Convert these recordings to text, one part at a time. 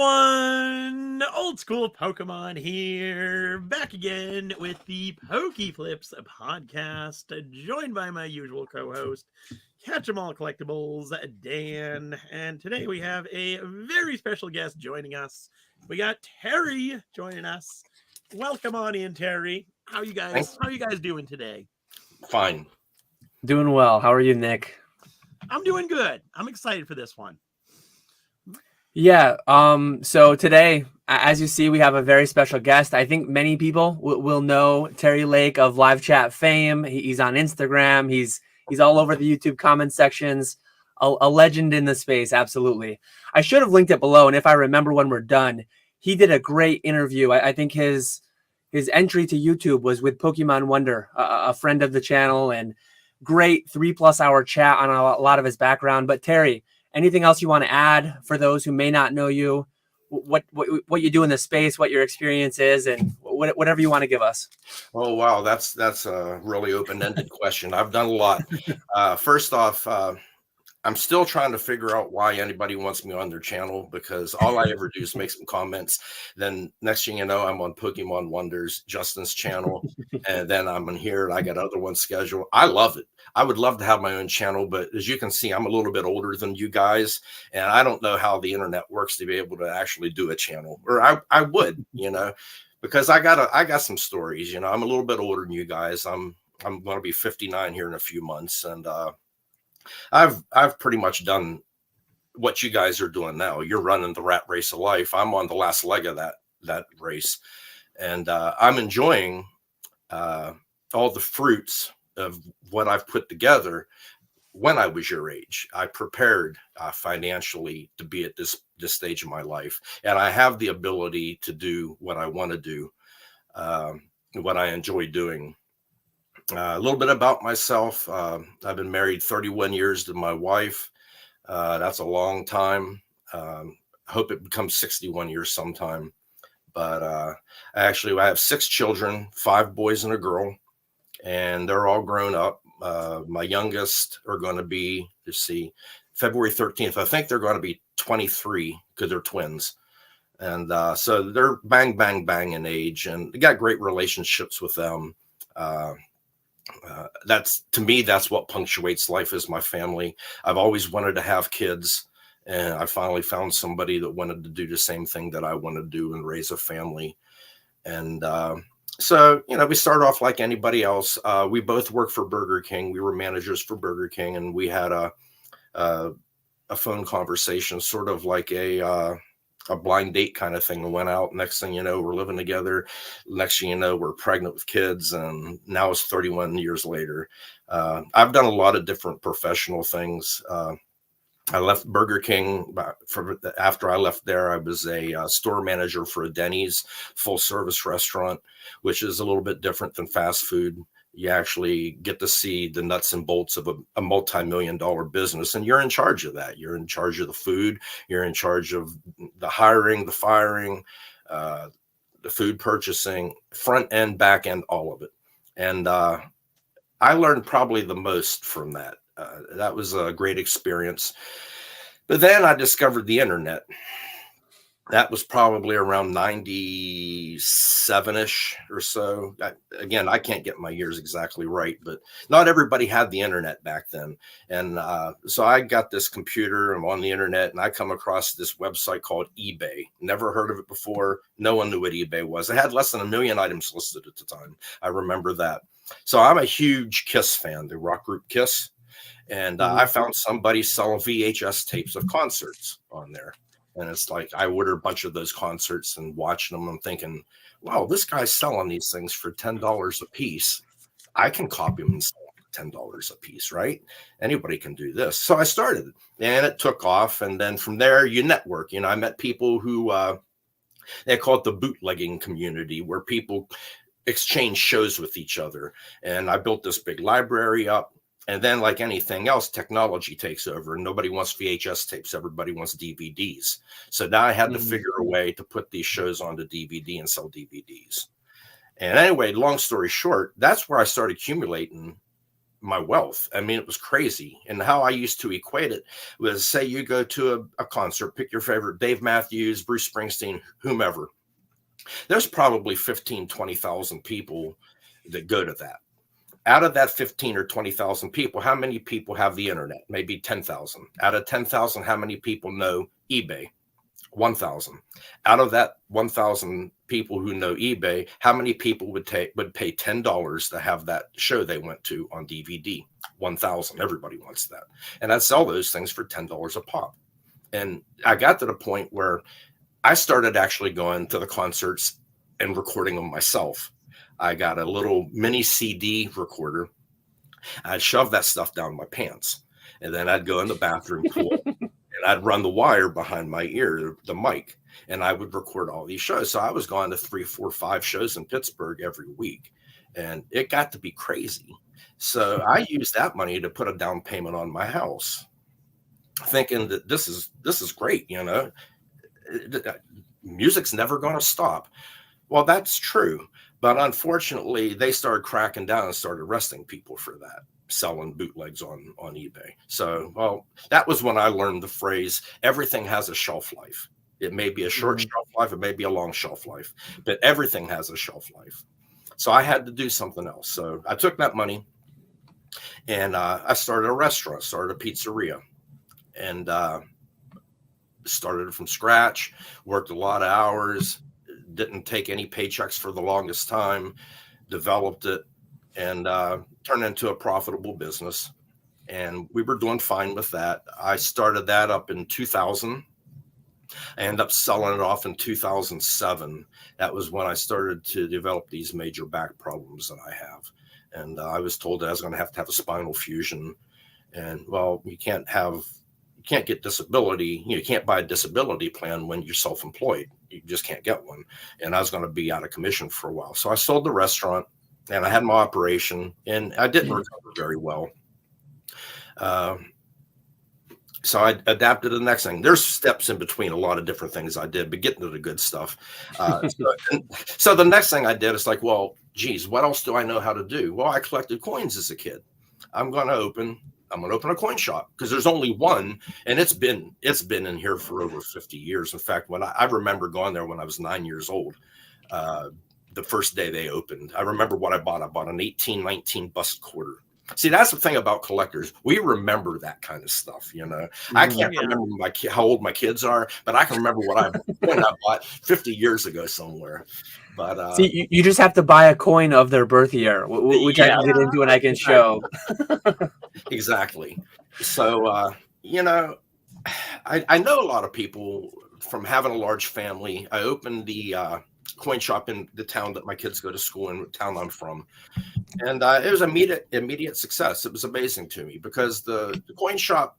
everyone, Old School Pokemon here, back again with the PokeFlipz podcast, joined by my usual co-host, KetchumAllCollectibles Dan, and today we have a very special guest joining us. We got Terry joining us. Welcome on in, Terry. How you guys doing today? Fine. Doing well. How are you, Nick? I'm doing good. I'm excited for this one. Yeah. So today, as you see, we have a very special guest. I think many people will know Terry Lake of live chat fame. He's on Instagram. He's all over the YouTube comment sections. A legend in the space. Absolutely. I should have linked it below. And if I remember when we're done, he did a great interview. I think his entry to YouTube was with Pokemon Wonder, a friend of the channel, and great 3+ hour chat on a lot of his background. But Terry, anything else you want to add for those who may not know you, what you do in the space, what your experience is, and whatever you want to give us? Oh, wow. That's a really open-ended question. I've done a lot. First off, I'm still trying to figure out why anybody wants me on their channel, because all I ever do is make some comments. Then next thing you know, I'm on Pokemon Wonders, Justin's channel, and then I'm in here and I got other ones scheduled. I love it. I would love to have my own channel, but as you can see, I'm a little bit older than you guys, and I don't know how the internet works to be able to actually do a channel. Or I would, because I got some stories. I'm a little bit older than you guys. I'm going to be 59 here in a few months, and I've pretty much done what you guys are doing now. You're running the rat race of life. I'm on the last leg of that race, and I'm enjoying all the fruits of what I've put together. When I was your age, I prepared financially to be at this stage of my life, and I have the ability to do what I want to do, what I enjoy doing. A little bit about myself. I've been married 31 years to my wife. That's a long time. I hope it becomes 61 years sometime. But I have 6 children, 5 boys and a girl, and they're all grown up. My youngest are going to be, February 13th. I think they're going to be 23 because they're twins. And so they're bang, bang, bang in age, and I got great relationships with them. To me, that's what punctuates life, is my family. I've always wanted to have kids, and I finally found somebody that wanted to do the same thing that I want to do and raise a family. And so we start off like anybody else. We both worked for Burger King. We were managers for Burger King, and we had a phone conversation, sort of like a blind date kind of thing. We went out. Next thing you know, we're living together. Next thing you know, we're pregnant with kids. And now it's 31 years later. I've done a lot of different professional things. I left Burger King. After I left there, I was a store manager for a Denny's full service restaurant, which is a little bit different than fast food. You actually get to see the nuts and bolts of a multi-million-dollar business, and you're in charge of that. You're in charge of the food. You're in charge of the hiring, the firing, the food purchasing, front end, back end, all of it. And I learned probably the most from that. That was a great experience. But then I discovered the internet. That was probably around 97-ish or so. Again, I can't get my years exactly right, but not everybody had the internet back then. And so I got this computer. I'm on the internet, and I come across this website called eBay. Never heard of it before. No one knew what eBay was. It had less than 1 million items listed at the time. I remember that. So I'm a huge Kiss fan, the rock group Kiss. And I found somebody selling VHS tapes of concerts on there. And it's like, I ordered a bunch of those concerts and watching them. I'm thinking, wow, this guy's selling these things for $10 a piece. I can copy them and sell them for $10 a piece, right? Anybody can do this. So I started, and it took off. And then from there, you network. I met people who, they call it the bootlegging community, where people exchange shows with each other. And I built this big library up. And then, like anything else, technology takes over, and nobody wants VHS tapes. Everybody wants DVDs. So now I had to figure a way to put these shows onto DVD and sell DVDs. And anyway, long story short, that's where I started accumulating my wealth. I mean, it was crazy. And how I used to equate it was, say you go to a concert, pick your favorite, Dave Matthews, Bruce Springsteen, whomever. There's probably 15, 20,000 people that go to that. Out of that 15 or 20,000 people, how many people have the internet? Maybe 10,000. Out of 10,000, how many people know eBay? 1,000. Out of that 1,000 people who know eBay, how many people would pay $10 to have that show they went to on DVD? 1,000. Everybody wants that. And I'd sell those things for $10 a pop. And I got to the point where I started actually going to the concerts and recording them myself. I got a little mini CD recorder. I'd shove that stuff down my pants. And then I'd go in the bathroom pool. I'd run the wire behind my ear, the mic, and I would record all these shows. So I was going to 3, 4, 5 shows in Pittsburgh every week, and it got to be crazy. So I used that money to put a down payment on my house, thinking that this is great. You know, music's never going to stop. Well, that's true. But unfortunately, they started cracking down and started arresting people for that, selling bootlegs on eBay. So, well, that was when I learned the phrase, everything has a shelf life. It may be a short shelf life, it may be a long shelf life, but everything has a shelf life. So I had to do something else. So I took that money and I started a restaurant, started a pizzeria, and started it from scratch, worked a lot of hours, didn't take any paychecks for the longest time, developed it, and turned into a profitable business. And we were doing fine with that. I started that up in 2000. I ended up selling it off in 2007. That was when I started to develop these major back problems that I have. And I was told that I was going to have a spinal fusion. And well, you can't get disability. You can't buy a disability plan when you're self-employed. You just can't get one. And I was going to be out of commission for a while. So I sold the restaurant and I had my operation, and I didn't recover very well. So I adapted to the next thing. There's steps in between a lot of different things I did, but getting to the good stuff. So the next thing I did is like, well, geez, what else do I know how to do? Well, I collected coins as a kid. I'm going to open a coin shop because there's only one, and it's been in here for over 50 years. In fact, when I remember going there when I was 9 years old, the first day they opened, I remember what I bought. I bought an 1819 bust quarter. See, that's the thing about collectors. We remember that kind of stuff, you know. I can't remember how old my kids are, but I can remember what I bought 50 years ago somewhere. But see, you just have to buy a coin of their birth year, which I can get into and I can show. Exactly. So, you know, I know a lot of people from having a large family. I opened the coin shop in the town that my kids go to school in, the town I'm from. And it was immediate success. It was amazing to me because the coin shop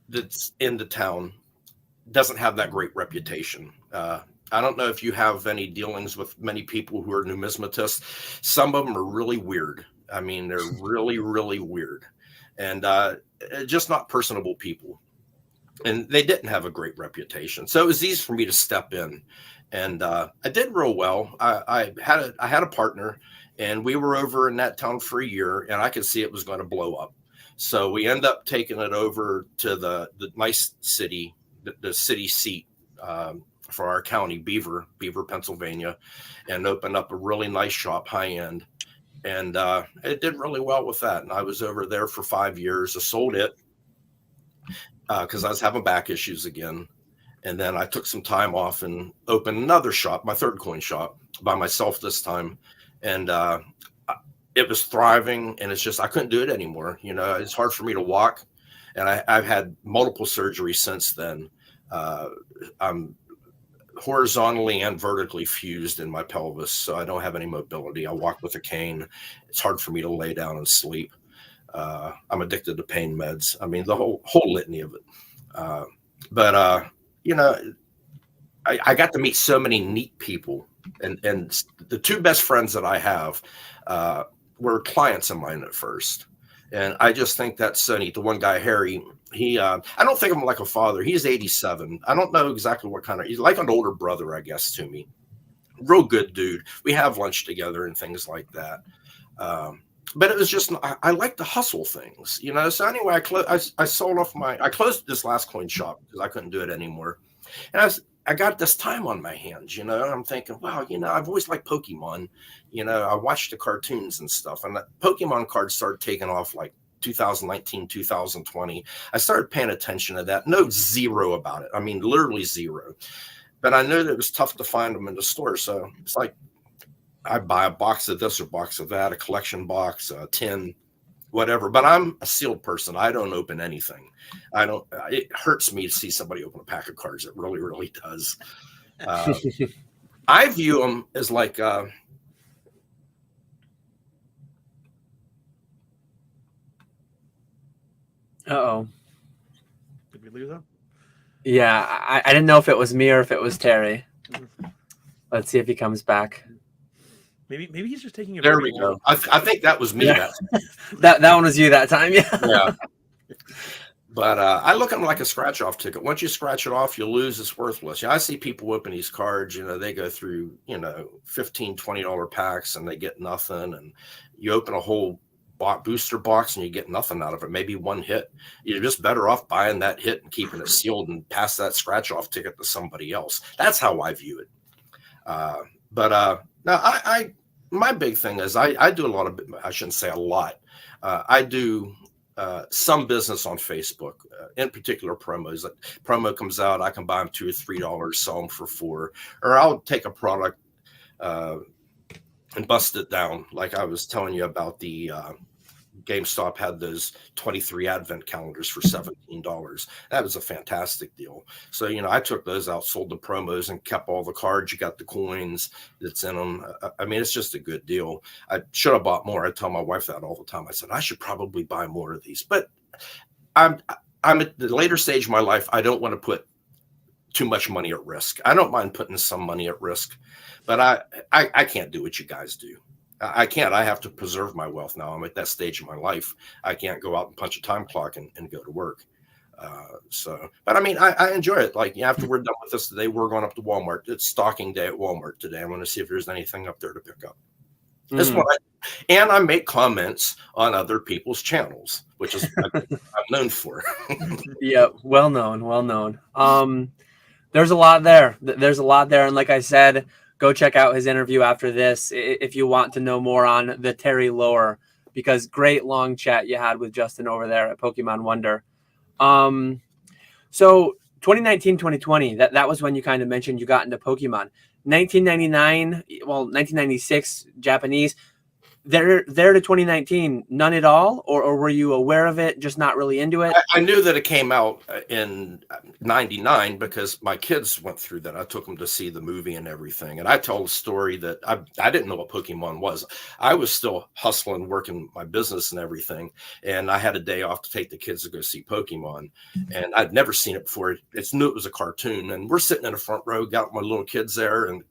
that's in the town doesn't have that great reputation. I don't know if you have any dealings with many people who are numismatists. Some of them are really weird. I mean, they're really, really weird and just not personable people. And they didn't have a great reputation. So it was easy for me to step in. And I did real well. I had a partner, and we were over in that town for a year, and I could see it was going to blow up. So we end up taking it over to the nice city, the city seat for our county, Beaver, Pennsylvania, and opened up a really nice shop, high end. And it did really well with that. And I was over there for 5 years. I sold it because I was having back issues again. And then I took some time off and opened another shop, my third coin shop, by myself this time. And it was thriving, and it's just I couldn't do it anymore. You know, it's hard for me to walk, and I've had multiple surgeries since then. I'm horizontally and vertically fused in my pelvis, so I don't have any mobility. I walk with a cane. It's hard for me to lay down and sleep. I'm addicted to pain meds. I mean, the whole litany of it. But you know, I got to meet so many neat people, and the two best friends that I have were clients of mine at first. And I just think that's so neat. The one guy, Harry, I don't think of him like a father. He's 87. I don't know exactly what kind of, he's like an older brother, I guess, to me. Real good dude. We have lunch together and things like that. but it was just, I like to hustle things, you know? So anyway, I sold off I closed this last coin shop because I couldn't do it anymore. And I got this time on my hands, you know, I'm thinking, wow, you know, I've always liked Pokemon, you know, I watched the cartoons and stuff, and the Pokemon cards started taking off like 2019, 2020. I started paying attention to that. No, zero about it. I mean, literally zero. But I knew that it was tough to find them in the store. So it's like, I buy a box of this or box of that, a collection box, a tin, whatever. But I'm a sealed person. I don't open anything. It hurts me to see somebody open a pack of cards. It really, really does. I view them as like, Uh-oh. Did we lose him? Yeah, I didn't know if it was me or if it was Terry. Let's see if he comes back. Maybe he's just taking a there break. we go. I think that was me. Yeah. That one was you that time. Yeah. Yeah. But I look at them like a scratch off ticket. Once you scratch it off, you lose. It's worthless. You know, I see people open these cards, you know, they go through, you know, $15, $20 packs and they get nothing. And you open a whole booster box and you get nothing out of it. Maybe one hit. You're just better off buying that hit and keeping it sealed and pass that scratch off ticket to somebody else. That's how I view it. Now my big thing is I do a lot of, I shouldn't say a lot. I do some business on Facebook, in particular promos. Like promo comes out, I can buy them $2 or $3, sell them for $4, or I'll take a product and bust it down. Like I was telling you about the GameStop had those 23 advent calendars for $17. That was a fantastic deal. So, you know, I took those out, sold the promos and kept all the cards. You got the coins that's in them. I mean, it's just a good deal. I should have bought more. I tell my wife that all the time. I said, I should probably buy more of these, but I'm at the later stage of my life. I don't want to put too much money at risk. I don't mind putting some money at risk, but I can't do what you guys do. I can't. I have to preserve my wealth now. I'm at that stage of my life. I can't go out and punch a time clock and go to work. But I mean, I enjoy it. Like after we're done with this today, we're going up to Walmart. It's stocking day at Walmart today. I want to see if there's anything up there to pick up. This one, and I make comments on other people's channels, which is I'm known for. Yeah, well known. There's a lot there. And like I said, go check out his interview after this if you want to know more on the Terry lore, because great long chat you had with Justin over there at Pokemon Wonder. So 2019, 2020, that was when you kind of mentioned you got into Pokemon. 1996, Japanese. There to 2019, none at all, or were you aware of it, just not really into it? I knew that it came out in '99 because my kids went through that. I took them to see the movie and everything, and I told a story that I didn't know what Pokemon was. I was still hustling, working my business and everything, and I had a day off to take the kids to go see Pokemon, and I'd never seen it before. It's knew it was a cartoon, and we're sitting in the front row, got my little kids there, and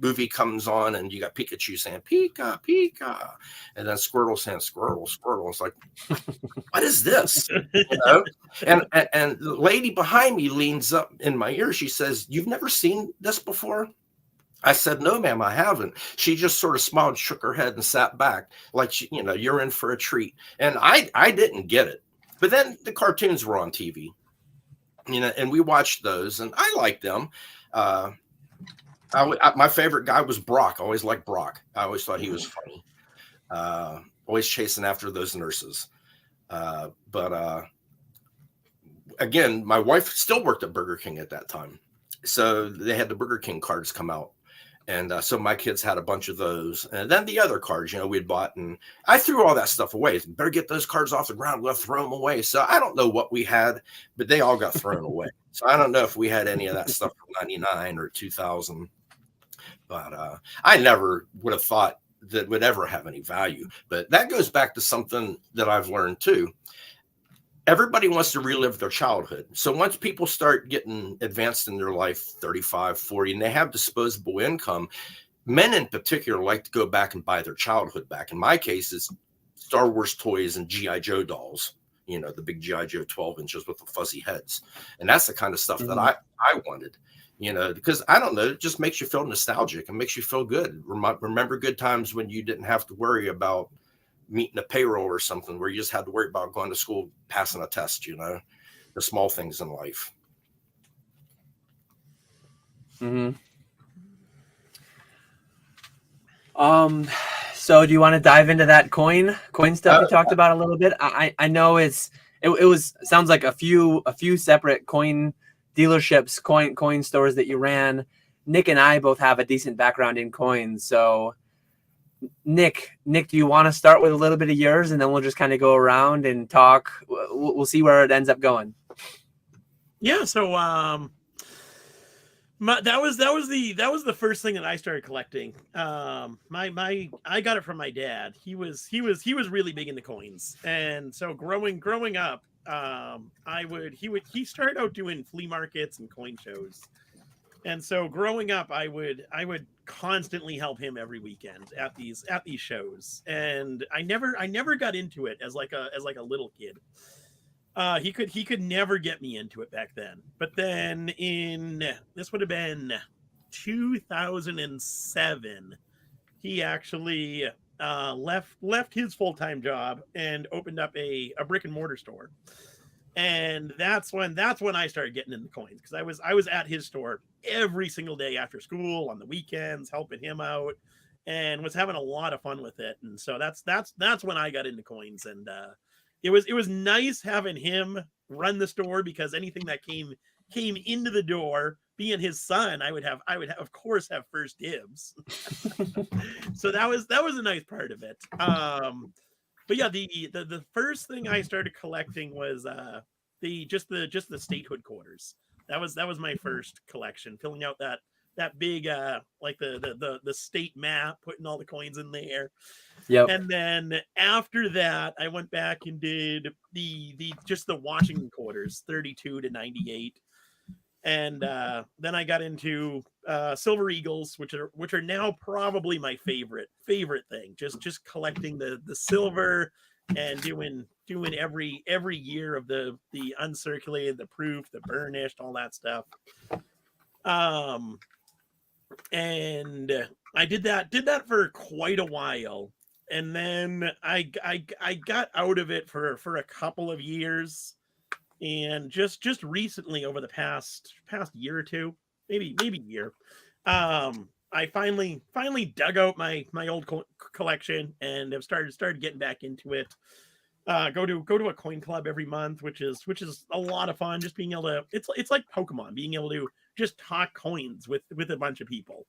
movie comes on and you got Pikachu saying Pika Pika, and then Squirtle saying Squirtle Squirtle. It's like, what is this? You know? And the lady behind me leans up in my ear. She says, "You've never seen this before?" I said, "No, ma'am, I haven't." She just sort of smiled, shook her head, and sat back like, you're in for a treat. And I didn't get it. But then the cartoons were on TV, and we watched those, and I liked them. My favorite guy was Brock. I always liked Brock. I always thought he was funny. Always chasing after those nurses. But again, my wife still worked at Burger King at that time. So they had the Burger King cards come out. And so my kids had a bunch of those. And then the other cards, we'd bought. And I threw all that stuff away. Better get those cards off the ground. We'll throw them away. So I don't know what we had, but they all got thrown away. So I don't know if we had any of that stuff from 99 or 2000. But I never would have thought that would ever have any value. But that goes back to something that I've learned too. Everybody wants to relive their childhood. So once people start getting advanced in their life, 35, 40, and they have disposable income, men in particular like to go back and buy their childhood back. In my case, it's Star Wars toys and G.I. Joe dolls, the big G.I. Joe 12 inches with the fuzzy heads. And that's the kind of stuff that I wanted. Because I don't know, it just makes you feel nostalgic and makes you feel good. Remember good times when you didn't have to worry about meeting a payroll or something where you just had to worry about going to school, passing a test, you know, the small things in life. Mm-hmm. So do you want to dive into that coin stuff you talked about a little bit? I know it was sounds like a few separate coin dealerships, coin stores that you ran. Nick and I both have a decent background in coins. So Nick, do you want to start with a little bit of yours, and then we'll just kind of go around and talk? We'll see where it ends up going. Yeah. So that was the first thing that I started collecting. I got it from my dad. He was really big into coins, and so growing up, he started out doing flea markets and coin shows, and so growing up, I would constantly help him every weekend at these shows, and I never got into it as like a little kid. He could never get me into it back then. But then this would have been 2007, he actually left his full-time job and opened up a brick and mortar store. And that's when I started getting into coins, because I was at his store every single day after school, on the weekends, helping him out, and was having a lot of fun with it. And so that's when I got into coins. And it was nice having him run the store, because anything that came into the door, being his son, I would of course have first dibs. So that was a nice part of it. But yeah, the first thing I started collecting was just the statehood quarters. That was my first collection, filling out that big like the state map, putting all the coins in there. Yep. And then after that, I went back and did the Washington quarters, 32 to 98. And then I got into Silver Eagles, which are now probably my favorite thing. Just collecting the silver and doing every year of the uncirculated, the proof, the burnished, all that stuff. And I did that for quite a while, and then I got out of it for a couple of years, and just recently, over the past year or two, maybe year, I finally dug out my old collection and have started getting back into it. Go to a coin club every month, which is a lot of fun. Just being able to, it's like Pokemon, being able to just talk coins with a bunch of people.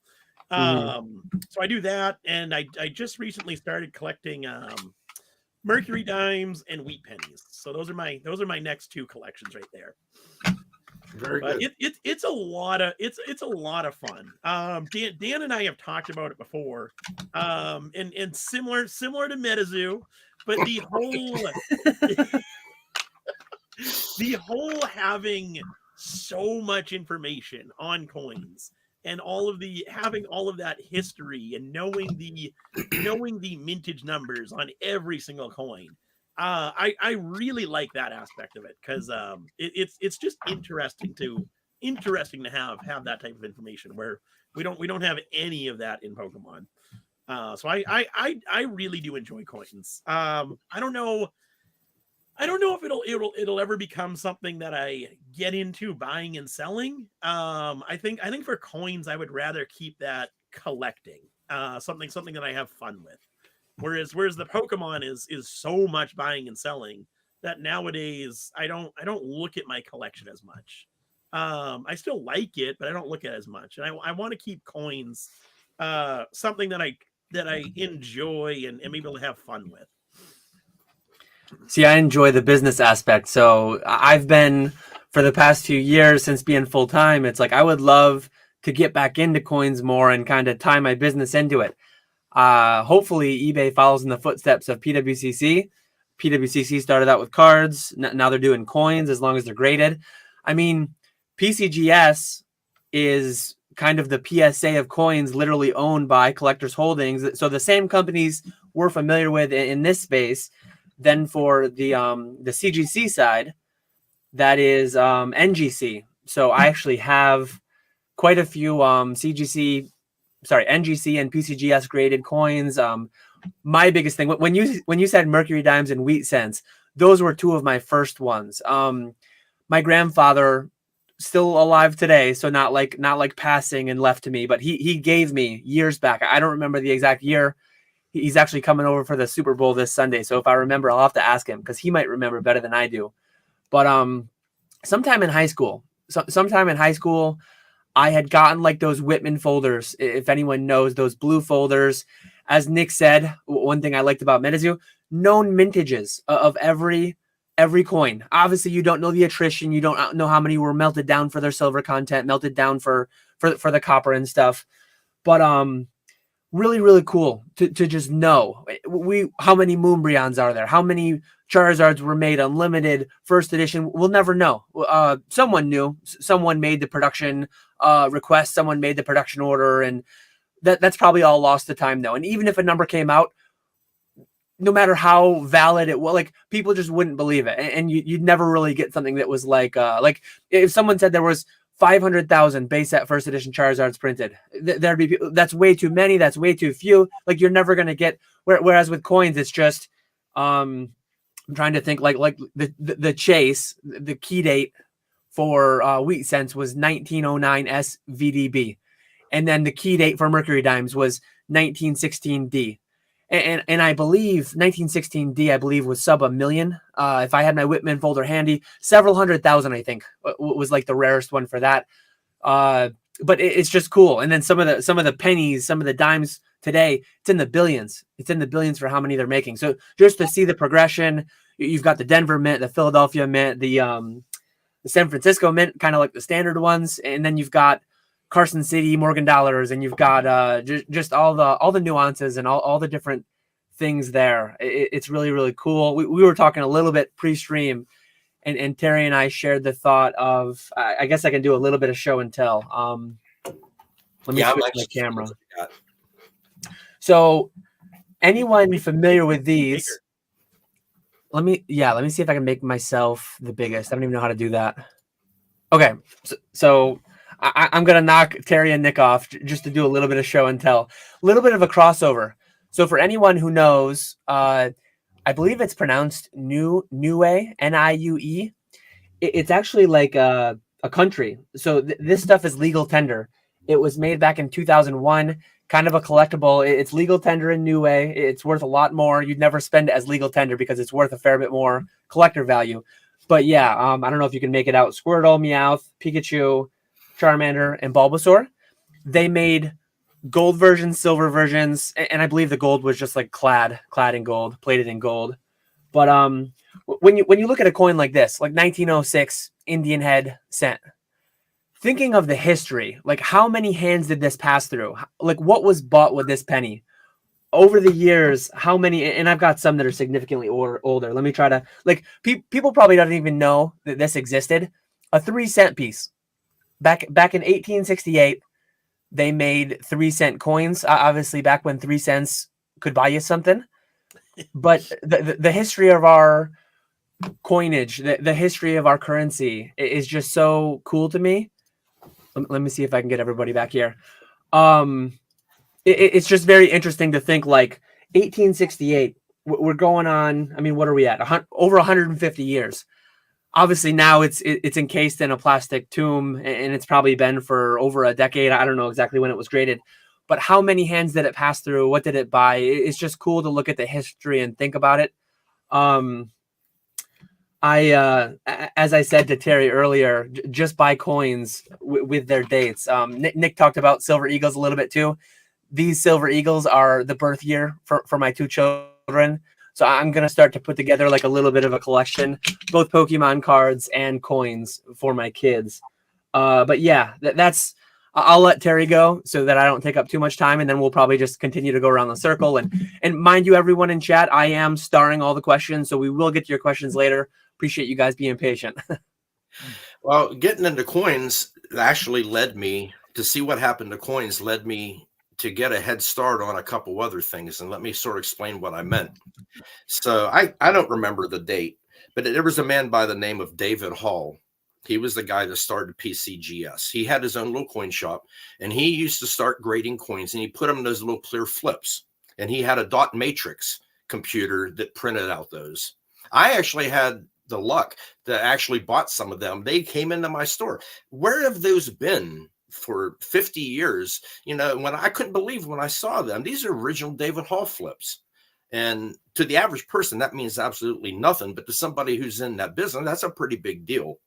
So I do that, and I just recently started collecting Mercury dimes and wheat pennies. So those are my next two collections right there. Very good. It's a lot of fun. Dan and I have talked about it before, and similar to MetaZoo, but the whole having so much information on coins, and having all of that history, and knowing the mintage numbers on every single coin. I really like that aspect of it, because it's just interesting to have that type of information, where we don't have any of that in Pokemon. So I really do enjoy coins. I don't know if it'll ever become something that I get into buying and selling. I think for coins, I would rather keep that collecting, something that I have fun with. Whereas the Pokemon is so much buying and selling that nowadays I don't look at my collection as much. I still like it, but I don't look at it as much. And I want to keep coins something that I enjoy and am able to have fun with. See, I enjoy the business aspect. So I've been, for the past few years, since being full time, it's like I would love to get back into coins more and kind of tie my business into it. Hopefully eBay follows in the footsteps of PWCC. PWCC started out with cards. Now they're doing coins, as long as they're graded. I mean, PCGS is kind of the PSA of coins, literally owned by Collectors Holdings. So the same companies we're familiar with in this space. Then for the CGC side, that is NGC. So I actually have quite a few NGC and PCGS graded coins. my biggest thing when you said Mercury Dimes and Wheat Cents, those were two of my first ones. My grandfather, still alive today, so not like passing and left to me, but he gave me years back. I don't remember the exact year. He's actually coming over for the Super Bowl this Sunday, so if I remember, I'll have to ask him because he might remember better than I do. But sometime in high school, I had gotten like those Whitman folders. If anyone knows those blue folders, as Nick said, one thing I liked about MetaZoo, known mintages of every coin. Obviously, you don't know the attrition. You don't know how many were melted down for their silver content, melted down for the copper and stuff. But really, really cool to just know how many Moonbreons are there, how many Charizards were made unlimited first edition. We'll never know. Someone knew. Someone made the production request. Someone made the production order, and that's probably all lost to time though. And even if a number came out, no matter how valid it was, like people just wouldn't believe it, and you'd never really get something that was like if someone said there was 500,000 base set first edition Charizards printed, there'd be people, that's way too many, that's way too few. Like you're never gonna get. Whereas with coins, it's just I'm trying to think like the chase, the key date for Wheat Cents was 1909 SVDB, and then the key date for Mercury Dimes was 1916D. And I believe 1916D, I believe, was sub 1 million. If I had my Whitman folder handy, several 100,000, I think, was like the rarest one for that. But it's just cool. And then some of the pennies, some of the dimes today, it's in the billions. It's in the billions for how many they're making. So just to see the progression, you've got the Denver Mint, the Philadelphia Mint, the San Francisco Mint, kind of like the standard ones, and then you've got Carson City, Morgan Dollars, and you've got just all the nuances and all the different things there. It's really, really cool. We were talking a little bit pre-stream, and Terry and I shared the thought of, I guess I can do a little bit of show and tell. Let me switch my camera. So anyone familiar with these? Let me see if I can make myself the biggest. I don't even know how to do that. Okay, so I'm going to knock Terry and Nick off just to do a little bit of show and tell. A little bit of a crossover. So for anyone who knows, I believe it's pronounced Niue, Niue. It's actually like a country. So this stuff is legal tender. It was made back in 2001, kind of a collectible. It's legal tender in Niue. It's worth a lot more. You'd never spend it as legal tender because it's worth a fair bit more collector value. But yeah, I don't know if you can make it out. Squirtle, Meowth, Pikachu, Charmander, and Bulbasaur. They made gold versions, silver versions, and I believe the gold was just like clad in gold, plated in gold. But when you look at a coin like this, like 1906 Indian head cent, thinking of the history, like how many hands did this pass through? Like what was bought with this penny? Over the years, how many, and I've got some that are significantly older. Let me try to, like, people probably don't even know that this existed. A 3-cent piece. Back in 1868, they made 3-cent coins. Obviously, back when 3 cents could buy you something. But the history of our coinage, the history of our currency is just so cool to me. Let me see if I can get everybody back here. It's just very interesting to think like 1868. We're going on. I mean, what are we at? Over 150 years. Obviously now it's encased in a plastic tomb, and it's probably been for over a decade. I don't know exactly when it was created, but how many hands did it pass through? What did it buy? It's just cool to look at the history and think about it. As I said to Terry earlier, just buy coins with their dates. Nick talked about Silver Eagles a little bit too. These Silver Eagles are the birth year for my 2 children. So I'm going to start to put together like a little bit of a collection, both Pokemon cards and coins for my kids. But yeah, I'll let Terry go so that I don't take up too much time. And then we'll probably just continue to go around the circle. And mind you, everyone in chat, I am starring all the questions. So we will get to your questions later. Appreciate you guys being patient. Well, getting into coins actually led me to see what happened to coins, led me to get a head start on a couple other things. And let me sort of explain what I meant. So I don't remember the date, but there was a man by the name of David Hall. He was the guy that started PCGS. He had his own little coin shop, and he used to start grading coins, and he put them in those little clear flips. and he had a dot matrix computer that printed out those. I actually had the luck to actually bought some of them. They came into my store. Where have those been for 50 years? You know, when I couldn't believe when I saw them. These are original David Hall flips. And to the average person, that means absolutely nothing. But to somebody who's in that business, that's a pretty big deal.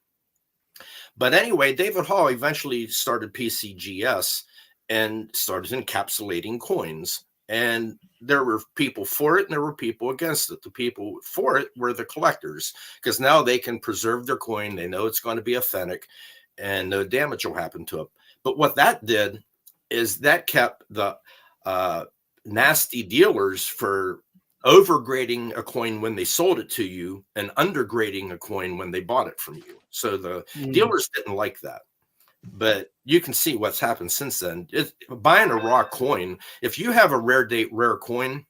But anyway, David Hall eventually started PCGS and started encapsulating coins. And there were people for it and there were people against it. The people for it were the collectors, because now they can preserve their coin. They know it's going to be authentic and no damage will happen to it. But what that did is that kept the nasty dealers for overgrading a coin when they sold it to you and undergrading a coin when they bought it from you. So the dealers didn't like that. But you can see what's happened since then. Buying a raw coin, if you have a rare date rare coin,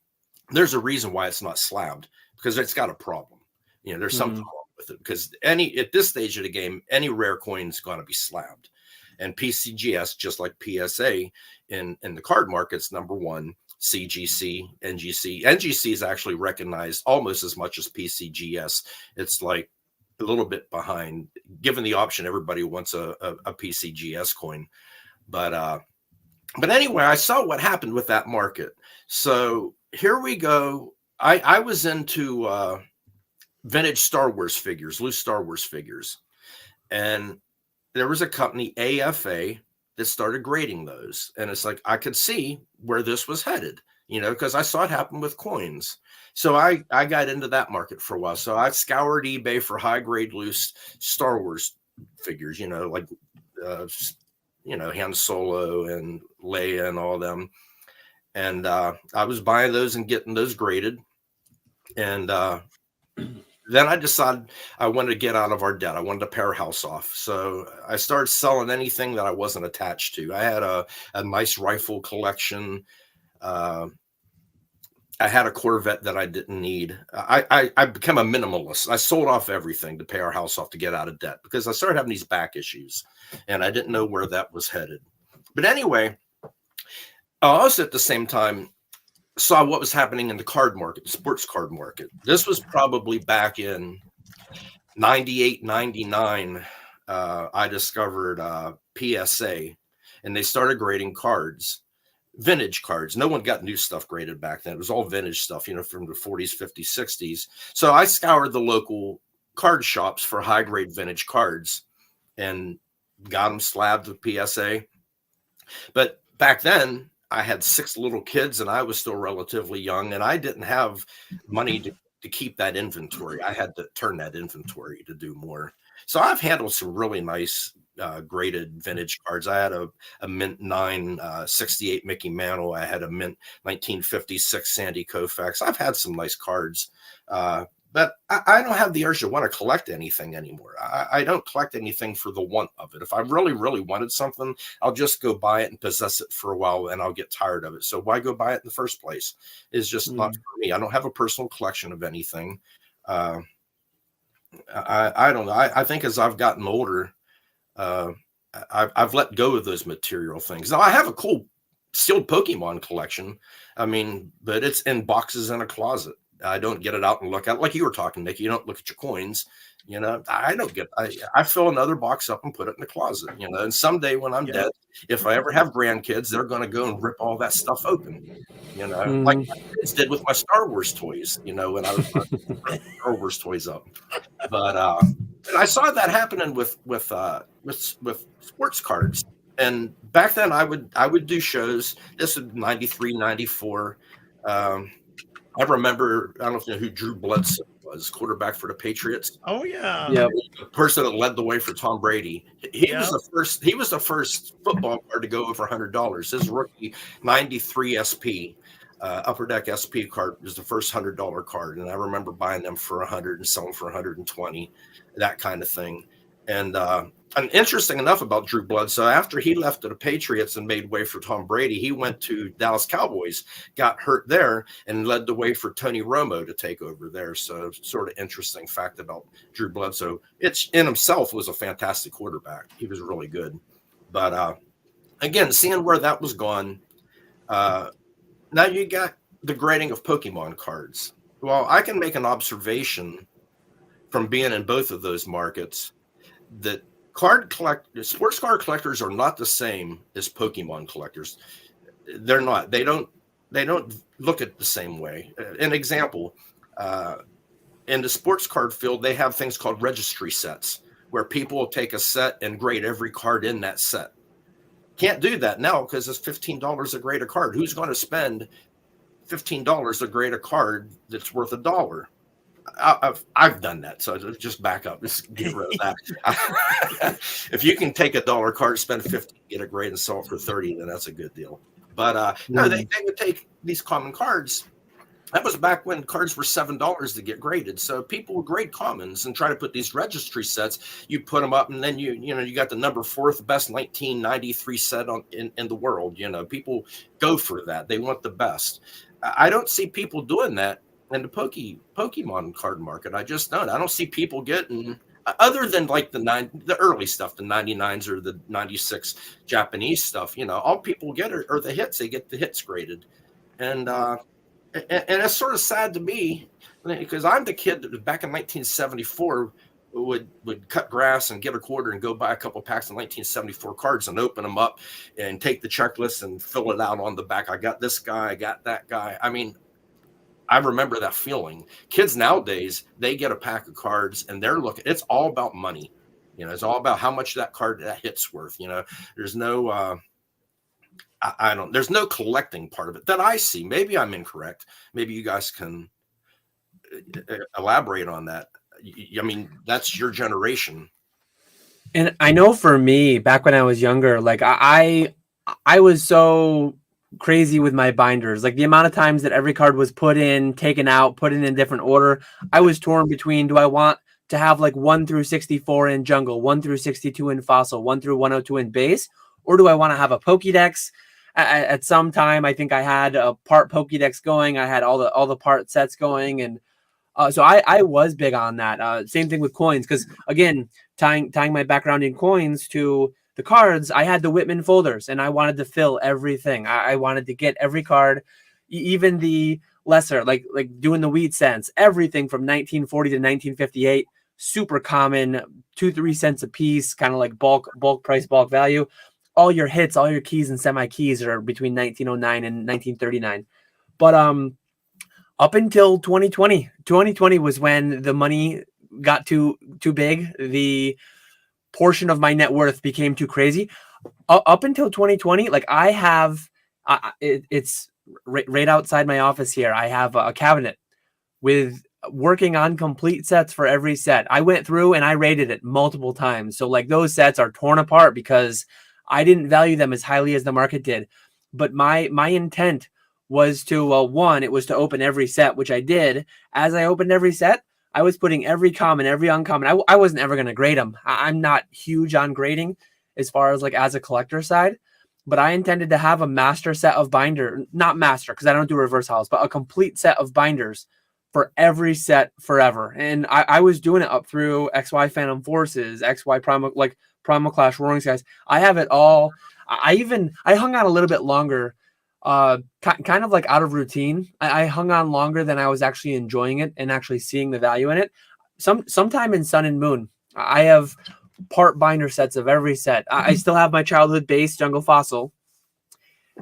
there's a reason why it's not slabbed, because it's got a problem. You know, there's something wrong with it, because at this stage of the game, any rare coin is going to be slabbed. And PCGS, just like PSA in the card markets, number one. CGC, NGC. NGC is actually recognized almost as much as PCGS. It's like a little bit behind. Given the option, everybody wants a PCGS coin. But anyway, I saw what happened with that market. So here we go. I was into vintage Star Wars figures, loose Star Wars figures. And there was a company, AFA, that started grading those. And it's like, I could see where this was headed, you know, because I saw it happen with coins. So I got into that market for a while. So I scoured eBay for high grade loose Star Wars figures, you know, like, Han Solo and Leia and all them. And I was buying those and getting those graded. And then I decided I wanted to get out of our debt. I wanted to pay our house off. So I started selling anything that I wasn't attached to. I had a nice rifle collection. I had a Corvette that I didn't need. I became a minimalist. I sold off everything to pay our house off to get out of debt, because I started having these back issues and I didn't know where that was headed. But anyway, I also at the same time saw what was happening in the card market, the sports card market. This was probably back in 98, 99. I discovered PSA, and they started grading cards, vintage cards. No one got new stuff graded back then. It was all vintage stuff, you know, from the 40s, 50s, 60s. So I scoured the local card shops for high grade vintage cards and got them slabbed with PSA. But back then, I had 6 little kids and I was still relatively young, and I didn't have money to keep that inventory. I had to turn that inventory to do more. So I've handled some really nice graded vintage cards. I had a mint 9 68 Mickey Mantle. I had a mint 1956 Sandy Koufax. I've had some nice cards, but I don't have the urge to want to collect anything anymore. I don't collect anything for the want of it. If I really, really wanted something, I'll just go buy it and possess it for a while, and I'll get tired of it. So why go buy it in the first place? It's just not for me. I don't have a personal collection of anything. I don't know. I think as I've gotten older, I've let go of those material things. Now I have a cool sealed Pokemon collection. I mean, but it's in boxes in a closet. I don't get it out and look at it like you were talking, Nick. You don't look at your coins, you know. I fill another box up and put it in the closet, you know. And someday when I'm dead, if I ever have grandkids, they're going to go and rip all that stuff open, you know, like my kids did with my Star Wars toys, you know, when I was ripping Star Wars toys up. But I saw that happening with sports cards. And back then I would do shows. This was 93, 94. I remember, I don't know if you know who Drew Bledsoe was, quarterback for the Patriots. Oh yeah. Yep. The person that led the way for Tom Brady. He was the first football card to go over $100. His rookie 93 SP, Upper Deck SP card was the first $100 card. And I remember buying them for $100 and selling for $120, that kind of thing. And interesting enough about Drew Bledsoe, after he left the Patriots and made way for Tom Brady, he went to Dallas Cowboys, got hurt there, and led the way for Tony Romo to take over there. So sort of interesting fact about Drew Bledsoe. It's in himself was a fantastic quarterback. He was really good. But again, seeing where that was gone, now you got the grading of Pokemon cards. Well, I can make an observation from being in both of those markets that sports card collectors are not the same as Pokemon collectors. They're not. They don't look at the same way. An example, in the sports card field, they have things called registry sets where people will take a set and grade every card in that set. Can't do that now because it's $15 to grade a card. Who's going to spend $15 to grade a card that's worth $1? I've done that, so just back up. Just get rid of that. If you can take $1 card, spend $50, get a grade, and sell it for $30, then that's a good deal. But no, they would take these common cards. That was back when cards were $7 to get graded. So people would grade commons and try to put these registry sets. You put them up, and then you got the number 4th best 1993 set in the world. People go for that. They want the best. I don't see people doing that in the Pokemon card market. I just don't. I don't see people getting, other than like the early stuff, the 99s or the 96 Japanese stuff. All people get are the hits. They get the hits graded, and it's sort of sad to me because I'm the kid that back in 1974 would cut grass and get a quarter and go buy a couple packs of 1974 cards and open them up and take the checklist and fill it out on the back. I got this guy, I got that guy. I mean, I remember that feeling. Kids nowadays, they get a pack of cards and they're looking, it's all about money. It's all about how much that hit's worth. There's no, there's no collecting part of it that I see. Maybe I'm incorrect. Maybe you guys can elaborate on that. I mean, that's your generation. And I know for me, back when I was younger, like I was so crazy with my binders. Like the amount of times that every card was put in, taken out, put in a different order. I was torn between, do I want to have like 1 through 64 in jungle, 1 through 62 in fossil, 1 through 102 in base, or do I want to have a Pokédex? At some time, I think I had a part Pokédex going. I had all the part sets going, and so I was big on that. Same thing with coins, because again, tying my background in coins to the cards, I had the Whitman folders, and I wanted to fill everything. I wanted to get every card, even the lesser, like doing the wheat cents, everything from 1940 to 1958, super common, 2-3 cents a piece, kind of like bulk price, bulk value. All your hits, all your keys and semi-keys are between 1909 and 1939. But up until 2020 was when the money got too big. The portion of my net worth became too crazy. Up until 2020, like I have, it's right outside my office here. I have a cabinet with working on complete sets for every set. I went through and I rated it multiple times. So like those sets are torn apart because I didn't value them as highly as the market did. But my intent was to, one, it was to open every set, which I did. As I opened every set, I was putting every common, every uncommon. I wasn't ever going to grade them. I'm not huge on grading as far as like as a collector side, but I intended to have a master set of binder, not master because I don't do reverse holos, but a complete set of binders for every set forever. And I was doing it up through XY Phantom Forces, XY Primal Clash, Roaring Skies. I have it all. I hung on a little bit longer, kind of like out of routine. I hung on longer than I was actually enjoying it and actually seeing the value in it. Sometime in Sun and Moon, I have part binder sets of every set. I still have my childhood base Jungle Fossil,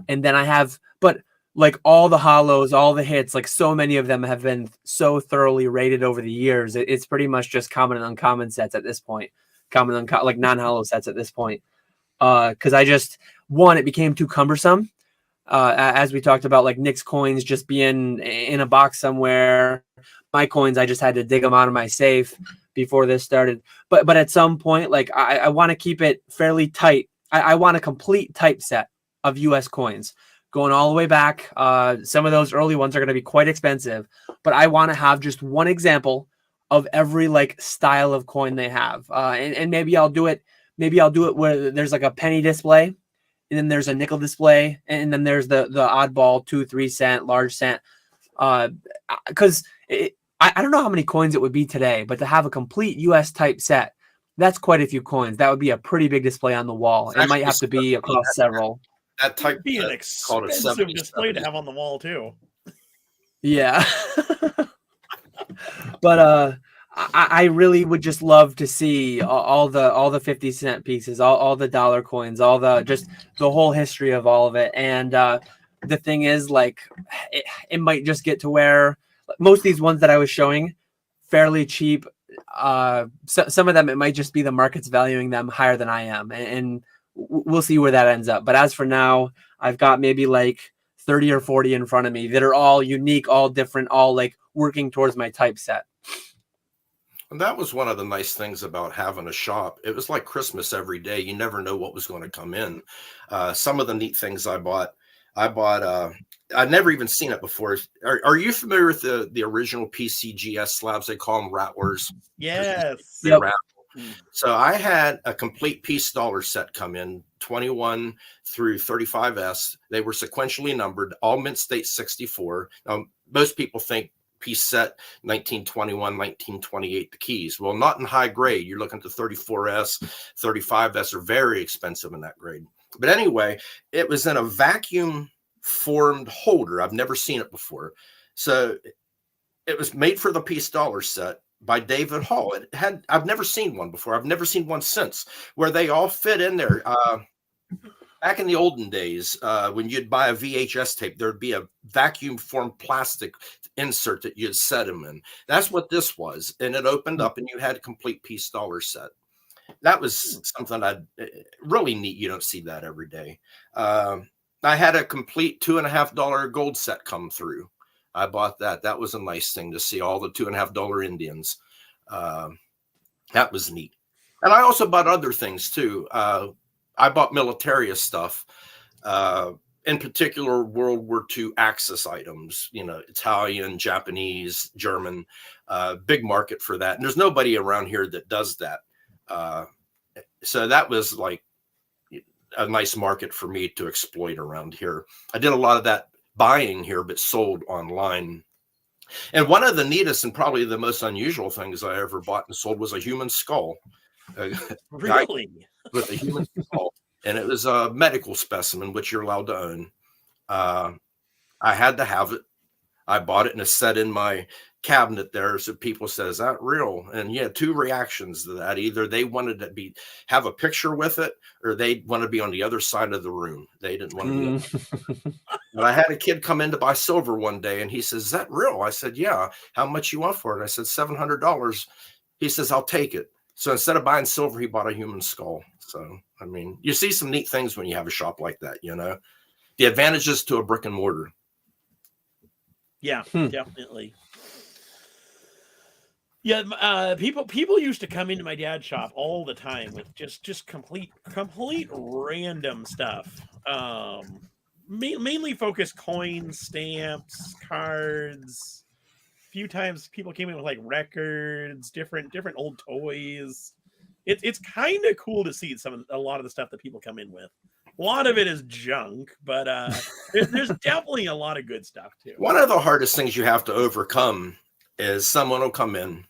and then I have, but like all the holos, all the hits, like so many of them have been so thoroughly rated over the years. It's pretty much just common and uncommon sets at this point. Like non-holo sets at this point. Because it became too cumbersome. As we talked about, like Nick's coins just being in a box somewhere. My coins, I just had to dig them out of my safe before this started. But at some point, like I want to keep it fairly tight. I want a complete type set of US coins going all the way back. Some of those early ones are going to be quite expensive, but I want to have just one example of every like style of coin they have. And maybe I'll do it. Maybe I'll do it where there's like a penny display, and then there's a nickel display, and then there's the oddball 2-3 cent, large cent. Because I don't know how many coins it would be today, but to have a complete US type set, that's quite a few coins. That would be a pretty big display on the wall. It might have to be across several. That type be an expensive display to have on the wall too. Yeah. But I really would just love to see all the 50-cent pieces, all the dollar coins, all the just the whole history of all of it. And the thing is, like, it might just get to where most of these ones that I was showing fairly cheap. Some of them, it might just be the market's valuing them higher than I am, and we'll see where that ends up. But as for now, I've got maybe like 30 or 40 in front of me that are all unique, all different, all like working towards my type set. And that was one of the nice things about having a shop. It was like Christmas every day. You never know what was going to come in. Some of the neat things I bought, I'd never even seen it before. Are you familiar with the original PCGS slabs? They call them Rattlers. Yes. Yep. So I had a complete piece dollar set come in, 21 through 35S. They were sequentially numbered, all mint state 64. Now, most people think piece set 1921, 1928, the keys. Well, not in high grade. You're looking to 34S, 35S are very expensive in that grade. But anyway, it was in a vacuum formed holder. I've never seen it before. So it was made for the piece dollar set by David Hall. I've never seen one before. I've never seen one since, where they all fit in there. Back in the olden days, when you'd buy a VHS tape, there'd be a vacuum formed plastic insert that you'd set them in. That's what this was. And it opened up and you had a complete piece dollar set. That was something I'd really neat. You don't see that every day. I had a complete $2.50 gold set come through. I bought that. That was a nice thing to see, all the $2.50 Indians. That was neat. And I also bought other things too. I bought militaria stuff, in particular World War II Axis items, you know, Italian, Japanese, German, big market for that. And there's nobody around here that does that. So that was like a nice market for me to exploit around here. I did a lot of that buying here, but sold online. And one of the neatest and probably the most unusual things I ever bought and sold was a human skull. Really? With a human skull. And it was a medical specimen, which you're allowed to own. I had to have it. I bought it and it's set in my cabinet there. So people said, is that real? And yeah, two reactions to that. Either they wanted to have a picture with it, or they wanted to be on the other side of the room. They didn't want to be. But I had a kid come in to buy silver one day and he says, is that real? I said, yeah. How much you want for it? I said, $700. He says, I'll take it. So instead of buying silver, he bought a human skull. So, I mean, you see some neat things when you have a shop like that, you know, the advantages to a brick and mortar. Yeah, definitely. Yeah, people used to come into my dad's shop all the time with just complete random stuff. Mainly focused coins, stamps, cards. A few times people came in with like records, different old toys. It's kind of cool to see a lot of the stuff that people come in with. A lot of it is junk, but there's definitely a lot of good stuff too. One of the hardest things you have to overcome is someone will come in,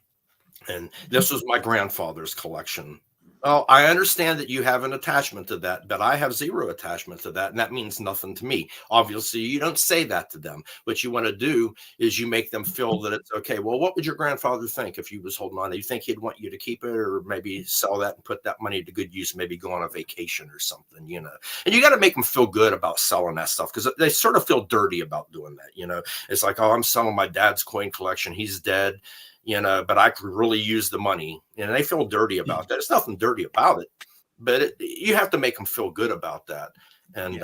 and this was my grandfather's collection. Well, I understand that you have an attachment to that, but I have zero attachment to that, and that means nothing to me. Obviously, you don't say that to them. What you want to do is you make them feel that it's okay. Well, what would your grandfather think if you was holding on? Do you think he'd want you to keep it, or maybe sell that and put that money to good use, maybe go on a vacation or something, you know? And you got to make them feel good about selling that stuff, because they sort of feel dirty about doing that, you know? It's like, oh, I'm selling my dad's coin collection. He's dead. You know, but I could really use the money, and they feel dirty about that. There's nothing dirty about it, but you have to make them feel good about that. And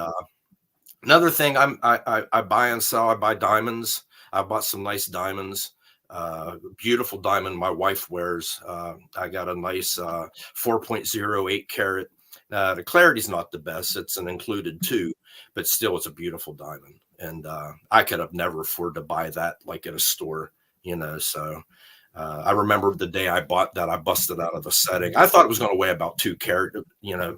another thing, I buy and sell. I buy diamonds. I bought some nice diamonds, beautiful diamond my wife wears. I got a nice 4.08 carat. The clarity's not the best. It's an included 2, but still, it's a beautiful diamond. And I could have never afforded to buy that like at a store, you know. So I remember the day I bought that, I busted out of the setting. I thought it was going to weigh about 2 carat. You know,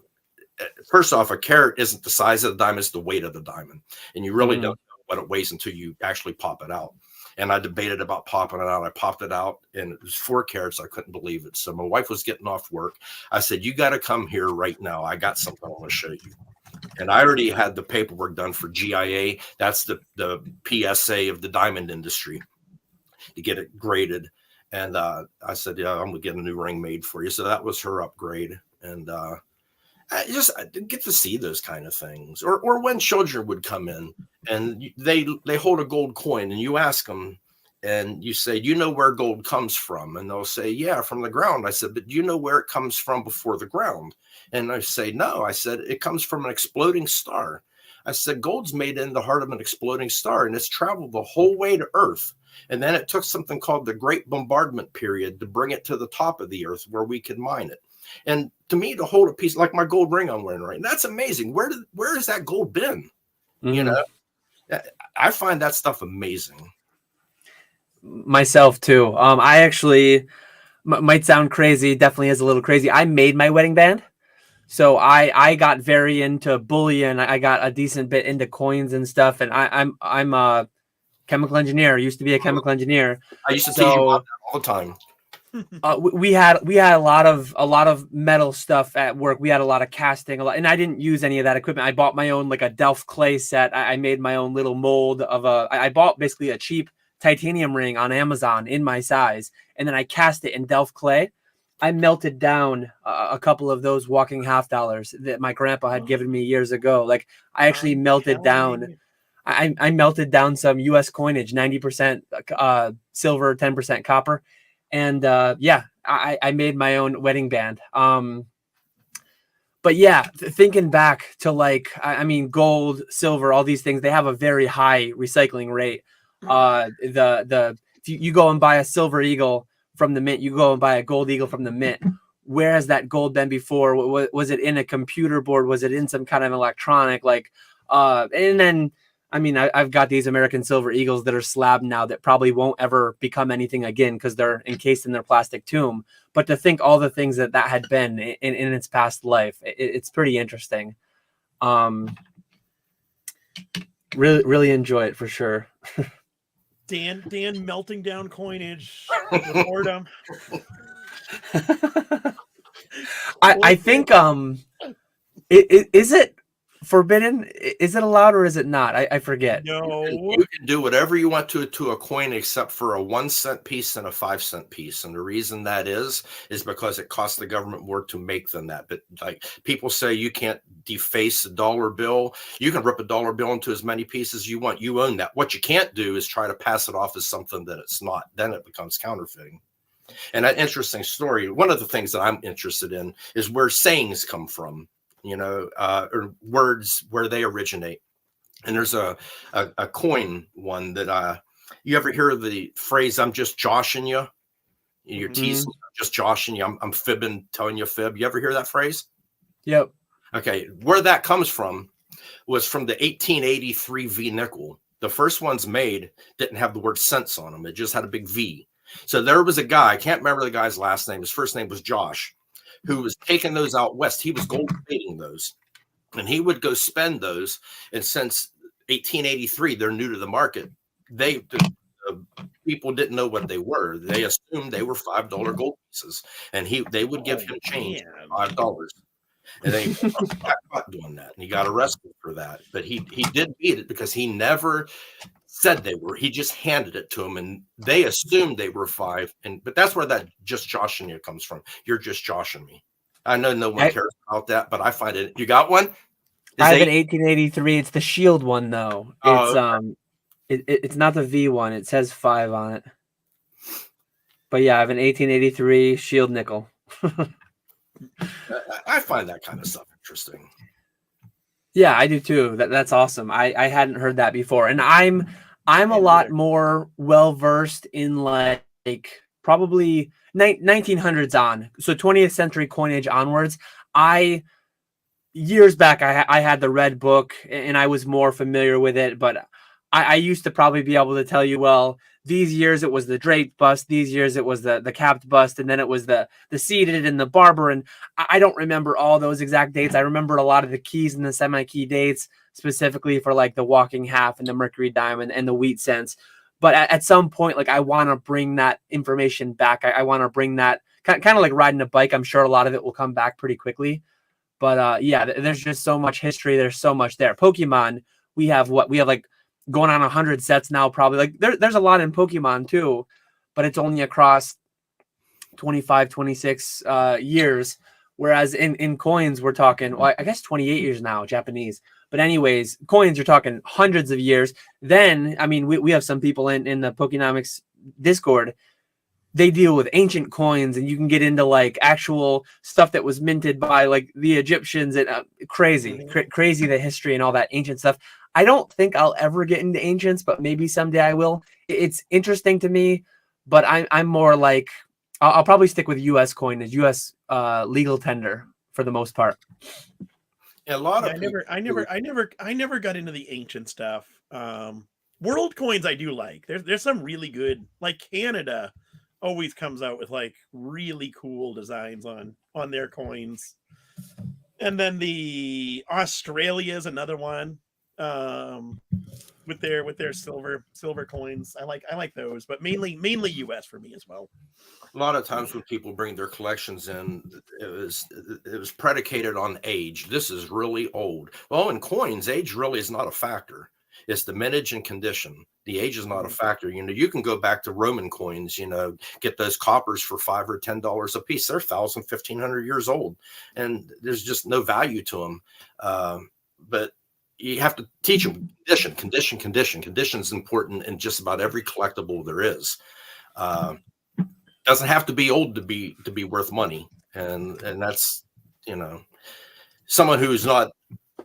first off, a carat isn't the size of the diamond, it's the weight of the diamond. And you really don't know what it weighs until you actually pop it out. And I debated about popping it out. I popped it out, and it was 4 carats. I couldn't believe it. So my wife was getting off work. I said, you got to come here right now. I got something I want to show you. And I already had the paperwork done for GIA. That's the PSA of the diamond industry, to get it graded. And I said, yeah, I'm gonna get a new ring made for you. So that was her upgrade. And I didn't get to see those kind of things. Or when children would come in and they hold a gold coin and you ask them and you say, you know where gold comes from? And they'll say, yeah, from the ground. I said, but do you know where it comes from before the ground? And I say, no. I said, it comes from an exploding star. I said, gold's made in the heart of an exploding star, and it's traveled the whole way to Earth. And then it took something called the Great Bombardment Period to bring it to the top of the Earth where we could mine it. And to me, to hold a piece like my gold ring I'm wearing right now, that's amazing. Where has that gold been? You know, I find that stuff amazing. Myself too. I actually might sound crazy. Definitely is a little crazy. I made my wedding band. So I got very into bullion. I got a decent bit into coins and stuff. And I'm a chemical engineer. I used to be a chemical engineer. I used to teach you about that all the time. We had a lot of metal stuff at work. We had a lot of casting, and I didn't use any of that equipment. I bought my own, like a Delft clay set. I made my own little mold of I bought basically a cheap titanium ring on Amazon in my size, and then I cast it in Delft clay. I melted down a couple of those walking $50 that my grandpa had given me years ago. Like I actually melted down. I melted down some U.S. coinage, 90% silver, 10% copper. And yeah, I made my own wedding band. But yeah, thinking back to like, I mean, gold, silver, all these things, they have a very high recycling rate. If you go and buy a silver eagle from the mint, you go and buy a gold eagle from the mint. Where has that gold been before? Was it in a computer board? Was it in some kind of electronic? Like, and then, I mean, I've got these American silver eagles that are slabbed now that probably won't ever become anything again because they're encased in their plastic tomb. But to think all the things that had been in its past life, it's pretty interesting. Really enjoy it for sure. Dan melting down coinage. Report him. I think is it forbidden? Is it allowed or is it not? I forget. No, you can do whatever you want to a coin except for a 1-cent piece and a 5-cent piece. And the reason that is because it costs the government more to make than that. But like people say, you can't deface a dollar bill. You can rip a dollar bill into as many pieces as you want. You own that. What you can't do is try to pass it off as something that it's not. Then it becomes counterfeiting. And an interesting story. One of the things that I'm interested in is where sayings come from. You know, or words, where they originate. And there's a coin one that you ever hear the phrase, I'm just joshing you? You're teasing, I'm just joshing you. I'm fibbing, telling you a fib. You ever hear that phrase? Yep. Okay. Where that comes from was from the 1883 V nickel. The first ones made didn't have the word cents on them. It just had a big V. So there was a guy, I can't remember the guy's last name. His first name was Josh, who was taking those out west. He was gold plating those, and he would go spend those. And since 1883, they're new to the market. The people didn't know what they were. They assumed they were $5 gold pieces, and they would give him change, $5. And they got caught doing that, and he got arrested for that. But he did beat it because he never said they were. He just handed it to them, and they assumed they were 5. But that's where that just joshing you comes from. You're just joshing me. I know no one cares about that, but I find it. You got one? I have an 1883. It's the shield one though. It's okay. It's not the V one. It says 5 on it. But yeah, I have an 1883 shield nickel. I find that kind of stuff interesting. Yeah, I do too. That's awesome. I hadn't heard that before, and I'm a lot more well versed in like probably 1900s on, so 20th century coinage onwards. Years back, I had the red book, and I was more familiar with it, but I used to probably be able to tell you, well, these years it was the draped bust, these years it was the capped bust, and then it was the seated and the barber. And I don't remember all those exact dates. I remember a lot of the keys and the semi-key dates, specifically for like the walking half and the mercury diamond and the wheat cents. But at some point, like I want to bring that information back. I want to bring that kind of like riding a bike. I'm sure a lot of it will come back pretty quickly. But yeah, there's just so much history. There's so much there. Pokemon, we have like going on 100 sets now, probably. Like there's a lot in Pokemon too, but it's only across 25, 26 years. Whereas in coins, we're talking, well, I guess 28 years now, Japanese. But anyways, coins, you're talking hundreds of years. Then, I mean, we have some people in the Pokenomics Discord. They deal with ancient coins, and you can get into like actual stuff that was minted by like the Egyptians. And crazy the history and all that ancient stuff. I don't think I'll ever get into ancients, but maybe someday I will. It's interesting to me, but I'm more like I'll probably stick with U.S. coin as U.S. Legal tender for the most part. A lot of I never got into the ancient stuff. World coins I do like. There's some really good, like Canada always comes out with like really cool designs on their coins. And then the Australia is another one. With their silver coins. I like those, but mainly US for me as well. A lot of times when people bring their collections in, it was predicated on age. This is really old. Well, in coins, age really is not a factor. It's the mintage and condition. The age is not a factor. You know, you can go back to Roman coins, you know, get those coppers for $5 or $10 a piece. They're 1,000, 1,500 years old, and there's just no value to them. But you have to teach them condition. Condition is important in just about every collectible there is. Doesn't have to be old to be worth money, and that's, you know, someone who's not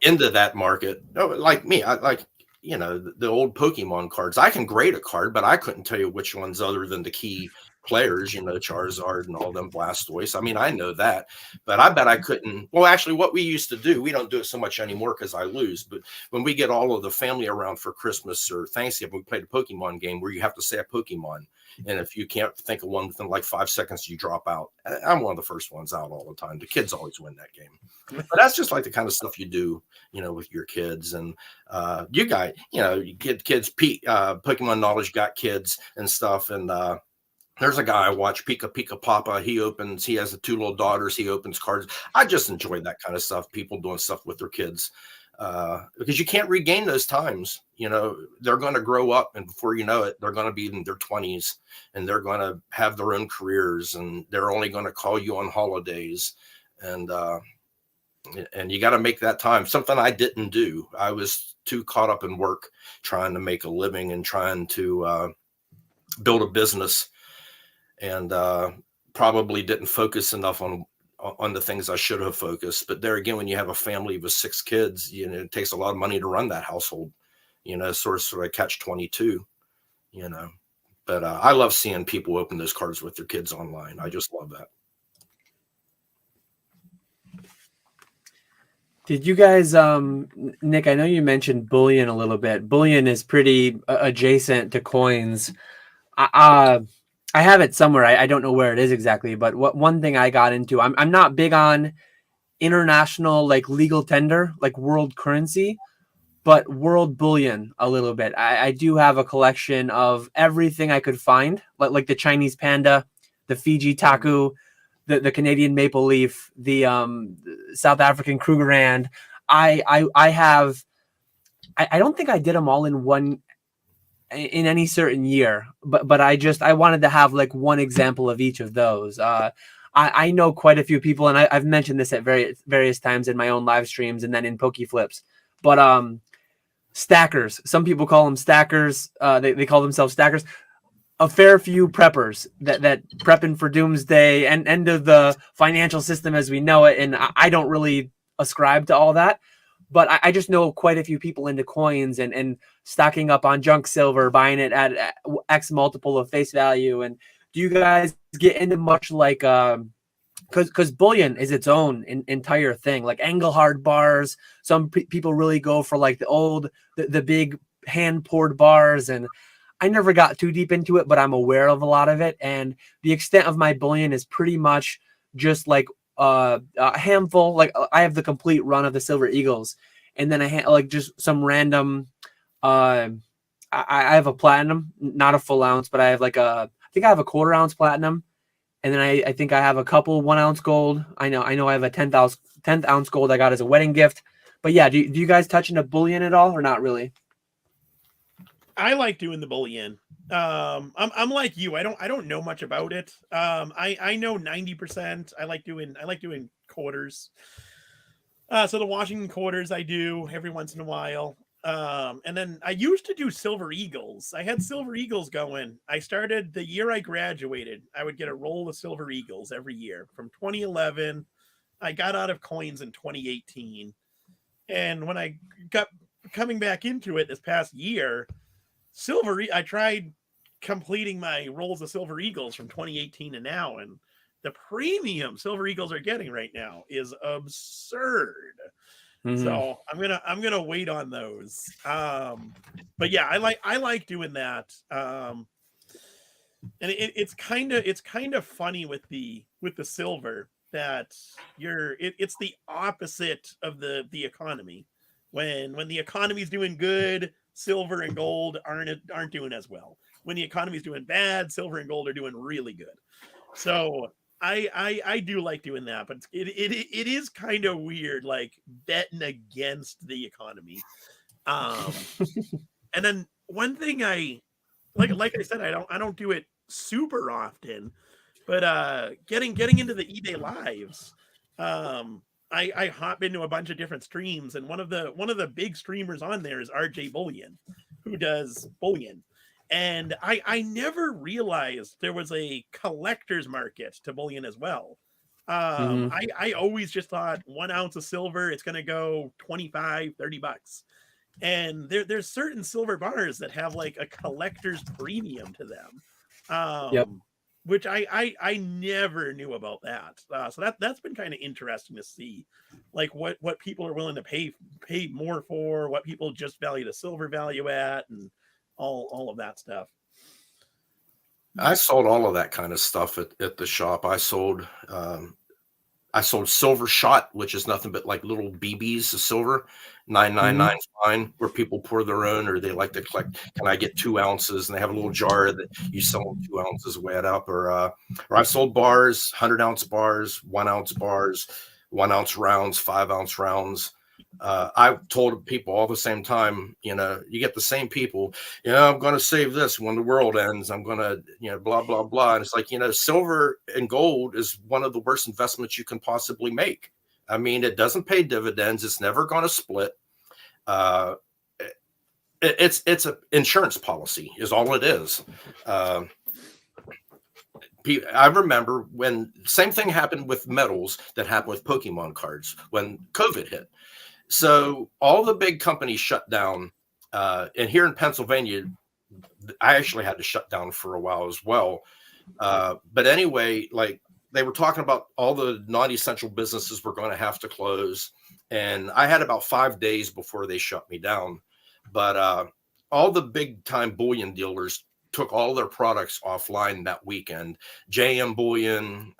into that market, like me. I like, you know, the old Pokemon cards. I can grade a card, but I couldn't tell you which ones other than the key players, you know, Charizard and all them, Blastoise. I mean, I know that, but I bet I couldn't. Well, actually, what we used to do, we don't do it so much anymore because I lose. But when we get all of the family around for Christmas or Thanksgiving, we played a Pokemon game where you have to say a Pokemon. And if you can't think of one within like 5 seconds, you drop out. I'm one of the first ones out all the time. The kids always win that game. But that's just like the kind of stuff you do, you know, with your kids. And you guys, you know, you get kids, Pokemon Knowledge got kids and stuff. And there's a guy I watch, Pika Papa. He has the 2 little daughters. He opens cards. I just enjoy that kind of stuff. People doing stuff with their kids. Because you can't regain those times. You know, they're going to grow up, and before you know it, they're going to be in their 20s, and they're going to have their own careers, and they're only going to call you on holidays. And you got to make that time. Something I didn't do. I was too caught up in work, trying to make a living and trying to build a business, and probably didn't focus enough on the things I should have focused. But there again, when you have a family with 6 kids, you know, it takes a lot of money to run that household, you know, sort of catch-22, you know. But I love seeing people open those cards with their kids online. I just love that. Did you guys, Nick, I know you mentioned bullion a little bit. Bullion is pretty adjacent to coins. I have it somewhere. I don't know where it is exactly, but one thing I got into, I'm not big on international, like legal tender, like world currency, but world bullion a little bit. I do have a collection of everything I could find, like the Chinese panda, the Fiji taku, the Canadian maple leaf, the South African Krugerrand. I don't think I did them all in any certain year, but I wanted to have like one example of each of those. I know quite a few people, and I've mentioned this at various times in my own live streams and then in PokeFlipz, but stackers. Some people call them stackers. They call themselves stackers. A fair few preppers that prepping for doomsday and end of the financial system as we know it. And I don't really ascribe to all that, but I just know quite a few people into coins and stocking up on junk silver, buying it at X multiple of face value. And do you guys get into much like, because bullion is its own entire thing, like Engelhard bars. Some people really go for like the big hand poured bars, and I never got too deep into it, but I'm aware of a lot of it. And the extent of my bullion is pretty much just like a handful. Like I have the complete run of the Silver Eagles, and then like just some random. I have a platinum, not a full ounce, but I have like I think I have a 1/4 ounce platinum. And then I think I have a couple 1 ounce gold. I know I have a 10,000 10th ounce gold I got as a wedding gift. But yeah, do you guys touch into bullion at all or not really? I like doing the bullion. I'm like you. I don't know much about it. I know 90%. I like doing quarters. So the Washington quarters I do every once in a while. And then I used to do silver eagles. I had silver eagles going. I started the year I graduated. I would get a roll of silver eagles every year from 2011. I got out of coins in 2018. And when I got coming back into it this past year, I tried completing my rolls of silver eagles from 2018 to now, and the premium silver eagles are getting right now is absurd. So I'm gonna wait on those. But yeah, I like doing that. And it's kind of funny with the silver that it's the opposite of the economy. When the economy's doing good, silver and gold aren't doing as well. When the economy's doing bad, silver and gold are doing really good. So I do like doing that, but it is kind of weird, like betting against the economy. And then one thing like I said, I don't do it super often, but getting into the eBay lives, I hop into a bunch of different streams, and one of the big streamers on there is RJ Bullion, who does bullion. And I never realized there was a collector's market to bullion as well. I always just thought 1 ounce of silver, it's going to go $25-$30. And there's certain silver bars that have like a collector's premium to them. Which I never knew about that. So that's been kind of interesting to see, like what people are willing to pay more for, what people just value the silver value at, and all of that stuff. I sold all of that kind of stuff at the shop. I sold silver shot, which is nothing but like little BBs of silver, 999 fine, where people pour their own, or they like to collect. Can I get 2 ounces? And they have a little jar that you sell them 2 ounces, weigh it up. Or I sold bars, 100-ounce bars, 1 ounce bars, 1 ounce rounds, 5 ounce rounds. I told people all the same time, you get the same people, I'm going to save this when the world ends. I'm going to, blah, blah, blah. And it's like, silver and gold is one of the worst investments you can possibly make. I mean, it doesn't pay dividends. It's never going to split. It's an insurance policy is all it is. I remember when same thing happened with metals that happened with Pokemon cards when COVID hit. So all the big companies shut down. And here in Pennsylvania, I actually had to shut down for a while as well. But anyway, like they were talking about all the non-essential businesses were going to have to close. And I had about 5 days before they shut me down. But all the big time bullion dealers took all their products offline that weekend. JM Bullion,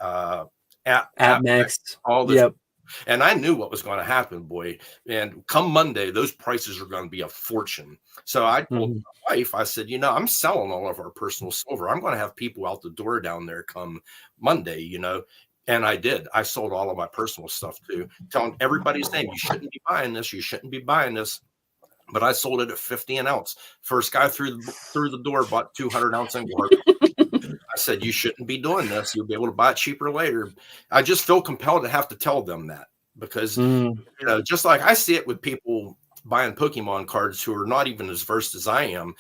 AppNext, all this. Yep. And I knew what was going to happen, boy. And come Monday, those prices are going to be a fortune. So I told my wife, I said, I'm selling all of our personal silver. I'm going to have people out the door down there come Monday, And I did. I sold all of my personal stuff too, telling everybody's name, you shouldn't be buying this. You shouldn't be buying this. But I sold it at 50 an ounce. First guy through the door bought 200-ounce Engelhart. I said, you shouldn't be doing this. You'll be able to buy it cheaper later. I just feel compelled to have to tell them that because, just like I see it with people buying Pokemon cards who are not even as versed as I am,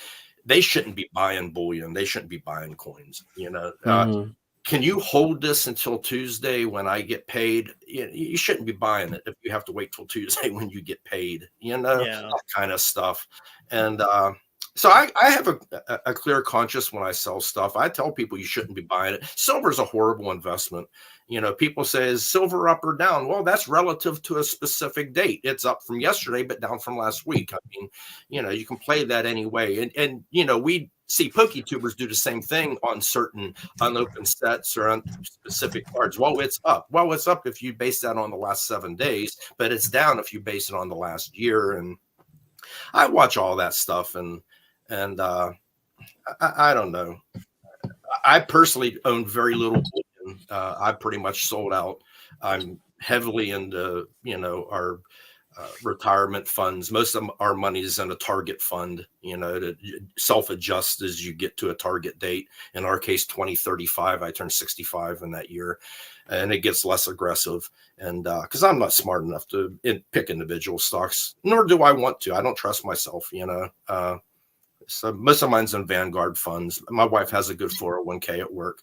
they shouldn't be buying bullion. They shouldn't be buying coins. Can you hold this until Tuesday when I get paid? You shouldn't be buying it if you have to wait till Tuesday when you get paid, that kind of stuff. And so I have a clear conscience when I sell stuff. I tell people you shouldn't be buying it. Silver is a horrible investment. People say, is silver up or down? Well, that's relative to a specific date. It's up from yesterday, but down from last week. I mean, you can play that anyway. And we see PokeTubers do the same thing on certain unopened sets or on specific cards. Well, it's up. Well, it's up if you base that on the last 7 days, but it's down if you base it on the last year. And I watch all that stuff, and I don't know. I personally own very little bullion. I pretty much sold out. I'm heavily into, you know, our retirement funds. Most of our money is in a target fund, you know, to self-adjust as you get to a target date. In our case, 2035, I turned 65 in that year, and it gets less aggressive. And because I'm not smart enough to pick individual stocks, nor do I want to. I don't trust myself, you know. So most of mine's in Vanguard funds. My wife has a good 401k at work.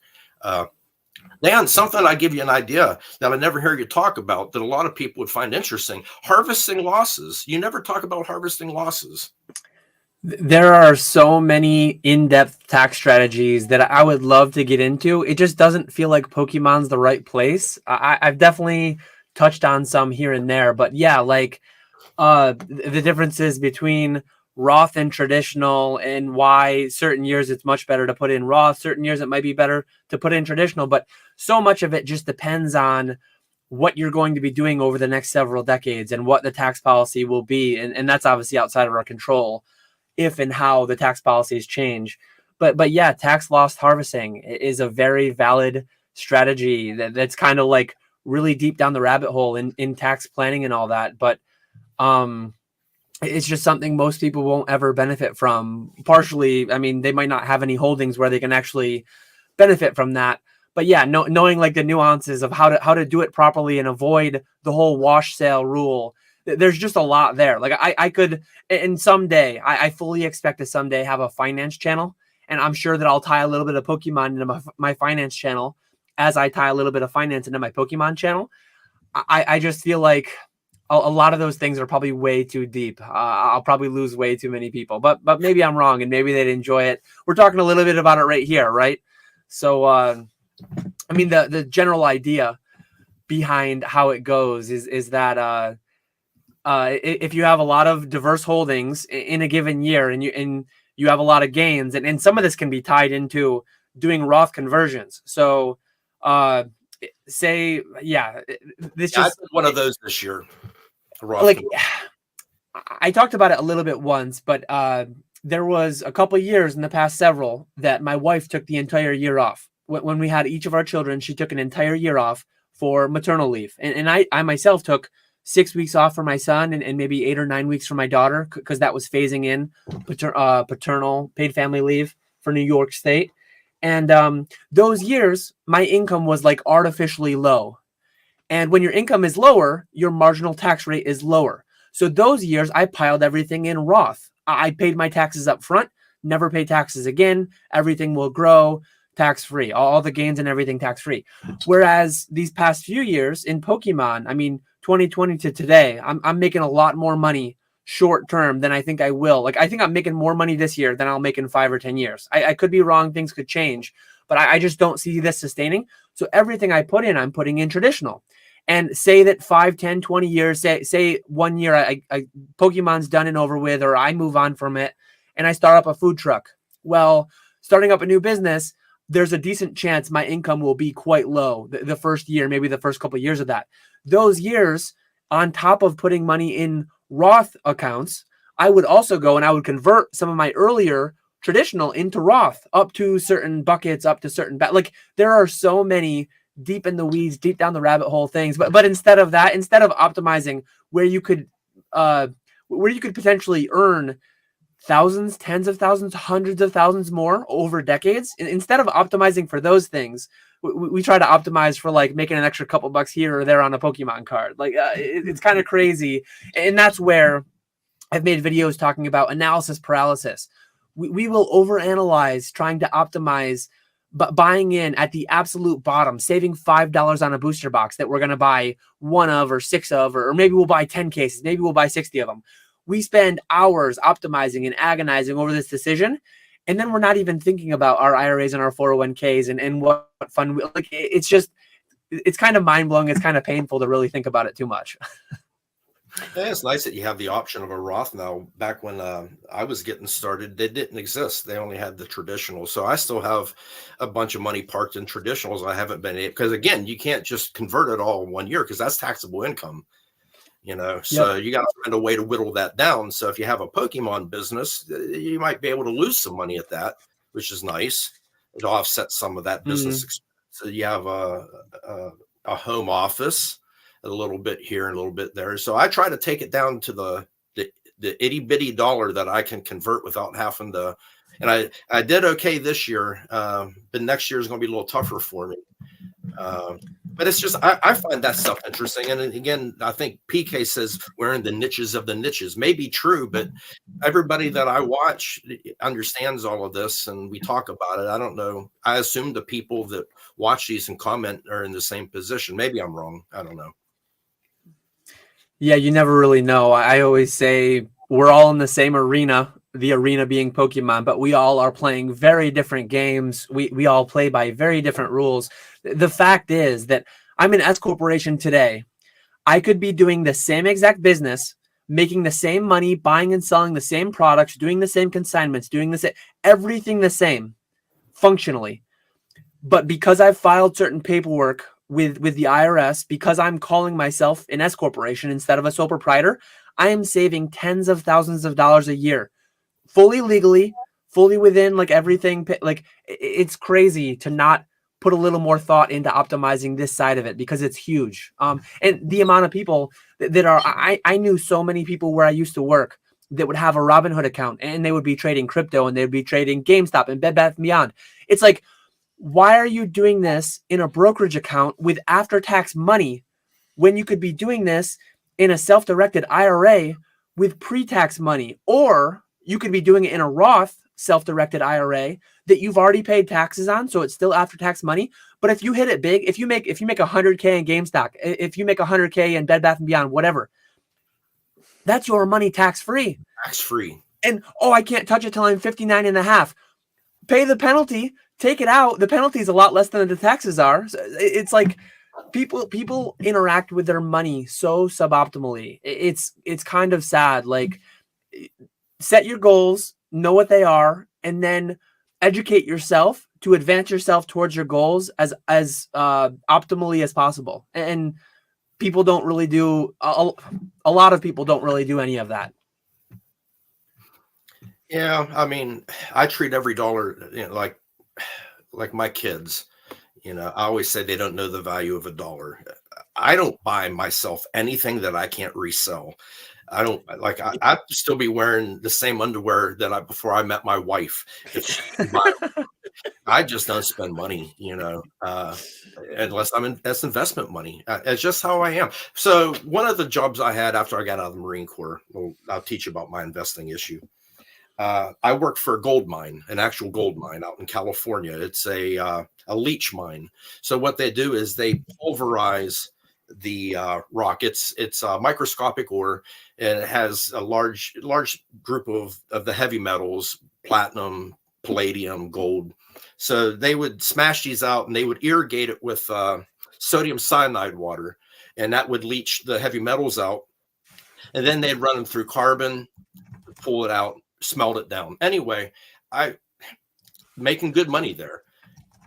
Dan, something I give you an idea that I never hear you talk about that a lot of people would find interesting: harvesting losses. You never talk about harvesting losses. There are so many in-depth tax strategies that I would love to get into. It just doesn't feel like Pokemon's the right place. I've definitely touched on some here and there, but yeah, like the differences between Roth and traditional, and why certain years it's much better to put in Roth, certain years it might be better to put in traditional, but so much of it just depends on what you're going to be doing over the next several decades and what the tax policy will be. And that's obviously outside of our control, if and how the tax policies change. But yeah, tax loss harvesting is a very valid strategy that's kind of like really deep down the rabbit hole in tax planning and all that. But it's just something most people won't ever benefit from. Partially, I mean, they might not have any holdings where they can actually benefit from that. But yeah, knowing like the nuances of how to do it properly and avoid the whole wash sale rule, there's just a lot there. Like I could, and someday, I fully expect to someday have a finance channel, and I'm sure that I'll tie a little bit of Pokemon into my finance channel as I tie a little bit of finance into my Pokemon channel. I just feel like a lot of those things are probably way too deep. I'll probably lose way too many people, but maybe I'm wrong, and maybe they'd enjoy it. We're talking a little bit about it right here, right? So, I mean, the general idea behind how it goes is that if you have a lot of diverse holdings in a given year, and you have a lot of gains, and some of this can be tied into doing Roth conversions. So, say, yeah, this I just did one of those this year. Like, I talked about it a little bit once, but there was a couple of years in the past several that my wife took the entire year off. When we had each of our children, she took an entire year off for maternal leave. And I myself took 6 weeks off for my son, and maybe 8 or 9 weeks for my daughter, because that was phasing in paternal paid family leave for New York State. And those years, my income was like artificially low. And when your income is lower, your marginal tax rate is lower. So those years, I piled everything in Roth. I paid my taxes up front, never pay taxes again. Everything will grow tax-free, all the gains and everything tax-free. Whereas these past few years in Pokemon, I mean, 2020 to today, I'm making a lot more money short-term than I think I will. Like, I think I'm making more money this year than I'll make in 5 or 10 years. I could be wrong. Things could change, but I just don't see this sustaining. So everything I put in, I'm putting in traditional. And say that 5, 10, 20 years, say 1 year, I Pokemon's done and over with, or I move on from it and I start up a food truck. Well, starting up a new business, there's a decent chance my income will be quite low the first year, maybe the first couple of years of that. Those years, on top of putting money in Roth accounts, I would also go and I would convert some of my earlier traditional into Roth, up to certain buckets, up to certain, like there are so many deep in the weeds, deep down the rabbit hole things. But instead of that, instead of optimizing where you could potentially earn thousands, tens of thousands, hundreds of thousands more over decades, instead of optimizing for those things, we try to optimize for like making an extra couple bucks here or there on a Pokemon card. Like it's kind of crazy. And that's where I've made videos talking about analysis paralysis. We will overanalyze trying to optimize, but buying in at the absolute bottom, saving $5 on a booster box that we're going to buy 1 of or 6 of, or maybe we'll buy 10 cases, maybe we'll buy 60 of them. We spend hours optimizing and agonizing over this decision, and then we're not even thinking about our IRAs and our 401ks and what fund. Like it's kind of mind blowing. It's kind of painful to really think about it too much. Yeah, it's nice that you have the option of a Roth now. Back when I was getting started, they didn't exist. They only had the traditional. So I still have a bunch of money parked in traditionals. I haven't been able, because again, you can't just convert it all in 1 year because that's taxable income, you know. So you got to find a way to whittle that down. So if you have a Pokemon business, you might be able to lose some money at that, which is nice. It offsets some of that business expense. So you have a home office. a little bit here and a little bit there. So I try to take it down to the itty bitty dollar that I can convert without having to. And I did okay this year, but next year is going to be a little tougher for me. But it's just, I find that stuff interesting. And again, I think PK says we're in the niches of the niches. May be true, but everybody that I watch understands all of this and we talk about it. I don't know. I assume the people that watch these and comment are in the same position. Maybe I'm wrong. I don't know. Yeah, you never really know. I always say we're all in the same arena, the arena being Pokemon, but we all are playing very different games. We all play by very different rules. The fact is that I'm an S corporation today. I could be doing the same exact business, making the same money, buying and selling the same products, doing the same consignments, doing the same, everything the same functionally. But because I've filed certain paperwork with the IRS, because I'm calling myself an S corporation instead of a sole proprietor, I am saving tens of thousands of dollars a year, fully legally, fully within like everything. Like it's crazy to not put a little more thought into optimizing this side of it because it's huge. And the amount of people that are, I knew so many people where I used to work that would have a Robinhood account and they would be trading crypto and they'd be trading GameStop and Bed Bath & Beyond. It's like, why are you doing this in a brokerage account with after-tax money when you could be doing this in a self-directed IRA with pre-tax money? Or you could be doing it in a Roth self-directed IRA that you've already paid taxes on, so it's still after-tax money. But if you hit it big, if you make 100K in GameStop, if you make 100K in Bed Bath & Beyond, whatever, that's your money tax-free. Tax-free. And, oh, I can't touch it till I'm 59 and a half. Pay the penalty. Take it out. The penalty is a lot less than the taxes are. So it's like people interact with their money so suboptimally. It's kind of sad. Like, set your goals, know what they are, and then educate yourself to advance yourself towards your goals as optimally as possible. And people don't really do a lot of people don't really do any of that. Yeah, I mean, I treat every dollar like my kids. You know, I always say they don't know the value of a dollar. I don't buy myself anything that I can't resell. I don't like. I'd still be wearing the same underwear that before I met my wife. I just don't spend money, you know, unless that's investment money. It's just how I am. So one of the jobs I had after I got out of the Marine Corps, well, I'll teach you about my investing issue. I worked for a gold mine, an actual gold mine out in California. It's a leach mine. So what they do is they pulverize the rock. It's microscopic ore, and it has a large group of the heavy metals, platinum, palladium, gold. So they would smash these out and they would irrigate it with sodium cyanide water, and that would leach the heavy metals out. And then they'd run them through carbon, pull it out, smelt it down. Anyway, I making good money there.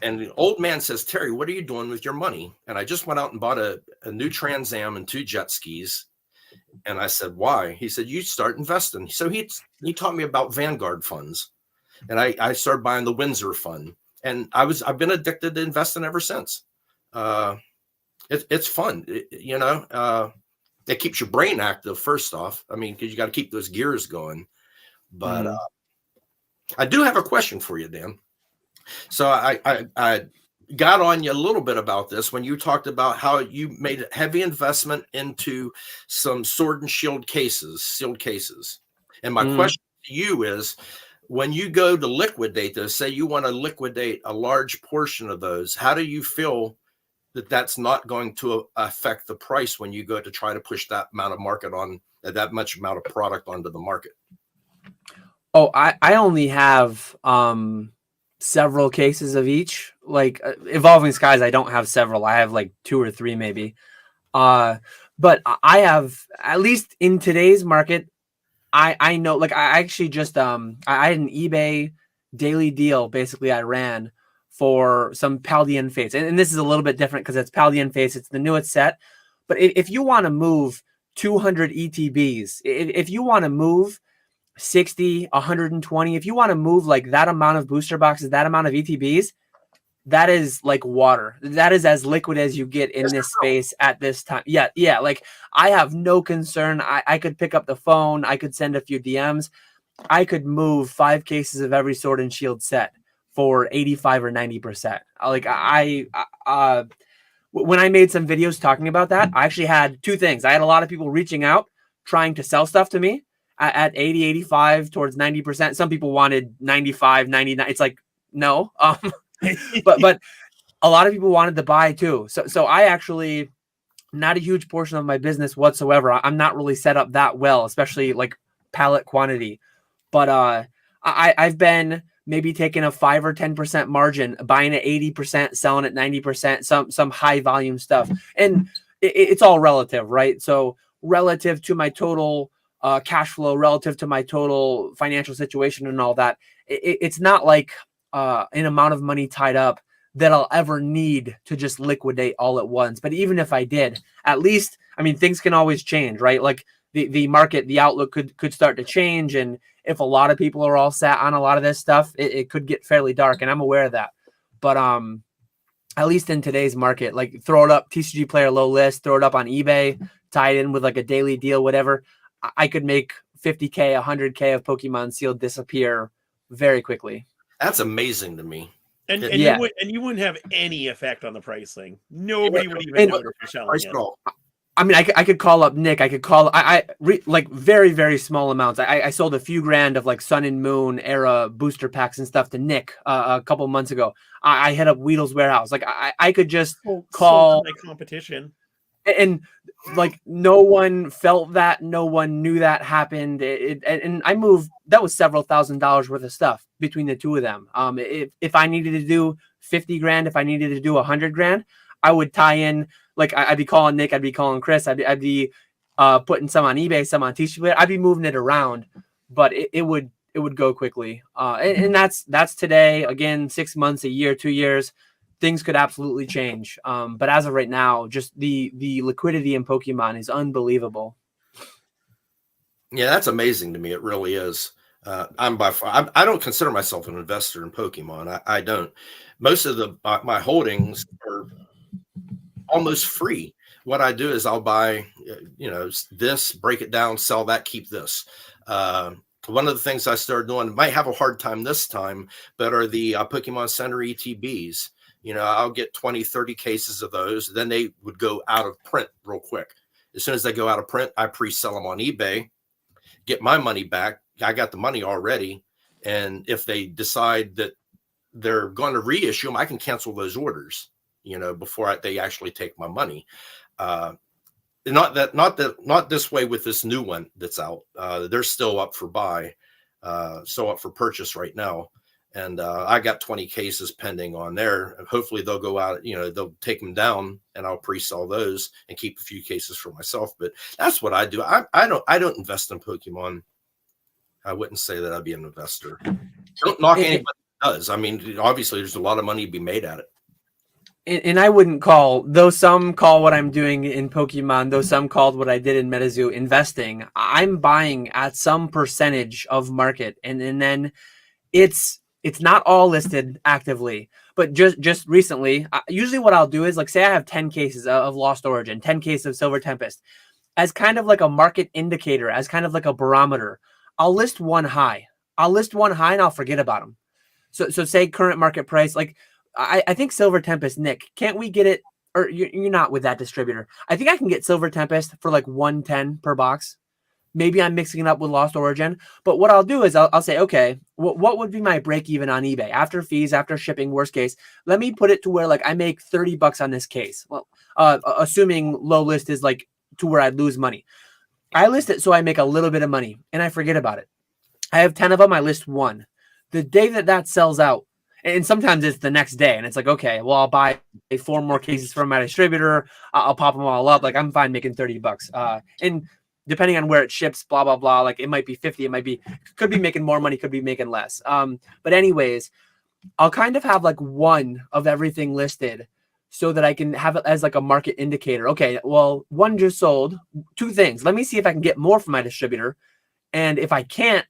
And the old man says, "Terry, what are you doing with your money?" And I just went out and bought a new Trans Am and 2 jet skis. And I said, "Why?" He said, "You start investing." So he taught me about Vanguard funds. And I started buying the Windsor fund. And I've been addicted to investing ever since. It's fun. It keeps your brain active, first off. I mean, because you got to keep those gears going. But I do have a question for you, Dan. So I got on you a little bit about this when you talked about how you made a heavy investment into some sword and shield cases, sealed cases. And my question to you is, when you go to liquidate those, say you want to liquidate a large portion of those, how do you feel that that's not going to affect the price when you go to try to push that amount of market on that much amount of product onto the market? Oh, I only have several cases of each. Like Evolving Skies, I don't have several. I have like 2 or 3 maybe. But I have, at least in today's market, I know, like I actually just I had an eBay daily deal basically I ran for some Paldean Fates. And this is a little bit different because it's Paldean Fates. It's the newest set. But if you want to move 200 ETBs, if you want to move 60, 120, if you want to move like that amount of booster boxes, that amount of ETBs, that is like water. That is as liquid as you get in this space at this time. Yeah. Yeah. Like I have no concern. I could pick up the phone. I could send a few DMs. I could move 5 cases of every Sword and Shield set for 85 or 90%. Like when I made some videos talking about that, I actually had 2 things. I had a lot of people reaching out, trying to sell stuff to me at 80, 85 towards 90%. Some people wanted 95, 99. It's like, no. But a lot of people wanted to buy too. So I actually, not a huge portion of my business whatsoever. I'm not really set up that well, especially like pallet quantity. But I've been maybe taking a 5 or 10% margin, buying at 80%, selling at 90%, some high volume stuff. And it's all relative, right? So relative to my total cash flow, relative to my total financial situation and all that, it's not like an amount of money tied up that I'll ever need to just liquidate all at once. But even if I did, at least, I mean, things can always change, right? Like the market, the outlook could start to change. And if a lot of people are all sat on a lot of this stuff, it could get fairly dark. And I'm aware of that. But at least in today's market, like throw it up, TCG player low list, throw it up on eBay, tie it in with like a daily deal, whatever. I could make 50K, 100K of Pokemon sealed disappear very quickly. That's amazing to me. And Yeah. you wouldn't have any effect on the pricing. Nobody would even know if you're selling it. I mean, I could call up Nick. I could call like very, very small amounts. I sold a few grand of like Sun and Moon era booster packs and stuff to Nick a couple months ago. I hit up Weedle's Warehouse. Like I could just call my competition. And like no one felt that, no one knew that happened. And I moved, that was several $1,000s worth of stuff between the 2 of them. If I needed to do 50 grand, if I needed to do 100 grand, I would tie in, like I'd be calling Nick, I'd be calling Chris, I'd be putting some on eBay, some on TCG. I'd be moving it around, but it would go quickly. And that's today. Again, 6 months, a year, 2 years. Things could absolutely change. But as of right now, just the liquidity in Pokemon is unbelievable. Yeah, that's amazing to me. It really is. I'm by far, I don't consider myself an investor in Pokemon. I don't. Most of my holdings are almost free. What I do is I'll buy, this, break it down, sell that, keep this. One of the things I started doing, might have a hard time this time, but are the Pokemon Center ETBs. I'll get 20, 30 cases of those. Then they would go out of print real quick. As soon as they go out of print, I pre-sell them on eBay, get my money back. I got the money already. And if they decide that they're going to reissue them, I can cancel those orders, before they actually take my money. Not this way with this new one that's out. They're still up for buy, still up for purchase right now. And I got 20 cases pending on there. Hopefully they'll go out, they'll take them down and I'll pre-sell those and keep a few cases for myself. But that's what I do. I don't invest in Pokemon. I wouldn't say that I'd be an investor. Don't knock anybody who does. I mean, obviously there's a lot of money to be made at it. And I wouldn't call, though some call what I'm doing in Pokemon, though some called what I did in MetaZoo investing, I'm buying at some percentage of market. And then it's not all listed actively, but just recently, usually what I'll do is, like, say I have 10 cases of Lost Origin, 10 cases of Silver Tempest, as kind of like a market indicator, as kind of like a barometer. I'll list one high. And I'll forget about them. So say current market price, like I think Silver Tempest, Nick, can't we get it? Or you're not with that distributor. I think I can get Silver Tempest for like 110 per box. Maybe I'm mixing it up with Lost Origin. But what I'll do is I'll say, okay, what would be my break even on eBay after fees, after shipping, worst case? Let me put it to where like I make $30 on this case. Well, assuming low list is like to where I'd lose money. I list it so I make a little bit of money and I forget about it. I have 10 of them. I list one. The day that sells out, and sometimes it's the next day, and it's like, okay, well, I'll buy 4 more cases from my distributor. I'll pop them all up. Like, I'm fine making $30. And depending on where it ships, blah, blah, blah, like it might be 50. It might be, could be making more money, could be making less. But anyways, I'll kind of have like one of everything listed so that I can have it as like a market indicator. Okay, well, one just sold. 2 things. Let me see if I can get more from my distributor. And if I can't,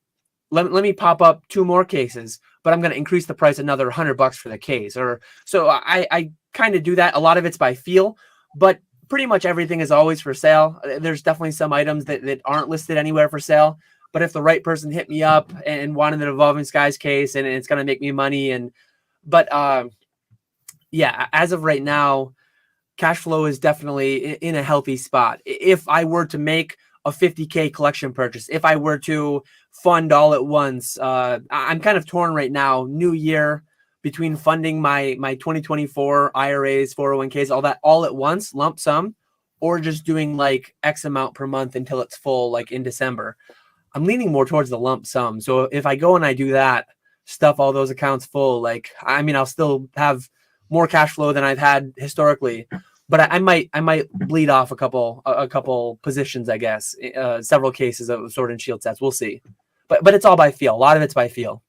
let me pop up 2 more cases. but I'm going to increase the price another $100 for the case. Or so I kind of do that. A lot of it's by feel, but pretty much everything is always for sale. There's definitely some items that aren't listed anywhere for sale, but if the right person hit me up and wanted an Evolving Skies case and it's going to make me money, but yeah, as of right now, cash flow is definitely in a healthy spot. If I were to make a $50K collection purchase, if I were to fund all at once, I'm kind of torn right now, new year, between funding my 2024 IRAs, 401ks, all that all at once, lump sum, or just doing like X amount per month until it's full, like in December. I'm leaning more towards the lump sum. So if I go and I do that, stuff all those accounts full, like, I mean, I'll still have more cash flow than I've had historically, but I might bleed off a couple positions, I guess, several cases of Sword and Shield sets. We'll see, but it's all by feel. A lot of it's by feel.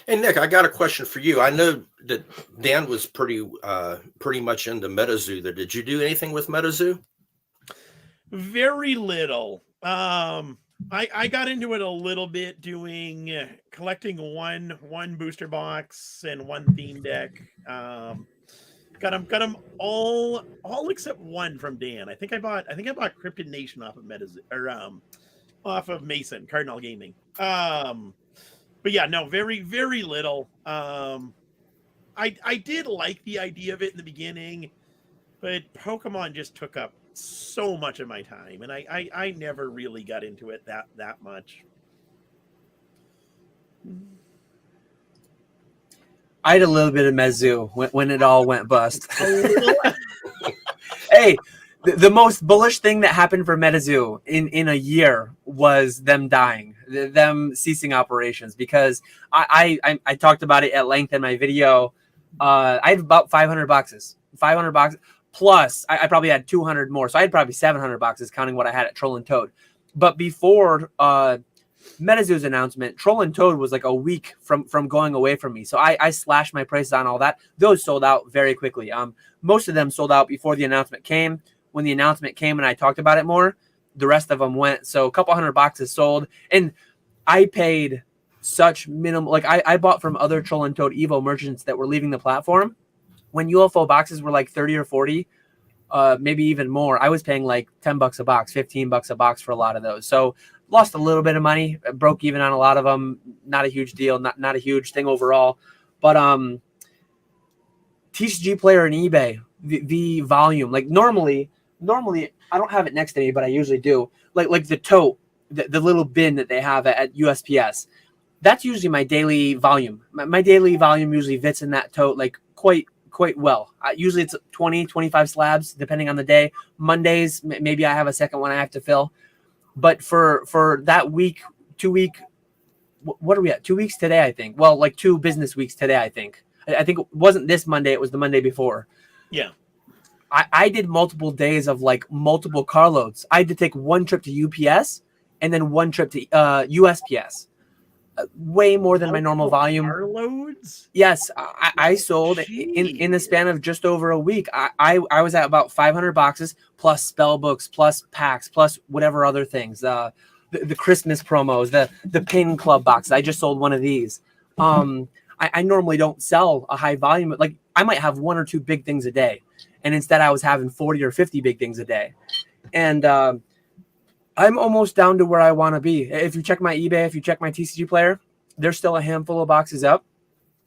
Hey Nick, I got a question for you. I know that Dan was pretty much into MetaZoo. There, did you do anything with MetaZoo? Very little. I got into it a little bit doing collecting one booster box and one theme deck. Got them all except one from Dan. I think I bought Cryptid Nation off of off of Mason Cardinal Gaming. But yeah, no, very, very little. I did like the idea of it in the beginning, but Pokemon just took up so much of my time, and I never really got into it that much. I had a little bit of Mezu when it all went bust. Hey, the most bullish thing that happened for MetaZoo in a year was them dying, them ceasing operations, because I talked about it at length in my video. I had about 500 boxes, plus I probably had 200 more. So I had probably 700 boxes counting what I had at Troll and Toad. But before MetaZoo's announcement, Troll and Toad was like a week from going away from me. So I slashed my prices on all that. Those sold out very quickly. Most of them sold out before the announcement came. When the announcement came and I talked about it more, the rest of them went. So a couple hundred boxes sold. And I paid such minimal, like I bought from other Troll and Toad Evo merchants that were leaving the platform. When UFO boxes were like 30 or 40, maybe even more, I was paying like $10 a box, $15 a box for a lot of those. So lost a little bit of money, broke even on a lot of them. Not a huge deal, not a huge thing overall. But TCG Player and eBay, the volume, like normally I don't have it next to me, but I usually do. Like the tote, the little bin that they have at USPS. That's usually my daily volume. My daily volume usually fits in that tote like quite well. Usually it's 20, 25 slabs, depending on the day. Mondays, maybe I have a second one I have to fill. But for that week, 2 week, what are we at? 2 weeks today, I think. Well, like 2 business weeks today, I think. I think it wasn't this Monday. It was the Monday before. Yeah. I did multiple days of like multiple carloads. I had to take one trip to UPS and then one trip to USPS. Way more than my normal volume. Carloads? Yes, I sold in the span of just over a week. I was at about 500 boxes plus spell books plus packs plus whatever other things. The Christmas promos, the pin club box. I just sold one of these. I normally don't sell a high volume. Like I might have 1 or 2 big things a day, and instead I was having 40 or 50 big things a day. And I'm almost down to where I want to be. If you check my eBay, if you check my TCG Player, there's still a handful of boxes up,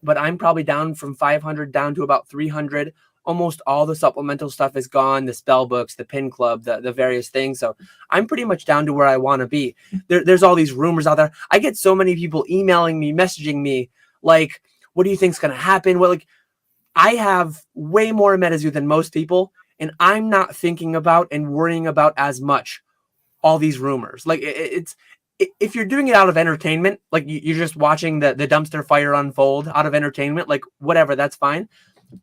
but I'm probably down from 500 down to about 300. Almost all the supplemental stuff is gone, the spell books, the pin club, the various things. So I'm pretty much down to where I want to be. There's all these rumors out there. I get so many people emailing me, messaging me, like, what do you think's going to happen? Well, like, I have way more MetaZoo than most people, and I'm not thinking about and worrying about as much all these rumors. Like it's if you're doing it out of entertainment, like you're just watching the dumpster fire unfold out of entertainment, like whatever, that's fine.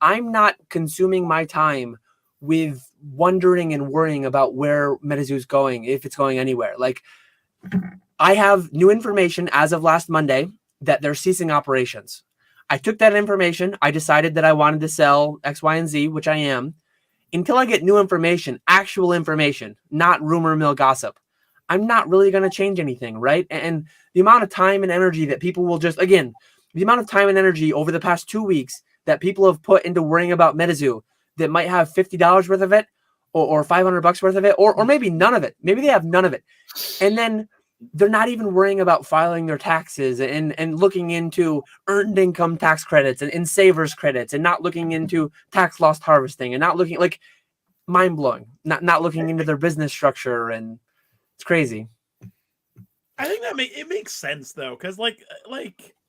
I'm not consuming my time with wondering and worrying about where MetaZoo's going, if it's going anywhere. Like I have new information as of last Monday that they're ceasing operations. I took that information. I decided that I wanted to sell X, Y, and Z, which I am. Until I get new information, actual information, not rumor mill gossip, I'm not really going to change anything, right? And the amount of time and energy that people will just, again, the amount of time and energy over the past 2 weeks that people have put into worrying about MetaZoo that might have $50 worth of it or $500 worth of it, or maybe none of it. Maybe they have none of it. And then they're not even worrying about filing their taxes and looking into earned income tax credits and savers credits and not looking into tax loss harvesting and not looking like mind blowing, not looking into their business structure. And it's crazy. I think that it makes sense though. Cause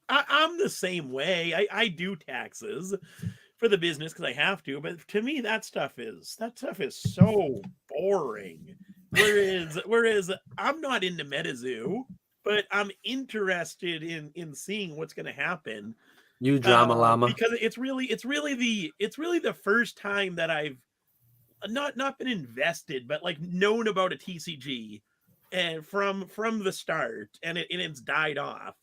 I'm the same way. I do taxes for the business because I have to, but to me that stuff is so boring. Whereas I'm not into MetaZoo, but I'm interested in seeing what's going to happen. You drama llama, because it's really the first time that I've not been invested, but like known about a TCG, and from the start, and it's died off.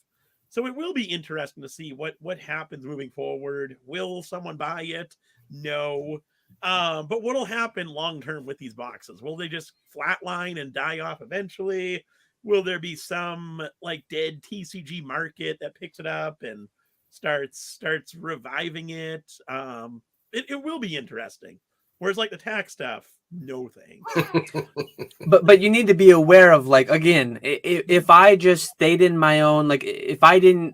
So it will be interesting to see what happens moving forward. Will someone buy it? No. But what'll happen long term with these boxes? Will they just flatline and die off eventually? Will there be some like dead TCG market that picks it up and starts reviving it? It will be interesting. Whereas like the tax stuff, no thanks. but you need to be aware of, like, again, if I just stayed in my own, like if I didn't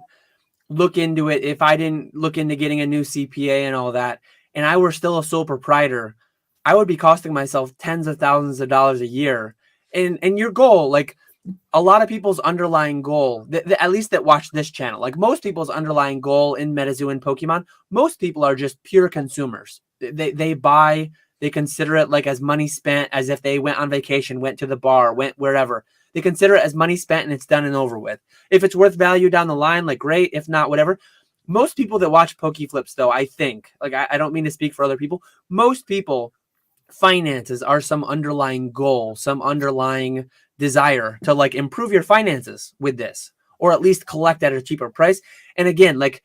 look into it, if I didn't look into getting a new CPA and all that, and I were still a sole proprietor, I would be costing myself tens of thousands of dollars a year. And your goal, like a lot of people's underlying goal, at least that watch this channel, like most people's underlying goal in MetaZoo and Pokemon, most people are just pure consumers. They buy, they consider it like as money spent, as if they went on vacation, went to the bar, went wherever. They consider it as money spent and it's done and over with. If it's worth value down the line, like great. If not, whatever. Most people that watch PokeFlipz, though, I think, like I don't mean to speak for other people, most people, finances are some underlying goal, some underlying desire to like improve your finances with this, or at least collect at a cheaper price. And again, like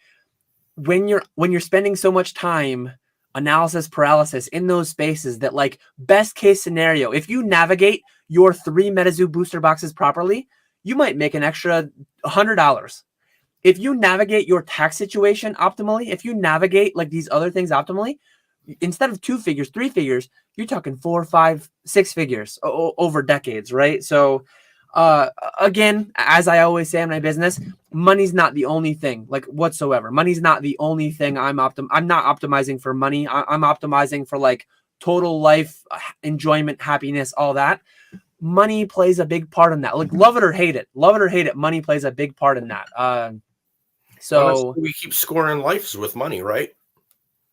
when you're spending so much time analysis paralysis in those spaces, that like best case scenario, if you navigate your 3 MetaZoo booster boxes properly, you might make an extra $100. If you navigate your tax situation optimally, if you navigate like these other things optimally, instead of 2 figures, 3 figures, you're talking 4, 5, 6 figures over decades, right? So again, as I always say in my business, money's not the only thing, like whatsoever. Money's not the only thing. I'm not optimizing for money. I'm optimizing for like total life enjoyment, happiness, all that. Money plays a big part in that. Like love it or hate it, money plays a big part in that. So we keep scoring lives with money, right?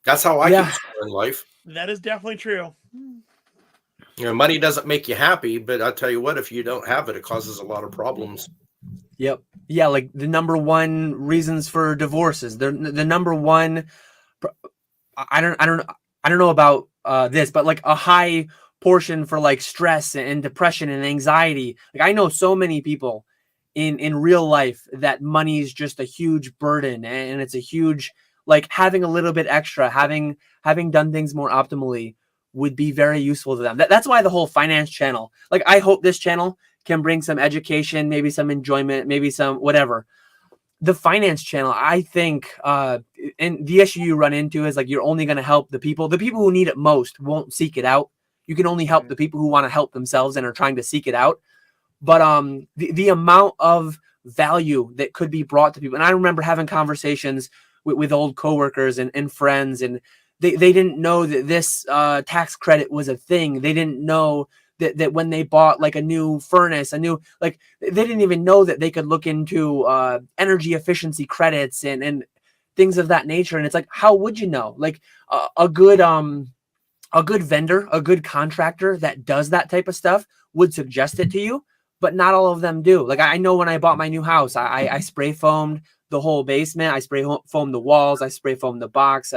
That's how I keep scoring life. That is definitely true. You know, money doesn't make you happy, but I'll tell you what, if you don't have it, it causes a lot of problems. Yep. Yeah, like the number one reasons for divorces. The number one, I don't know about this, but like a high portion for like stress and depression and anxiety. Like I know so many people in real life that money is just a huge burden, and it's a huge, like having a little bit extra, having done things more optimally would be very useful to them. That's why the whole finance channel, like I hope this channel can bring some education, maybe some enjoyment, maybe some whatever. The finance channel, I think, and the issue you run into is like you're only going to help the people who need it most won't seek it out. You can only help the people who want to help themselves and are trying to seek it out. But the amount of value that could be brought to people, and I remember having conversations with old coworkers and friends, and they didn't know that this tax credit was a thing. They didn't know that when they bought like a new furnace, they didn't even know that they could look into energy efficiency credits and things of that nature. And it's like, how would you know? Like a good vendor, a good contractor that does that type of stuff would suggest it to you, but not all of them do. Like I know when I bought my new house, I spray foamed the whole basement. I spray foamed the walls. I spray foamed the box.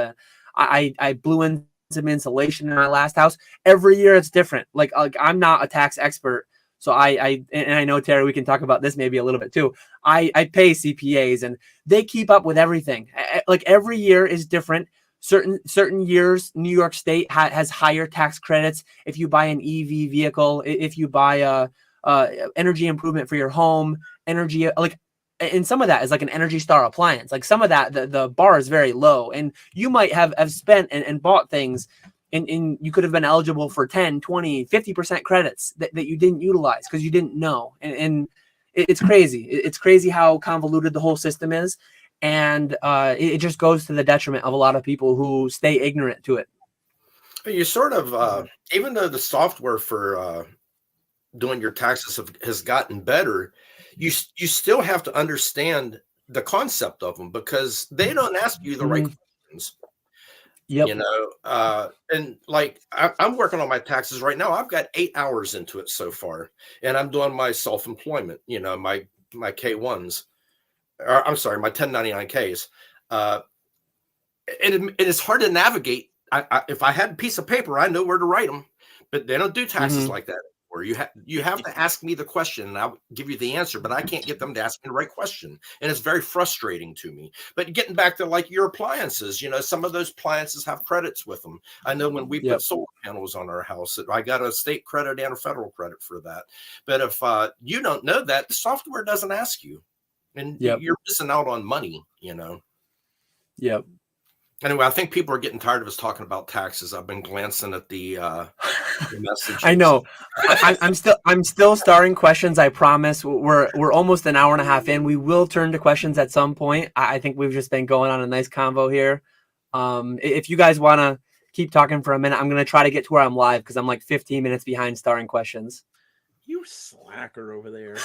I blew in some insulation in my last house. Every year it's different. Like I'm not a tax expert, so I know, Terry, we can talk about this maybe a little bit too. I pay CPAs and they keep up with everything. Like every year is different. Certain years, New York State has higher tax credits if you buy an EV vehicle, if you buy energy improvement for your home, energy, like, and some of that is like an Energy Star appliance. Like some of that, the bar is very low, and you might have spent and bought things, and you could have been eligible for 10, 20, 50% credits that you didn't utilize because you didn't know. And it's crazy. It's crazy how convoluted the whole system is. And it just goes to the detriment of a lot of people who stay ignorant to it. You sort of, even though the software for doing your taxes has gotten better, you still have to understand the concept of them, because they don't ask you the right questions. Yep. You know, and like I'm working on my taxes right now. I've got 8 hours into it so far, and I'm doing my self-employment, you know, my K1s, or I'm sorry, my 1099Ks. It is hard to navigate. If I had a piece of paper, I know where to write them, but they don't do taxes like that. Or you have to ask me the question, and I'll give you the answer, but I can't get them to ask me the right question, and it's very frustrating to me. But getting back to like your appliances, you know, some of those appliances have credits with them. I know when we put solar panels on our house, I got a state credit and a federal credit for that. But if you don't know that, the software doesn't ask you, and you're missing out on money, you know. Yep. Anyway, I think people are getting tired of us talking about taxes. I've been glancing at the messages. I know. I'm still starring questions. I promise. We're almost an hour and a half in. We will turn to questions at some point. I think we've just been going on a nice convo here. If you guys want to keep talking for a minute, I'm going to try to get to where I'm live, because I'm like 15 minutes behind starring questions. You slacker over there.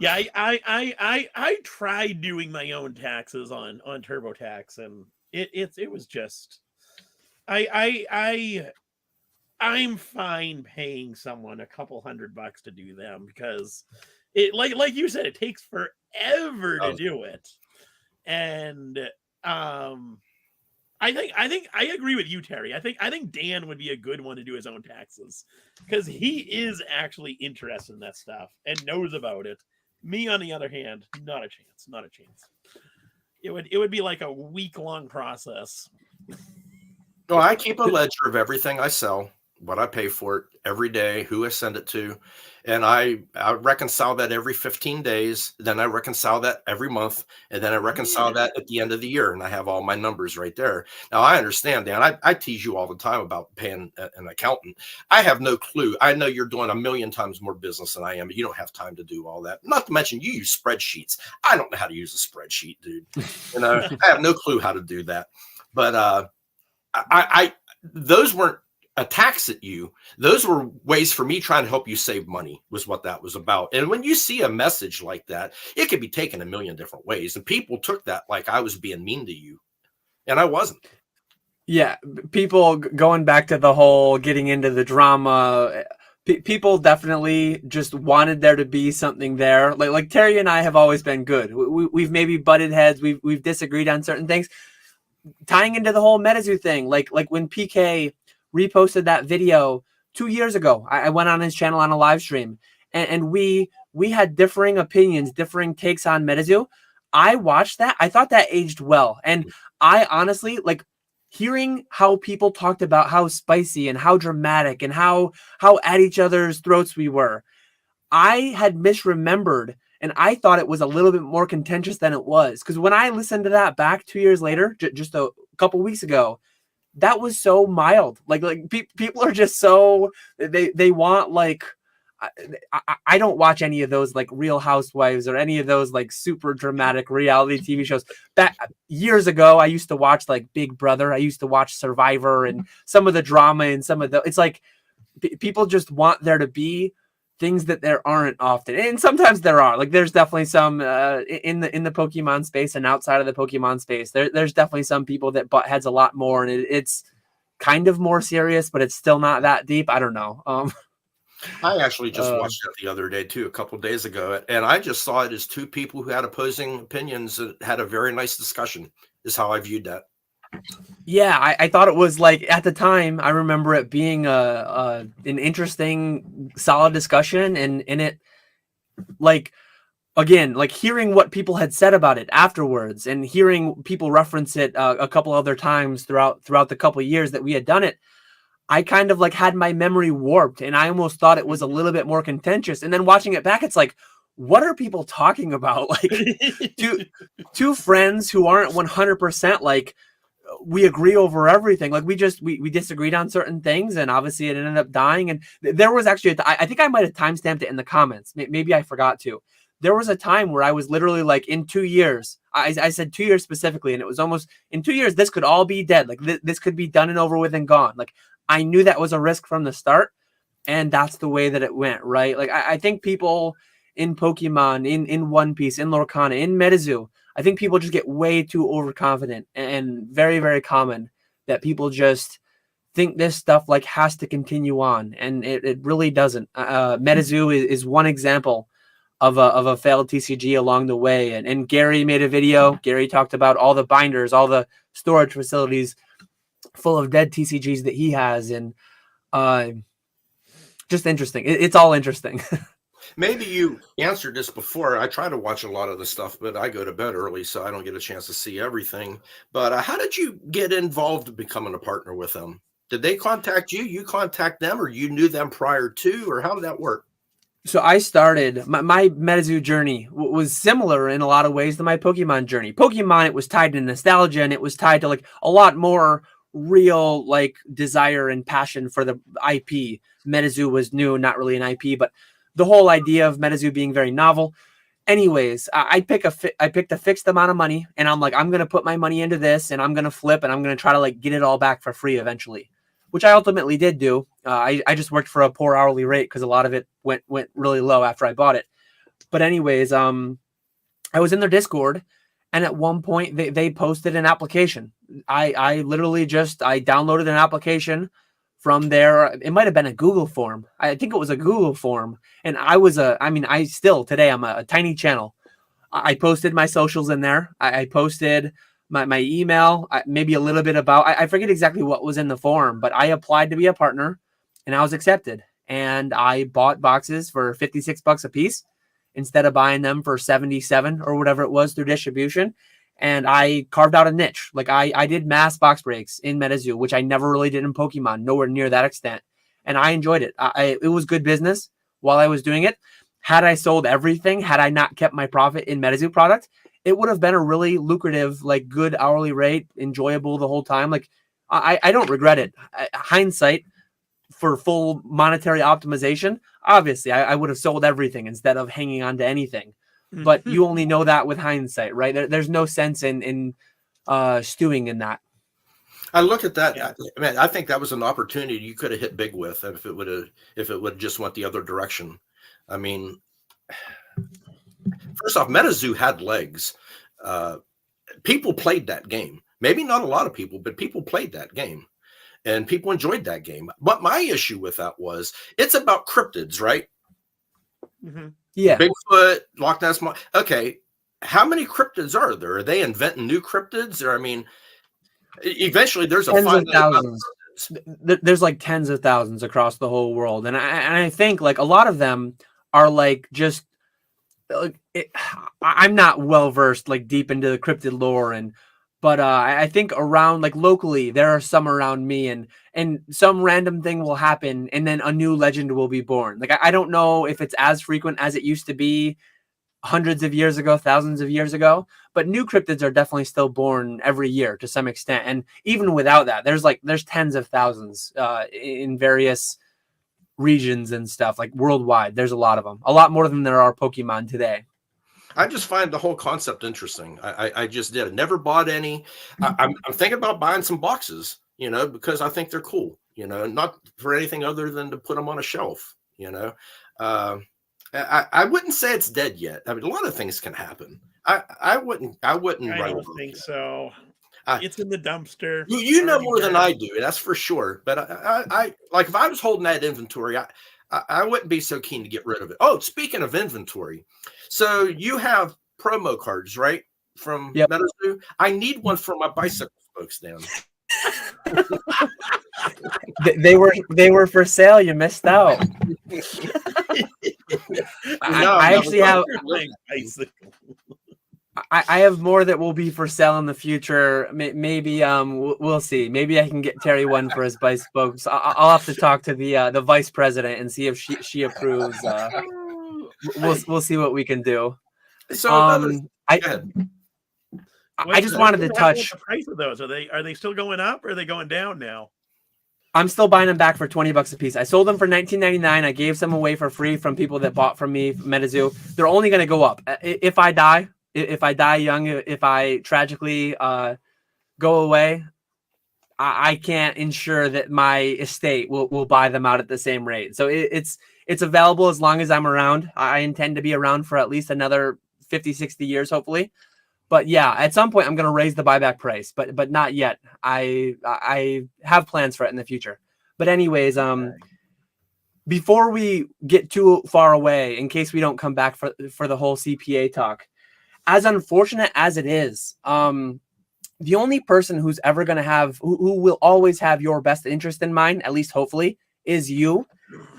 Yeah, I tried doing my own taxes on TurboTax, and it was just I'm fine paying someone a couple $100 to do them, because it like you said, it takes forever to do it. And I think I agree with you, Terry. I think Dan would be a good one to do his own taxes, because he is actually interested in that stuff and knows about it. Me, on the other hand, not a chance. Not a chance. It would be like a week-long process. Well, I keep a ledger of everything I sell, what I pay for it every day, who I send it to, and I reconcile that every 15 days. Then I reconcile that every month, and then I reconcile that at the end of the year, and I have all my numbers right there. Now, I understand, Dan. I tease you all the time about paying an accountant. I have no clue. I know you're doing a million times more business than I am, but you don't have time to do all that. Not to mention, you use spreadsheets. I don't know how to use a spreadsheet, dude. You know, I have no clue how to do that. But those weren't attacks at you. Those were ways for me trying to help you save money, was what that was about. And when you see a message like that, it could be taken a million different ways, and people took that like I was being mean to you, and I wasn't. Yeah, people going back to the whole getting into the drama, people definitely just wanted there to be something there. Like Terry and I have always been good. We've maybe butted heads, we've disagreed on certain things. Tying into the whole MetaZoo thing, like when PK reposted that video 2 years ago, I went on his channel on a live stream, and we had differing opinions, differing takes on MetaZoo. I watched that. I thought that aged well. And I honestly, like, hearing how people talked about how spicy and how dramatic and how at each other's throats we were, I had misremembered, and I thought it was a little bit more contentious than it was. Because when I listened to that back 2 years later, just a couple weeks ago, that was so mild. Like people are just so, they want, like, I don't watch any of those like Real Housewives or any of those like super dramatic reality TV shows. That years ago, I used to watch like Big Brother. I used to watch Survivor and some of the drama and some of the, it's like people just want there to be things that there aren't often. And sometimes there are. Like there's definitely some in the Pokemon space and outside of the Pokemon space. There's definitely some people that butt heads a lot more, and it's kind of more serious, but it's still not that deep. I don't know. I actually just watched that the other day too, a couple of days ago, and I just saw it as two people who had opposing opinions that had a very nice discussion, is how I viewed that. Yeah, I thought it was, like, at the time, I remember it being an interesting, solid discussion, and it, like, again, like hearing what people had said about it afterwards, and hearing people reference it a couple other times throughout the couple of years that we had done it, I kind of like had my memory warped, and I almost thought it was a little bit more contentious. And then watching it back, it's like, what are people talking about? Like two friends who aren't 100% like, we agree over everything. Like we disagreed on certain things, and obviously it ended up dying. And there was actually, I think I might have timestamped it in the comments. Maybe I forgot to. There was a time where I was literally like, in 2 years, I said 2 years specifically, and it was almost in 2 years, this could all be dead. Like this could be done and over with and gone. Like I knew that was a risk from the start, and that's the way that it went, right? Like I think people in Pokemon, in One Piece, in Lorcana, in Metazoo, I think people just get way too overconfident, and very, very common that people just think this stuff like has to continue on, and it really doesn't. Metazoo is one example of a failed TCG along the way. And Gary made a video. Gary talked about all the binders, all the storage facilities full of dead TCGs that he has. And just interesting. It's all interesting. Maybe you answered this before. I try to watch a lot of the stuff, but I go to bed early, so I don't get a chance to see everything. But how did you get involved in becoming a partner with them? Did they contact you? You contact them, or you knew them prior to, or how did that work? So I started my Metazoo journey was similar in a lot of ways to my Pokemon journey. Pokemon, it was tied to nostalgia, and it was tied to like a lot more real like desire and passion for the IP. Metazoo was new, not really an IP, but the whole idea of Metazoo being very novel. Anyways, I picked a fixed amount of money, and I'm like, I'm gonna put my money into this, and I'm gonna flip, and I'm gonna try to like get it all back for free eventually, which I ultimately did do. I just worked for a poor hourly rate because a lot of it went really low after I bought it. But anyways, I was in their Discord, and at one point they posted an application. I literally I downloaded an application from there. It might have been a Google form. I think it was a Google form. And I still today I'm a tiny channel. I posted my socials in there. I posted my email, maybe a little bit about, I forget exactly what was in the form, but I applied to be a partner, and I was accepted. And I bought boxes for $56 a piece instead of buying them for 77 or whatever it was through distribution. And I carved out a niche. Like I did mass box breaks in Metazoo, which I never really did in Pokemon, nowhere near that extent. And I enjoyed it. It was good business while I was doing it. Had I sold everything, had I not kept my profit in Metazoo product, it would have been a really lucrative, like good hourly rate, enjoyable the whole time. Like I don't regret it. Hindsight, for full monetary optimization, obviously I would have sold everything instead of hanging on to anything. But you only know that with hindsight, right? There's no sense in stewing in that. I look at that. Yeah. I think that was an opportunity you could have hit big with if it would just went the other direction. I mean, first off, Metazoo had legs. People played that game. Maybe not a lot of people, but people played that game, and people enjoyed that game. But my issue with that was it's about cryptids, right? Mm-hmm. Yeah. Bigfoot, Loch Ness. Okay. How many cryptids are there? Are they inventing new cryptids? Or, I mean, eventually there's tens of thousands. There's like tens of thousands across the whole world. And I think like a lot of them are like just like I'm not well versed like deep into the cryptid lore, but I think around like locally there are some around me, and some random thing will happen and then a new legend will be born. Like I don't know if it's as frequent as it used to be hundreds of years ago, thousands of years ago, but new cryptids are definitely still born every year to some extent. And even without that, there's tens of thousands in various regions and stuff, like worldwide. There's a lot of them, a lot more than there are Pokemon today. I just find the whole concept interesting. I just did. I never bought any. I'm thinking about buying some boxes, because I think they're cool, not for anything other than to put them on a shelf, I wouldn't say it's dead yet. I mean, a lot of things can happen. I wouldn't. I don't think so. It's in the dumpster. You know more than I do, that's for sure. But I like if I was holding that inventory, I wouldn't be so keen to get rid of it. Oh, speaking of inventory, so you have promo cards, right? From Metazoo. I need one for my bicycle spokes down. They were for sale. You missed out. I actually have. I have more that will be for sale in the future. Maybe we'll see. Maybe I can get Terry one for his vice spokes. I'll have to talk to the vice president and see if she approves. We'll see what we can do. So another, I go ahead. I just wanted to what's happening with touch. the price of those. Are they still going up or are they going down now? I'm still buying them back for $20 a piece. I sold them for $19.99. I gave some away for free from people that bought from me, MetaZoo. They're only going to go up. If I die young, if I tragically go away, I can't ensure that my estate will buy them out at the same rate. So it's available as long as I'm around. I intend to be around for at least another 50, 60 years, hopefully. But yeah, at some point I'm going to raise the buyback price, but not yet. I have plans for it in the future. But anyways, before we get too far away, in case we don't come back for the whole CPA talk, as unfortunate as it is, the only person who's ever going to have, who will always have your best interest in mind, at least hopefully, is you.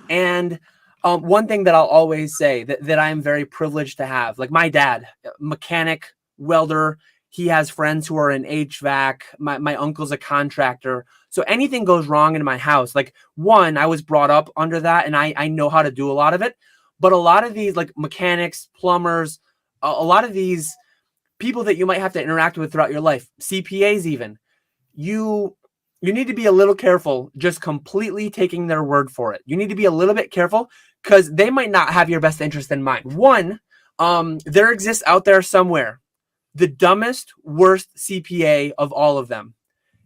And one thing that I'll always say that I am very privileged to have, like my dad, mechanic, welder, he has friends who are in HVAC. My uncle's a contractor. So anything goes wrong in my house, like one, I was brought up under that and I know how to do a lot of it. But a lot of these like mechanics, plumbers, a lot of these people that you might have to interact with throughout your life, CPAs even, you need to be a little careful just completely taking their word for it. You need to be a little bit careful because they might not have your best interest in mind. One, there exists out there somewhere the dumbest, worst CPA of all of them.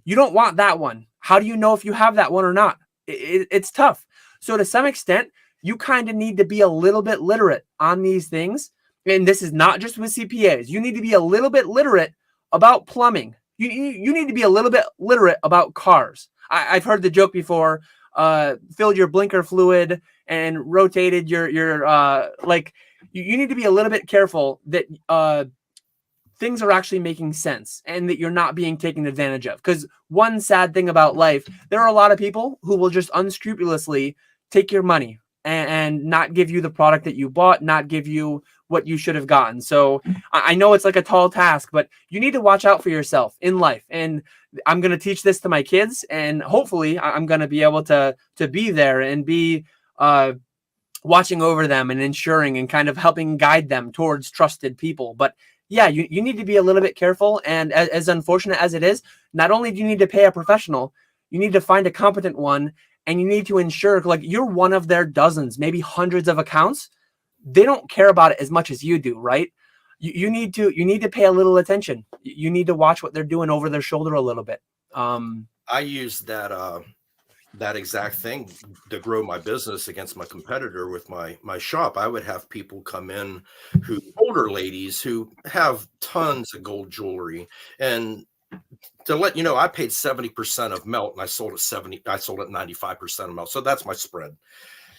You don't want that one. How do you know if you have that one or not? It's tough. So to some extent, you kind of need to be a little bit literate on these things. And this is not just with CPAs. You need to be a little bit literate about plumbing. You need to be a little bit literate about cars. I've heard the joke before, filled your blinker fluid and rotated your like, you need to be a little bit careful that things are actually making sense and that you're not being taken advantage of. Because one sad thing about life, there are a lot of people who will just unscrupulously take your money and not give you the product that you bought, not give you what you should have gotten. So I know it's like a tall task, but you need to watch out for yourself in life. And I'm going to teach this to my kids, and hopefully I'm going to be able to be there and be watching over them and ensuring and kind of helping guide them towards trusted people. But yeah, you need to be a little bit careful. And as unfortunate as it is, not only do you need to pay a professional, you need to find a competent one, and you need to ensure like you're one of their dozens, maybe hundreds of accounts. They don't care about it as much as you do, right? You need to pay a little attention. You need to watch what they're doing over their shoulder a little bit. I use that exact thing to grow my business against my competitor with my shop. I would have people come in older ladies who have tons of gold jewelry, and to let you know, I paid 70% of melt and I sold at 95% of melt. So that's my spread.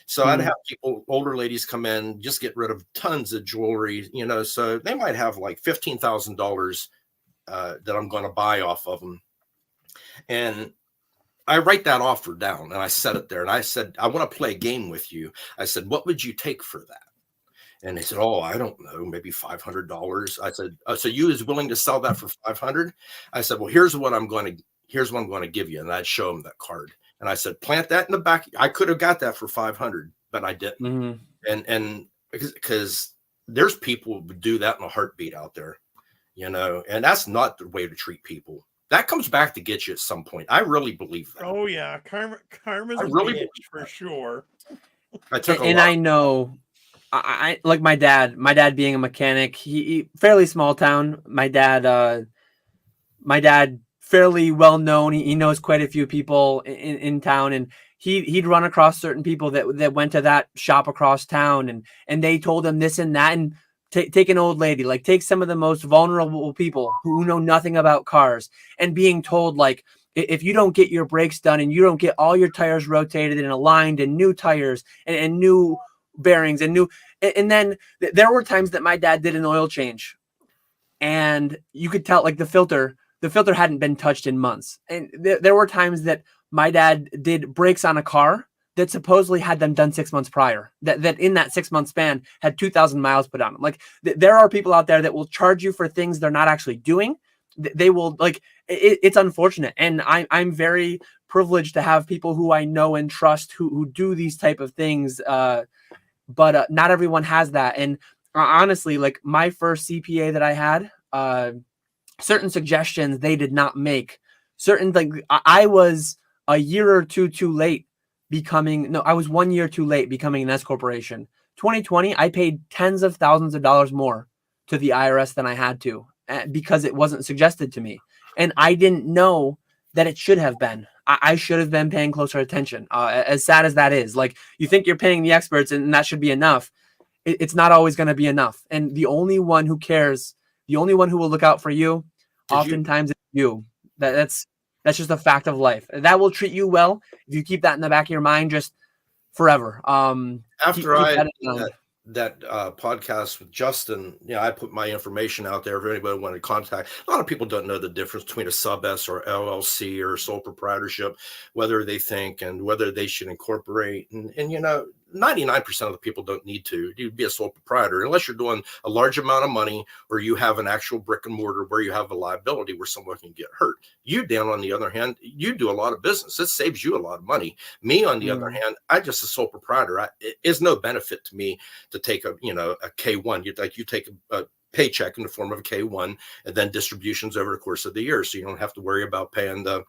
So I'd have people, older ladies, come in, just get rid of tons of jewelry, you know, so they might have like $15,000 that I'm going to buy off of them. And I write that offer down and I set it there. And I said, I want to play a game with you. I said, what would you take for that? And they said, oh, I don't know, maybe $500. I said, oh, so you is willing to sell that for $500? I said, well, here's what I'm going to give you. And I'd show them that card. And I said, plant that in the back. I could have got that for 500, but I didn't. Mm-hmm. And because there's people who would do that in a heartbeat out there, you know, and that's not the way to treat people. That comes back to get you at some point. I really believe that. Oh yeah. Karma's a bitch for sure. I know I like my dad being a mechanic, he fairly small town. My dad fairly well known. He knows quite a few people in town, and he'd run across certain people that went to that shop across town, and they told him this and that. And take an old lady, like take some of the most vulnerable people who know nothing about cars, and being told like, if you don't get your brakes done and you don't get all your tires rotated and aligned and new tires and new bearings and then there were times that my dad did an oil change, and you could tell like the filter hadn't been touched in months. And there were times that my dad did brakes on a car that supposedly had them done 6 months prior, that in that 6 month span had 2,000 miles put on them. Like there are people out there that will charge you for things they're not actually doing. They will, like, it's unfortunate. And I'm very privileged to have people who I know and trust who do these type of things. But not everyone has that. And honestly, like my first CPA that I had, certain suggestions they did not make. Certain, like I was a year or two too late becoming, no, I was 1 year too late becoming an S corporation. 2020, I paid tens of thousands of dollars more to the IRS than I had to because it wasn't suggested to me. And I didn't know that it should have been. I should have been paying closer attention. As sad as that is, like you think you're paying the experts and that should be enough. It's not always going to be enough. And the only one who cares, the only one who will look out for you, oftentimes it's you. That's just a fact of life. That will treat you well if you keep that in the back of your mind just forever. After that podcast with Justin, I put my information out there if anybody wanted to contact. A lot of people don't know the difference between a sub S or LLC or sole proprietorship, whether they think and whether they should incorporate. And 99% of the people don't need to. You'd be a sole proprietor unless you're doing a large amount of money or you have an actual brick and mortar where you have a liability where someone can get hurt. You, Dan, on the other hand, you do a lot of business. It saves you a lot of money. Me, on the other hand, I just a sole proprietor. It is no benefit to me to take a K1. You take a paycheck in the form of a K1 and then distributions over the course of the year, so you don't have to worry about paying the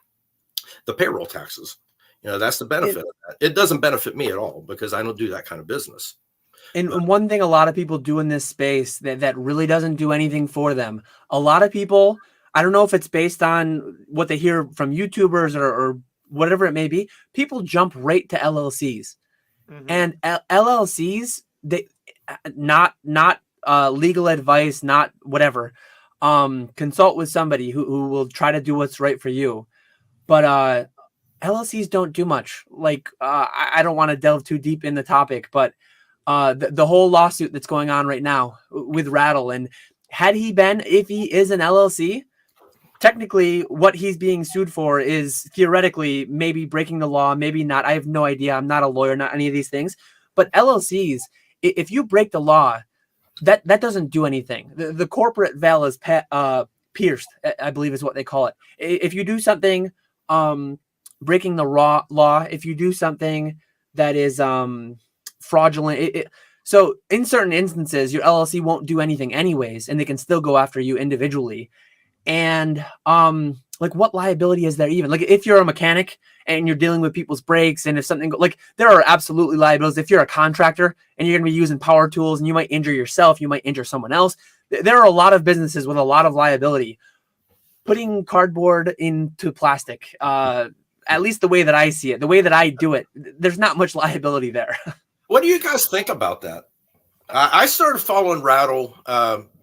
payroll taxes. That's the benefit of that. It doesn't benefit me at all because I don't do that kind of business. And one thing a lot of people do in this space that really doesn't do anything for them. A lot of people, I don't know if it's based on what they hear from YouTubers or whatever it may be, people jump right to LLCs. Mm-hmm. And LLCs, they not legal advice, not whatever. Consult with somebody who will try to do what's right for you. But LLCs don't do much. Like I don't want to delve too deep in the topic, but the whole lawsuit that's going on right now with Rattle, and if he is an LLC, technically what he's being sued for is theoretically maybe breaking the law, maybe not. I have no idea. I'm not a lawyer, not any of these things. But LLCs, if you break the law, that doesn't do anything. The corporate veil is pierced, I believe is what they call it. If you do something breaking the law, if you do something that is fraudulent, so in certain instances, your LLC won't do anything anyways, and they can still go after you individually. And like, what liability is there even? Like, if you're a mechanic and you're dealing with people's brakes, and if something like, there are absolutely liabilities. If you're a contractor and you're going to be using power tools and you might injure yourself, you might injure someone else. There are a lot of businesses with a lot of liability. Putting cardboard into plastic, at least the way that I see it, the way that I do it, there's not much liability there. What do you guys think about that? I started following Rattle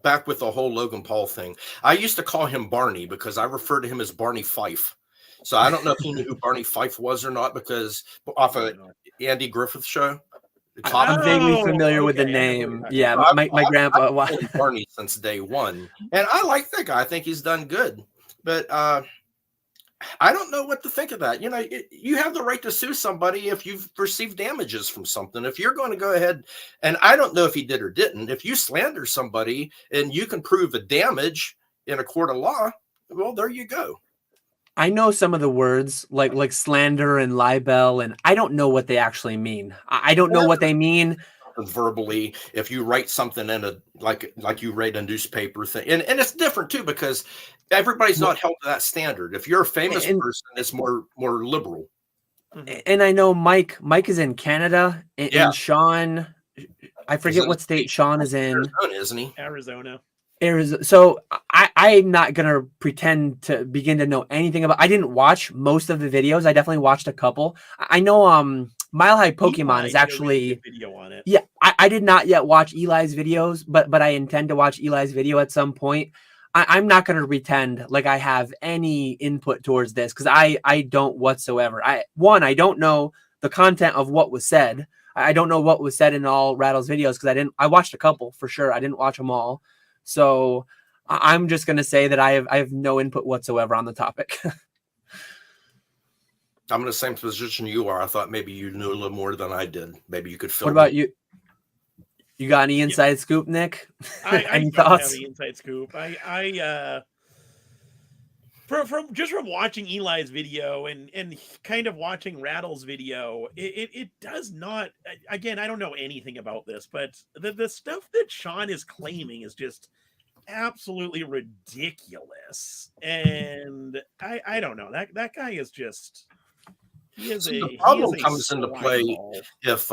back with the whole Logan Paul thing. I used to call him Barney because I referred to him as Barney Fife. So I don't know if he knew who Barney Fife was or not, because off of Andy Griffith's show. I'm vaguely familiar with the name. Yeah, my grandpa was Barney since day one. And I like that guy. I think he's done good. But I don't know what to think of that. You have the right to sue somebody if you've received damages from something. If you're going to go ahead, and I don't know if he did or didn't, if you slander somebody and you can prove a damage in a court of law, well, there you go. I know some of the words like slander and libel, and I don't know what they actually mean. I don't know what they mean. Verbally, if you write something in a like you write a newspaper thing, and it's different too, because everybody's not held to that standard. If you're a famous person, it's more liberal. And I know Mike is in Canada, and Sean, I forget what state Sean is in. Arizona, isn't he? Arizona. So I'm not gonna pretend to begin to know anything about. I didn't watch most of the videos. I definitely watched a couple. I know Mile High Pokemon is actually video on it. Yeah, I did not yet watch Eli's videos, but I intend to watch Eli's video at some point. I'm not going to pretend like I have any input towards this, because I don't whatsoever. I don't know the content of what was said. I don't know what was said in all Rattle's videos, because I watched a couple for sure. I didn't watch them all. So I'm just going to say that I have no input whatsoever on the topic. I'm in the same position you are. I thought maybe you knew a little more than I did. Maybe you could fill What about me. you? You got any inside scoop, Nick? I Any don't have thoughts? the inside scoop. From watching Eli's video and kind of watching Rattle's video, it does not. Again, I don't know anything about this, but the stuff that Sean is claiming is just absolutely ridiculous. And I don't know, that guy is just, The problem comes into play if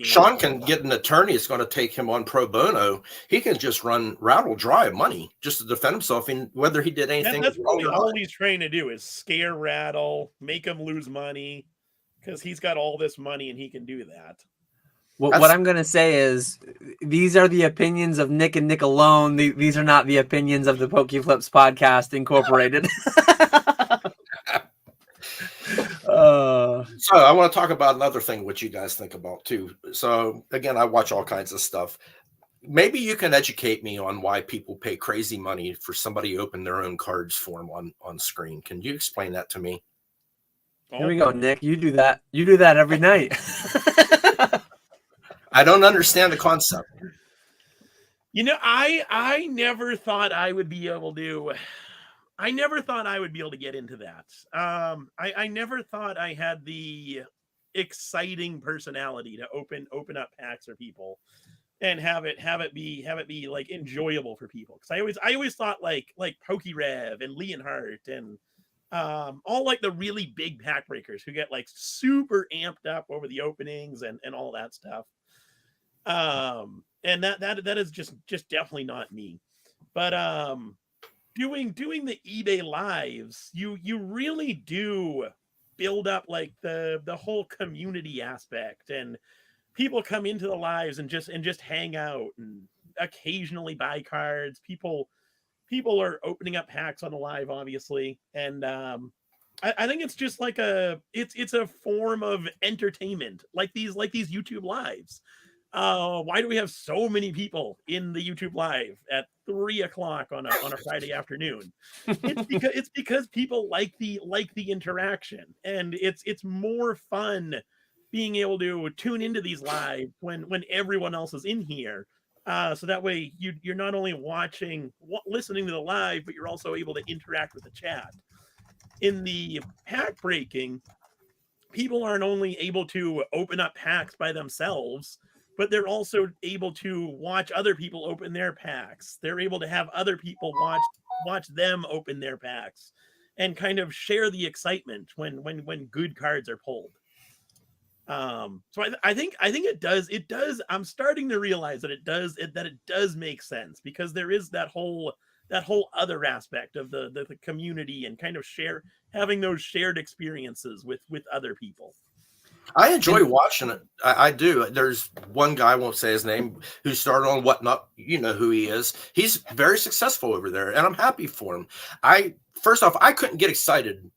Sean can get an attorney that's going to take him on pro bono. He can just run Rattle dry of money just to defend himself, and whether he did anything. That's really all he's trying to do, is scare Rattle, make him lose money, because he's got all this money and he can do that. What I'm going to say is, these are the opinions of Nick and Nick alone. These are not the opinions of the PokeFlipz Podcast Incorporated. So I want to talk about another thing which you guys think about too. So again, I watch all kinds of stuff. Maybe you can educate me on why people pay crazy money for somebody to open their own cards for them on screen. Can you explain that to me? Here we go, Nick. You do that. You do that every night. I don't understand the concept. You know, I never thought I would be able to. I never thought I would be able to get into that. I never thought I had the exciting personality to open up packs for people and have it be like enjoyable for people. Because I always thought like PokeRev and Leonhardt and all like the really big pack breakers who get like super amped up over the openings and all that stuff. And that is just definitely not me. But doing the eBay lives, you really do build up like the whole community aspect, and people come into the lives and just hang out and occasionally buy cards. People are opening up packs on the live, obviously, and I think it's just like it's a form of entertainment, like these YouTube lives. Why do we have so many people in the YouTube live at 3 o'clock on a Friday afternoon? It's because people like the interaction, and it's more fun being able to tune into these live when everyone else is in here. So that way you're not only listening to the live, but you're also able to interact with the chat. In the pack breaking, people aren't only able to open up packs by themselves, but they're also able to watch other people open their packs. They're able to have other people watch them open their packs and kind of share the excitement when good cards are pulled. So I think it does. I'm starting to realize that it does make sense, because there is that whole other aspect of the community and kind of having those shared experiences with other people. I enjoy watching it. I do. There's one guy, I won't say his name, who started on Whatnot. You know who he is. He's very successful over there, and I'm happy for him. First off, I couldn't get excited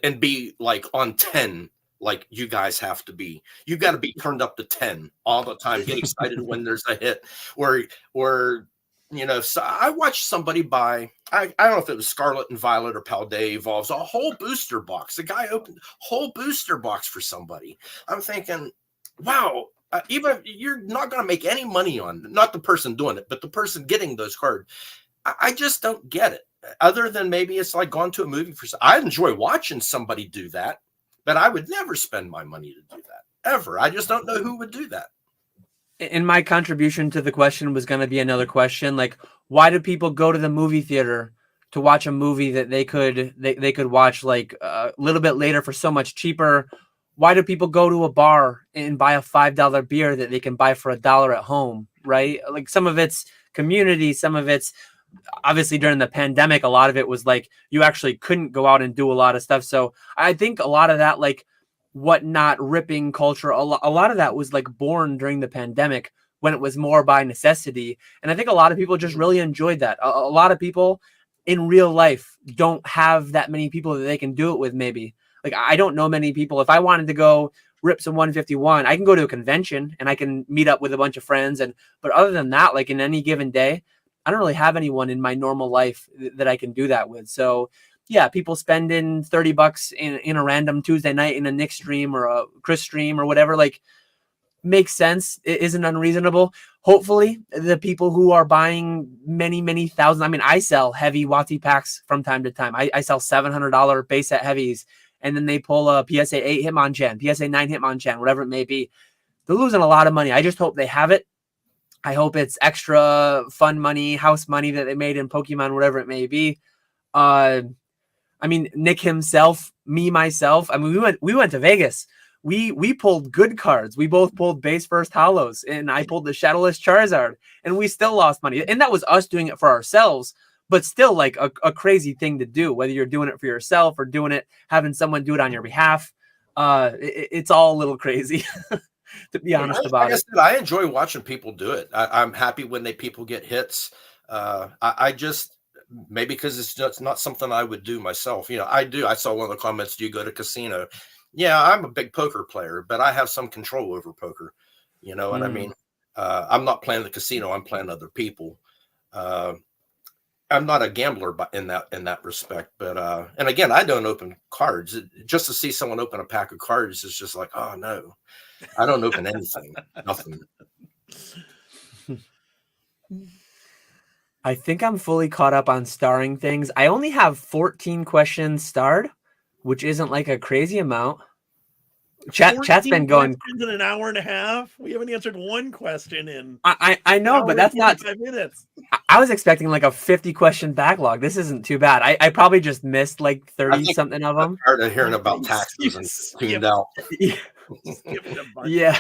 and be like on 10 like you guys have to be. You got to be turned up to 10 all the time. Get excited when there's a hit, or so I watched somebody buy, I don't know if it was Scarlet and Violet or Paldea Evolves, a whole booster box. The guy opened a whole booster box for somebody. I'm thinking, wow, even you're not going to make any money on, not the person doing it, but the person getting those cards. I just don't get it. Other than maybe it's like going to a movie I enjoy watching somebody do that, but I would never spend my money to do that, ever. I just don't know who would do that. And my contribution to the question was going to be another question, like, why do people go to the movie theater to watch a movie that they could watch like a little bit later for so much cheaper? Why do people go to a bar and buy a $5 beer that they can buy for $1 at home, right? Like, some of it's community, some of it's obviously during the pandemic, a lot of it was like you actually couldn't go out and do a lot of stuff. So I think a lot of that, like, Whatnot ripping culture, a lot of that was like born during the pandemic, when it was more by necessity. And I think a lot of people just really enjoyed that. A lot of people in real life don't have that many people that they can do it with. Maybe, like, I don't know many people. If I wanted to go rip some 151, I can go to a convention and I can meet up with a bunch of friends. But other than that, like in any given day, I don't really have anyone in my normal life that I can do that with. So yeah, people spending $30 in a random Tuesday night in a Nick stream or a Chris stream or whatever, like, makes sense. It isn't unreasonable. Hopefully the people who are buying many thousands, I mean, I sell heavy WotC packs from time to time. I sell $700 base set heavies, and then they pull a PSA 8 Hitmonchan, PSA 9 Hitmonchan, whatever it may be. They're losing a lot of money. I just hope they have it. I hope it's extra fun money, house money that they made in Pokemon, whatever it may be. I mean, Nick himself, myself, I mean, we went to Vegas. We pulled good cards. We both pulled base first holos, and I pulled the Shadowless Charizard, and we still lost money. And that was us doing it for ourselves, but still like a crazy thing to do, whether you're doing it for yourself or doing it, having someone do it on your behalf. It's all a little crazy, to be honest about it. I enjoy watching people do it. I'm happy when people get hits. I just, maybe because it's just not something I would do myself. You know, I saw one of the comments, do you go to casino? Yeah, I'm a big poker player, but I have some control over poker. You know what I mean? I'm not playing the casino. I'm playing other people. I'm not a gambler in that respect. But and again, I don't open cards. Just to see someone open a pack of cards is just like, oh no, I don't open anything. Nothing. I think I'm fully caught up on starring things. I only have 14 questions starred, which isn't like a crazy amount. Chat's been going in an hour and a half. We haven't answered one question in I know, but that's not 5 minutes. I was expecting like a 50 question backlog. This isn't too bad. I probably just missed like 30 something of them. I'm tired of hearing about taxes and tuned out. Yeah.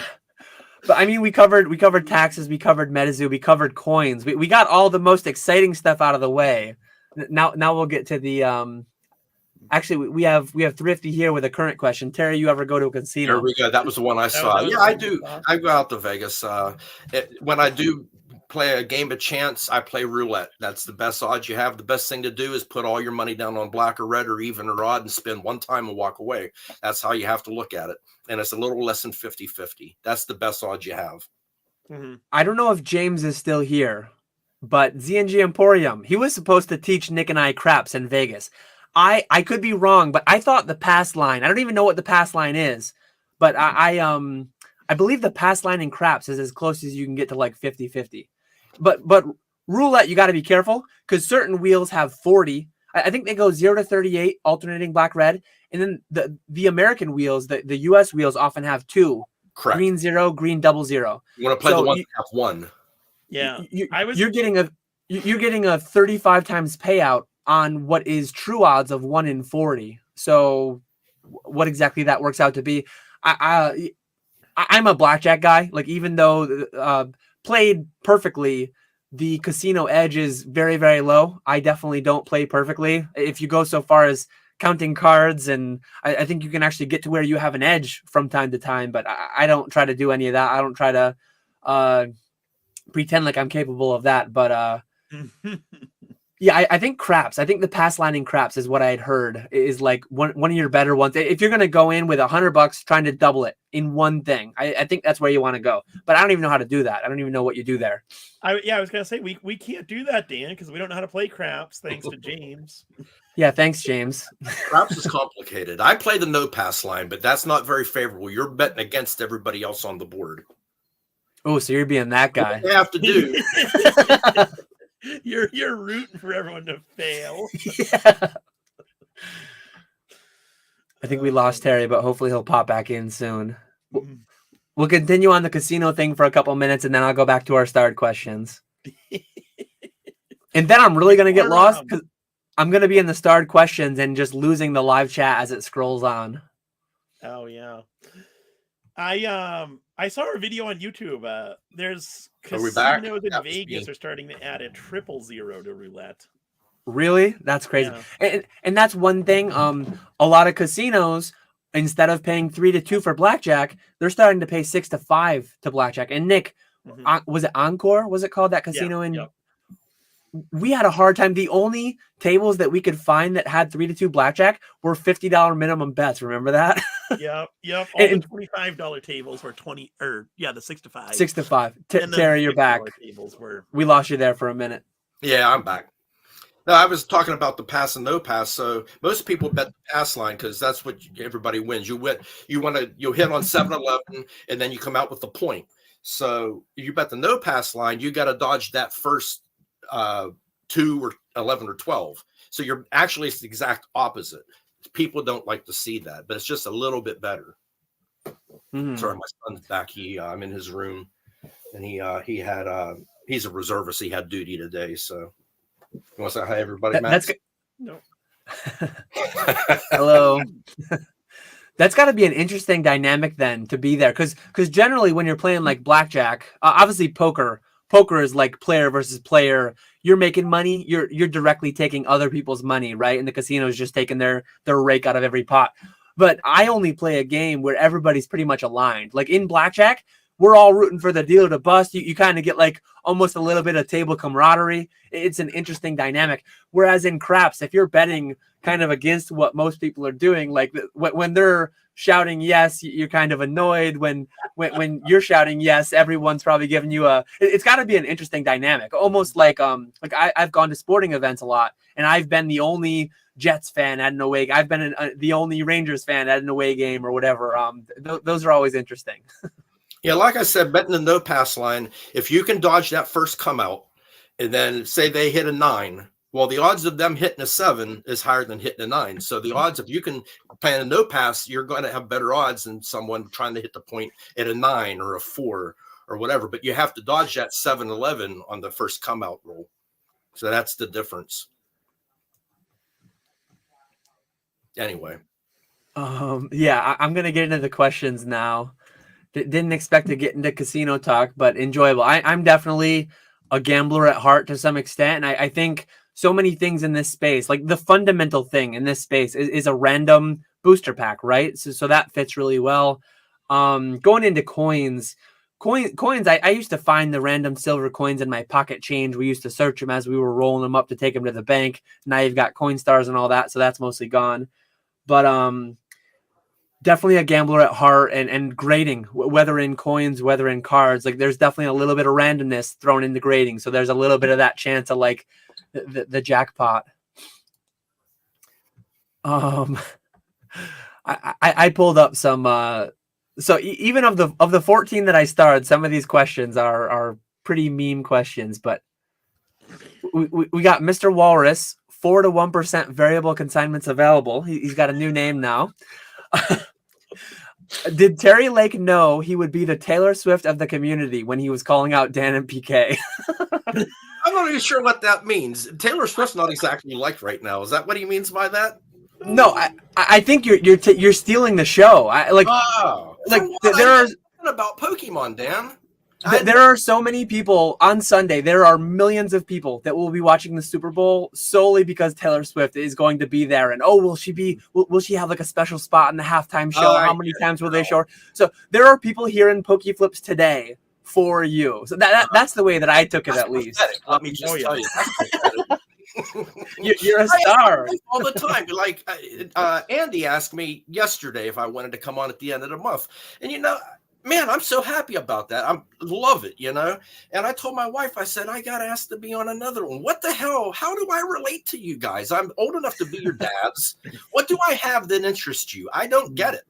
But I mean, we covered taxes, we covered MetaZoo, we covered coins. We got all the most exciting stuff out of the way. Now we'll get to the actually we have Thrifty here with a current question. Terry, you ever go to a casino? There we go. That was the one I saw. Yeah, I do. I go out to Vegas. When I do play a game of chance, I play roulette. That's the best odds you have. The best thing to do is put all your money down on black or red or even or odd and spend one time and walk away. That's how you have to look at it. And it's a little less than 50-50. That's the best odds you have. I don't know if James is still here, but ZNG Emporium, he was supposed to teach Nick and I craps in Vegas. I could be wrong, but I thought the pass line, I don't even know what the pass line is, but I believe the pass line in craps is as close as you can get to like 50-50. But roulette, you got to be careful because certain wheels have 40. I think they go 0 to 38, alternating black red. And then the American wheels, the US wheels often have 2. Correct. Green 0, green 0. You want to play the one that have 1. Yeah. You're getting a 35 times payout on what is true odds of 1 in 40. So what exactly that works out to be. I'm a blackjack guy. Like, even though played perfectly, the casino edge is very, very low. I definitely don't play perfectly. If you go so far as counting cards, and I think you can actually get to where you have an edge from time to time, but I don't try to do any of that. I don't try to pretend like I'm capable of that. But yeah, I think craps. I think the pass line in craps is what I had heard is like one of your better ones. If you're going to go in with $100 trying to double it in one thing, I think that's where you want to go. But I don't even know how to do that. I don't even know what you do there. I was going to say, we can't do that, Dan, because we don't know how to play craps, thanks to James. Yeah, thanks, James. Craps is complicated. I play the no pass line, but that's not very favorable. You're betting against everybody else on the board. Oh, so you're being that guy. What you have to do. You're rooting for everyone to fail. Yeah. I think we lost Terry, but hopefully he'll pop back in soon. We'll continue on the casino thing for a couple minutes, and then I'll go back to our starred questions. And then I'm really going to get lost because I'm going to be in the starred questions and just losing the live chat as it scrolls on. Oh, yeah. I saw a video on YouTube. There's casinos in Vegas are starting to add a 000 to roulette. Really? That's crazy. Yeah. And that's one thing. A lot of casinos, instead of paying 3 to 2 for blackjack, they're starting to pay 6 to 5 to blackjack. And Nick, was it Encore? Was it called that casino? We had a hard time. The only tables that we could find that had 3 to 2 blackjack were $50 minimum bets. Remember that? Yep. All the $25 tables were 20, or the 6 to 5. 6 to 5. Terry, you're back. Tables were... We lost you there for a minute. Yeah, I'm back. No, I was talking about the pass and no pass. So most people bet the pass line because that's what everybody wins. You win. You'll hit on 7-11, and then you come out with a point. So you bet the no pass line. You got to dodge that first 2 or 11 or 12. So you're actually, it's the exact opposite. People don't like to see that, but it's just a little bit better. Sorry, my son's back. I'm in his room, and he's a reservist. He had duty today, so. You want to say hi, everybody, Matt? That's good. No. Hello. That's got to be an interesting dynamic then to be there, because generally when you're playing like blackjack, obviously poker is like player versus player. You're making money. You're directly taking other people's money, right? And the casino is just taking their rake out of every pot. But I only play a game where everybody's pretty much aligned. Like in blackjack, we're all rooting for the dealer to bust. You kind of get like almost a little bit of table camaraderie. It's an interesting dynamic. Whereas in craps, if you're betting kind of against what most people are doing, like when they're shouting yes, you're kind of annoyed. When you're shouting yes, everyone's probably giving you it's got to be an interesting dynamic. Almost like I've gone to sporting events a lot, and I've been the only Jets fan at an away. I've been the only Rangers fan at an away game or whatever. Those are always interesting. Yeah, like I said, betting the no pass line, if you can dodge that first come out and then say they hit a 9, well, the odds of them hitting a 7 is higher than hitting a 9. So the odds, if you can play a no pass, you're going to have better odds than someone trying to hit the point at a 9 or a 4 or whatever. But you have to dodge that 7-11 on the first come out roll. So that's the difference. Anyway. Yeah, I'm going to get into the questions now. Didn't expect to get into casino talk, but enjoyable. I'm definitely a gambler at heart to some extent. And I think so many things in this space, like the fundamental thing in this space is a random booster pack, right? So that fits really well. Going into coins, I used to find the random silver coins in my pocket change. We used to search them as we were rolling them up to take them to the bank. Now you've got coin stars and all that. So that's mostly gone. But, definitely a gambler at heart and grading, whether in coins, whether in cards. Like there's definitely a little bit of randomness thrown into grading. So there's a little bit of that chance of like the jackpot. I pulled up some, so even of the 14 that I starred, some of these questions are pretty meme questions, but we got Mr. Walrus, 4 to 1% variable consignments available. He's got a new name now. Did Terry Lake know he would be the Taylor Swift of the community when he was calling out Dan and PK? I'm not even sure what that means. Taylor Swift's not exactly liked right now. Is that what he means by that? No, I think you're stealing the show. There are about Pokemon, Dan. There are so many people on Sunday. There are millions of people that will be watching the Super Bowl solely because Taylor Swift is going to be there. And will she have like a special spot in the halftime show? How many times will they show her? So there are people here in PokeFlipz today for you. So that's the way that I took it, at least. Pathetic. Let me just tell you. You're a star all the time. Like Andy asked me yesterday if I wanted to come on at the end of the month, and man, I'm so happy about that. I love it, And I told my wife, I said, I got asked to be on another one. What the hell? How do I relate to you guys? I'm old enough to be your dads. What do I have that interests you? I don't get it.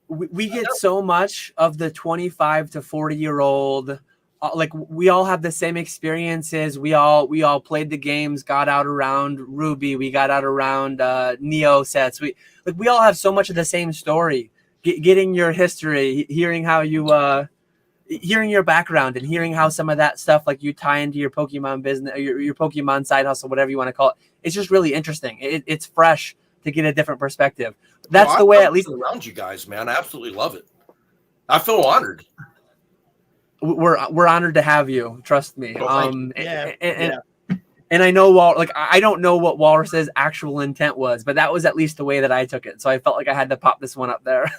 We get so much of the 25 to 40-year-old. Like we all have the same experiences. We all played the games, got out around Ruby. We got out around Neo sets. We all have so much of the same story. Getting your history, hearing how you, hearing your background, and hearing how some of that stuff, like you tie into your Pokemon business, your Pokemon side hustle, whatever you want to call it. It's just really interesting. It's fresh to get a different perspective. That's the way, at least around you guys, man. I absolutely love it. I feel honored. We're honored to have you. Trust me. And I know I don't know what Walrus's actual intent was, but that was at least the way that I took it. So I felt like I had to pop this one up there.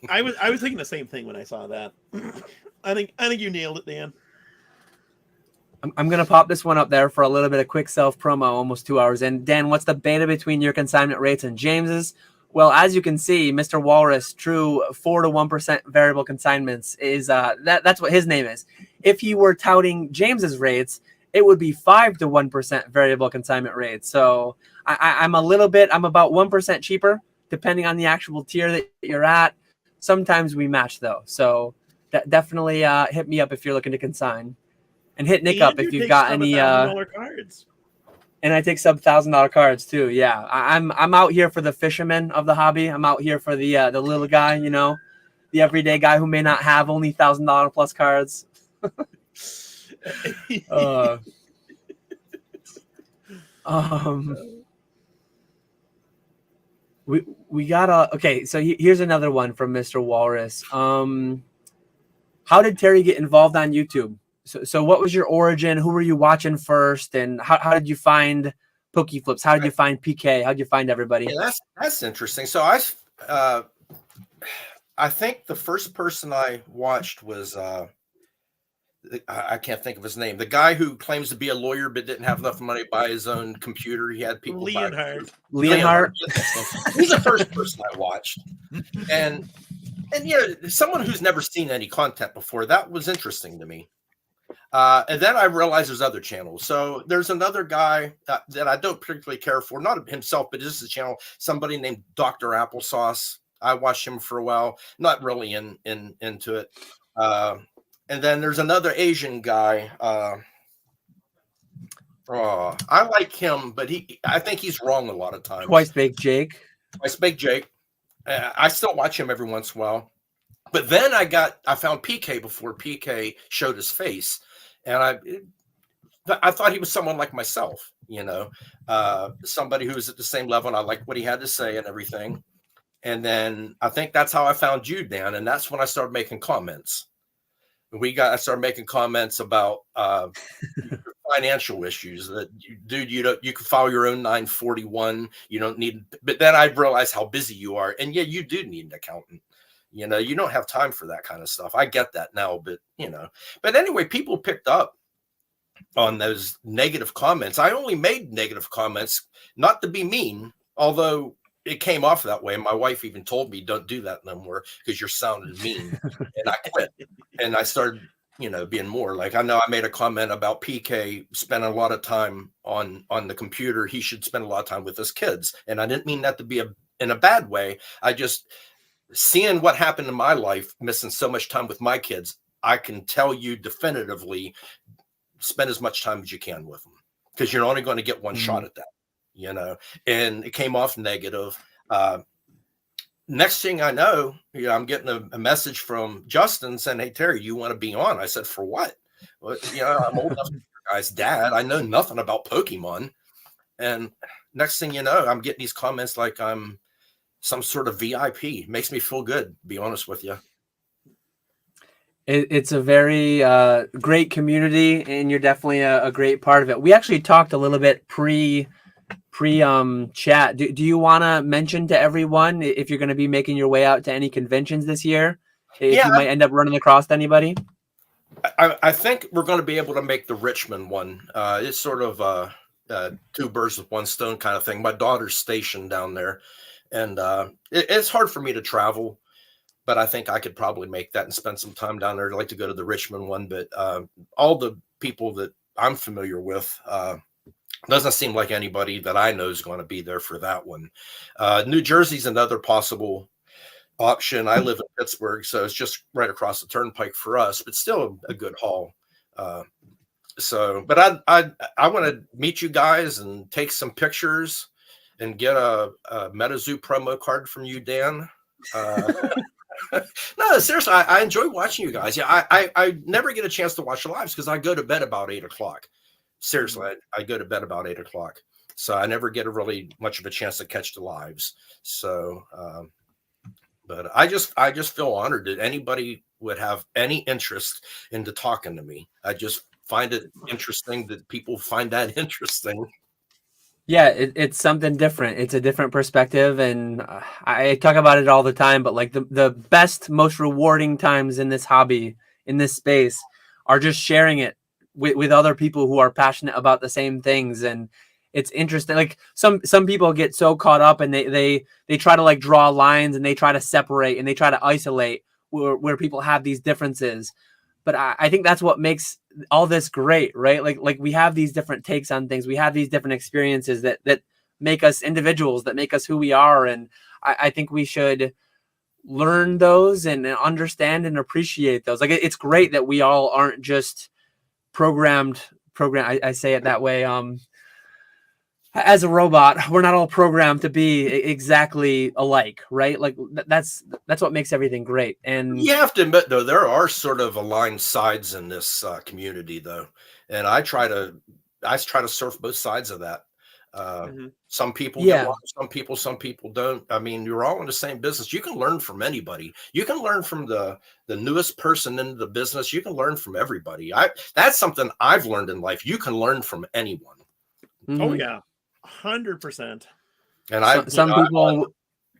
I was thinking the same thing when I saw that. I think you nailed it, Dan. I'm gonna pop this one up there for a little bit of quick self promo. Almost 2 hours in. Dan, what's the beta between your consignment rates and James's? Well, as you can see, Mr. Walrus, true 4 to 1% variable consignments is that's what his name is. If he were touting James's rates, it would be 5 to 1% variable consignment rate. So I'm about 1% cheaper depending on the actual tier that you're at. Sometimes we match though. So definitely hit me up if you're looking to consign, and hit Nick up if you've got any $1,000 cards. And I take sub $1,000 cards too. Yeah, I'm out here for the fisherman of the hobby. I'm out here for the little guy, you know, the everyday guy who may not have only $1,000 plus cards. We got okay. So here's another one from Mr. Walrus. How did Terry get involved on YouTube? So what was your origin? Who were you watching first? And how did you find PokeFlipz? How did you find PK? How did you find everybody? Yeah, that's interesting. So I think the first person I watched was I can't think of his name. The guy who claims to be a lawyer but didn't have enough money to buy his own computer. He had people Leonhardt. He's the first person I watched. And someone who's never seen any content before, that was interesting to me. And then I realized there's other channels. So there's another guy that I don't particularly care for, not himself, but just the channel, somebody named Dr. Applesauce. I watched him for a while, not really into it. And then there's another Asian guy. I like him, but I think he's wrong a lot of times. Twice Baked Jake. I still watch him every once in a while. But then I found PK before PK showed his face. And I thought he was someone like myself, you know, somebody who was at the same level. And I liked what he had to say and everything. And then I think that's how I found you, Dan. And that's when I started making comments. I started making comments about financial issues that you can file your own 941. You don't need, but then I realized how busy you are. And yeah, you do need an accountant. You know, you don't have time for that kind of stuff. I get that now, but but anyway, people picked up on those negative comments. I only made negative comments, not to be mean, although it came off that way. My wife even told me, don't do that no more because you're sounding mean. And I quit. And I started, being more like, I know I made a comment about PK spending a lot of time on the computer. He should spend a lot of time with his kids. And I didn't mean that to be in a bad way. I just, seeing what happened in my life, missing so much time with my kids, I can tell you definitively, spend as much time as you can with them because you're only going to get one shot at that, and it came off negative. Next thing I know, I'm getting a message from Justin saying, hey, Terry, you want to be on? I said, for what? Well, I'm old enough to be your guy's dad. I know nothing about Pokemon. And next thing you know, I'm getting these comments like I'm some sort of VIP. It makes me feel good, to be honest with you. It's a very great community, and you're definitely a great part of it. We actually talked a little bit pre chat. Do you want to mention to everyone if you're going to be making your way out to any conventions this year? If you might end up running across anybody? I think we're going to be able to make the Richmond one. It's sort of two birds with one stone kind of thing. My daughter's stationed down there, and it's hard for me to travel, but I think I could probably make that and spend some time down there. I'd like to go to the Richmond one, but all the people that I'm familiar with, doesn't seem like anybody that I know is going to be there for that one. New Jersey's another possible option. I live in Pittsburgh, so it's just right across the turnpike for us, but still a good haul. But I want to meet you guys and take some pictures and get a MetaZoo promo card from you, Dan. No, seriously, I enjoy watching you guys. Yeah, I never get a chance to watch the lives because I go to bed about 8 o'clock. Seriously, I go to bed about 8 o'clock. So I never get really much of a chance to catch the lives. So, but I just feel honored that anybody would have any interest into talking to me. I just find it interesting that people find that interesting. Yeah, it's something different. It's a different perspective, and I talk about it all the time. But like the best, most rewarding times in this hobby, in this space, are just sharing it with other people who are passionate about the same things. And it's interesting. Like some people get so caught up and they try to like draw lines and they try to separate and they try to isolate where people have these differences. But I think that's what makes all this great, right? Like we have these different takes on things. We have these different experiences that make us individuals, that make us who we are. And I think we should learn those and understand and appreciate those. Like it's great that we all aren't just programmed. I say it that way. As a robot, we're not all programmed to be exactly alike, right? Like that's what makes everything great. And you have to admit, though, there are sort of aligned sides in this community, though, and I try to surf both sides of that. Some people get along, some people don't. I mean, you're all in the same business. You can learn from anybody. You can learn from the newest person into the business. You can learn from everybody. That's something I've learned in life. You can learn from anyone. Oh yeah, 100%. And some people,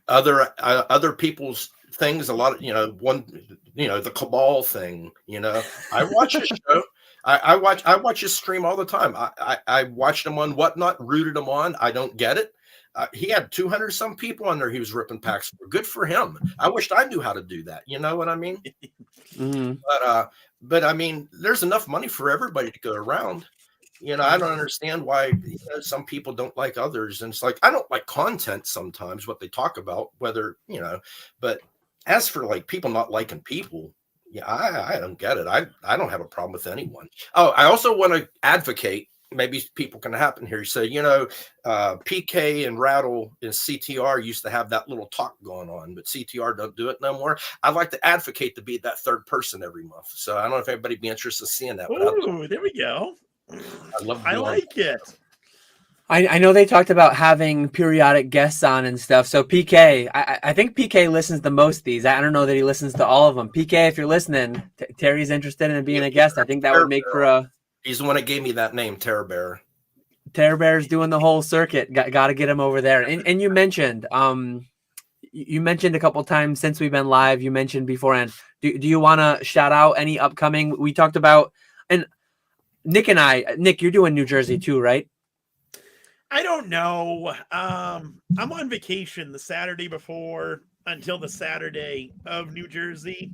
other people's things. A lot of the cabal thing. I watch a show. I watch his stream all the time. I watched him on Whatnot, rooted him on. I don't get it. He had 200 some people on there. He was ripping packs for. Good for him. I wished I knew how to do that. You know what I mean? But I mean, there's enough money for everybody to go around. I don't understand why some people don't like others. And it's like, I don't like content sometimes, what they talk about, but as for like people not liking people, yeah, I don't get it. I don't have a problem with anyone. Oh, I also want to advocate, maybe people can happen here. So, PK and Rattle and CTR used to have that little talk going on, but CTR don't do it no more. I'd like to advocate to be that third person every month. So I don't know if everybody be interested in seeing that. Oh, there we go. I like it. I know they talked about having periodic guests on and stuff. So PK, I think PK listens to most of these. I don't know that he listens to all of them. PK, if you're listening, Terry's interested in being a guest. I think that would make for a... He's the one that gave me that name, Terror Bear. Terror Bear's doing the whole circuit. Got to get him over there. And you mentioned a couple times since we've been live, you mentioned beforehand. Do you want to shout out any upcoming? We talked about... And Nick, you're doing New Jersey too, right? I don't know. I'm on vacation the Saturday before until the Saturday of New Jersey.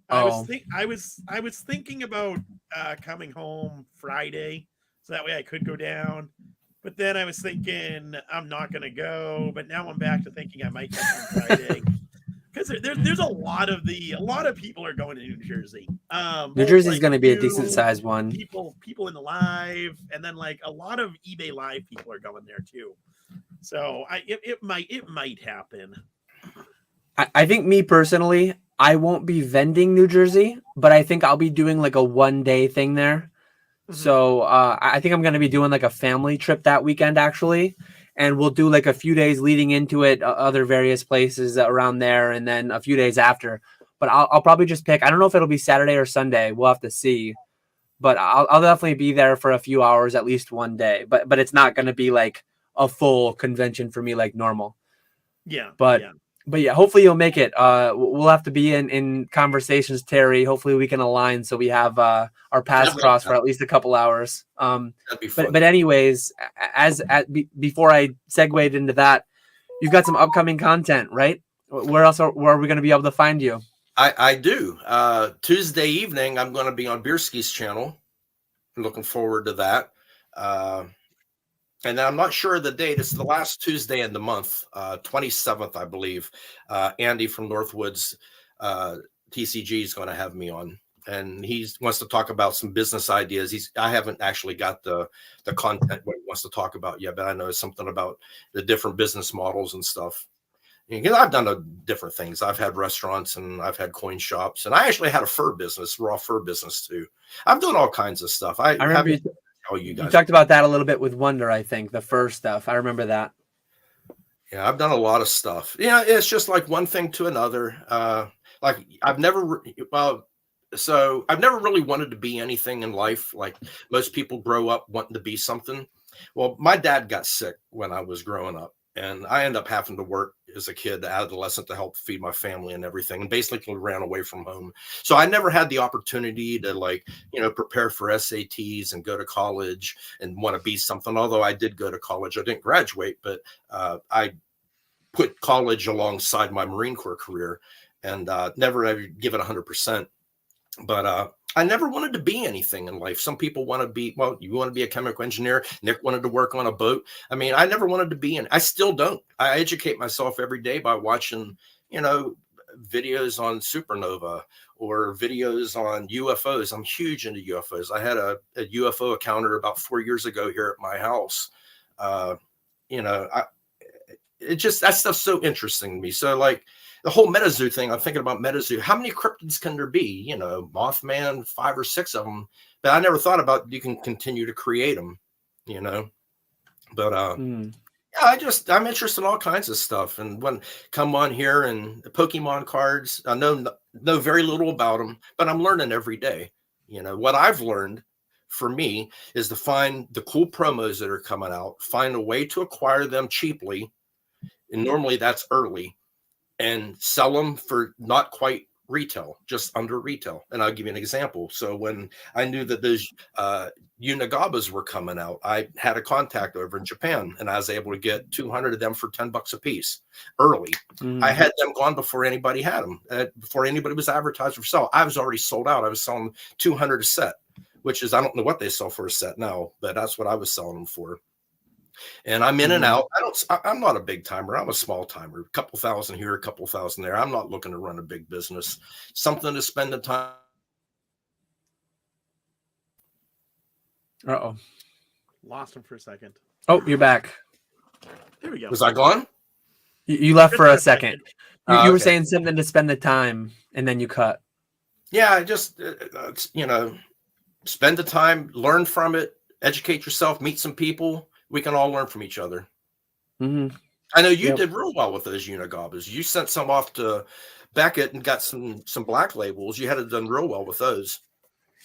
I was thinking about coming home Friday, so that way I could go down. But then I was thinking I'm not going to go. But now I'm back to thinking I might come on Friday because there's a lot of people are going to New Jersey. New Jersey is going to be a decent sized one. People in the live, and then like a lot of eBay live people are going there too. So it might happen. I think me personally, I won't be vending New Jersey, but I think I'll be doing like a 1-day thing there. So I think I'm going to be doing like a family trip that weekend actually. And we'll do like a few days leading into it, other various places around there, and then a few days after. But I'll probably just pick. I don't know if it'll be Saturday or Sunday. We'll have to see. But I'll definitely be there for a few hours, at least one day. But it's not going to be like a full convention for me like normal. Yeah. But yeah, hopefully you'll make it. We'll have to be in conversations, Terry. Hopefully we can align so we have our paths crossed for at least a couple hours. That'd be fun. But anyways, before I segued into that, you've got some upcoming content, right? Where are we going to be able to find you? I do. Tuesday evening, I'm going to be on Beerski's channel. I'm looking forward to that. And I'm not sure of the date. It's the last Tuesday in the month, 27th, I believe. Andy from Northwoods TCG is going to have me on, and he wants to talk about some business ideas. I haven't actually got the content what he wants to talk about yet, but I know something about the different business models and stuff. I've done different things. I've had restaurants and I've had coin shops, and I actually had a raw fur business too. I've done all kinds of stuff. I remember you talked about that a little bit with Wonder, I think, the fur stuff. I remember that. Yeah, I've done a lot of stuff. Yeah, it's just like one thing to another. Like I've never really wanted to be anything in life. Like most people grow up wanting to be something. Well, my dad got sick when I was growing up, and I ended up having to work as a kid, adolescent, to help feed my family and everything, and basically ran away from home. So I never had the opportunity to prepare for SATs and go to college and want to be something. Although I did go to college, I didn't graduate, but I put college alongside my Marine Corps career and never give it 100%. But I never wanted to be anything in life. Some people want to be, well, you want to be a chemical engineer. Nick wanted to work on a boat. I mean, I never wanted to be I still don't. I educate myself every day by watching, videos on supernova or videos on UFOs. I'm huge into UFOs. I had a UFO encounter about 4 years ago here at my house. That stuff's so interesting to me. So like the whole MetaZoo thing, I'm thinking about MetaZoo. How many cryptids can there be? Mothman, 5 or 6 of them. But I never thought about you can continue to create them, But yeah, I'm interested in all kinds of stuff. And when come on here and Pokemon cards, I know very little about them, but I'm learning every day. What I've learned for me is to find the cool promos that are coming out, find a way to acquire them cheaply. And normally that's early, and sell them for not quite retail, just under retail. And I'll give you an example. So when I knew that those Unigabas were coming out, I had a contact over in Japan, and I was able to get 200 of them for $10 a piece early. I had them gone before anybody had them, before anybody was advertised for sale. I was already sold out. I was selling 200 a set, which is, I don't know what they sell for a set now, but that's what I was selling them for. And I'm in and out. I'm not a big timer. I'm a small timer. A couple thousand here, a couple thousand there. I'm not looking to run a big business. Something to spend the time. Uh-oh. Lost him for a second. Oh, you're back. There we go. Was I gone? You left for a second. You were okay. saying something to spend the time, and then you cut. Yeah, I just, spend the time, learn from it, educate yourself, meet some people. We can all learn from each other. I know you did real well with those Unigabas. You sent some off to Beckett and got some black labels. You had it done real well with those.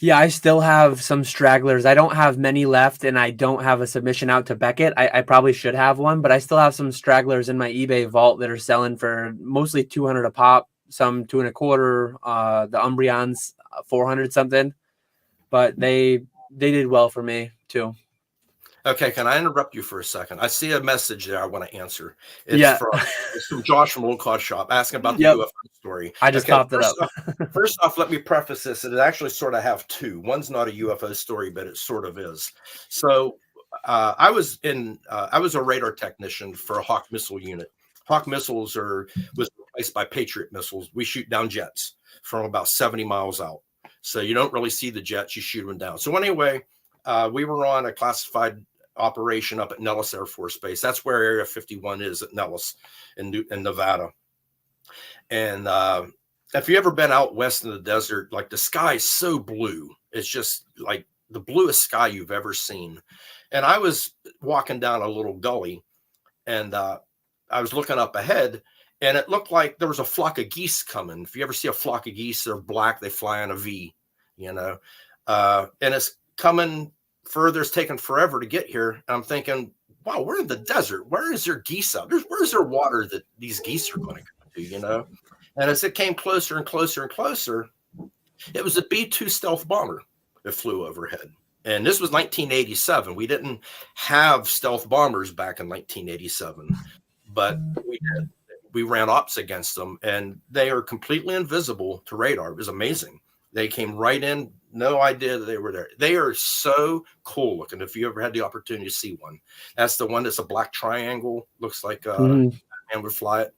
Yeah, I still have some stragglers. I don't have many left, and I don't have a submission out to Beckett. I probably should have one, but I still have some stragglers in my eBay vault that are selling for mostly 200 a pop, some 2 1/4. The Umbreons 400 something, but they did well for me too. Okay, can I interrupt you for a second? I see a message there I want to answer. It's from Josh from Old Card Shop asking about the UFO story. I just popped it up. First off, let me preface this. It actually sort of have two. One's not a UFO story, but it sort of is. So I was a radar technician for a Hawk missile unit. Hawk missiles was replaced by Patriot missiles. We shoot down jets from about 70 miles out. So you don't really see the jets, you shoot them down. So anyway, we were on a classified operation up at Nellis Air Force Base. That's where Area 51 is, at Nellis in Nevada. And if you ever been out west in the desert, like the sky is so blue. It's just like the bluest sky you've ever seen. And I was walking down a little gully, and I was looking up ahead, and it looked like there was a flock of geese coming. If you ever see a flock of geese, they're black, they fly on a V, and it's coming further. It's taken forever to get here. And I'm thinking, wow, we're in the desert. Where is there geese out? Where's there water that these geese are going to go to, And as it came closer and closer and closer, it was a B-2 stealth bomber that flew overhead. And this was 1987. We didn't have stealth bombers back in 1987, but we did. We ran ops against them, and they are completely invisible to radar. It was amazing. They came right in. No idea that they were there. They are so cool looking. If you ever had the opportunity to see one, that's the one that's a black triangle. Looks like a man would fly it.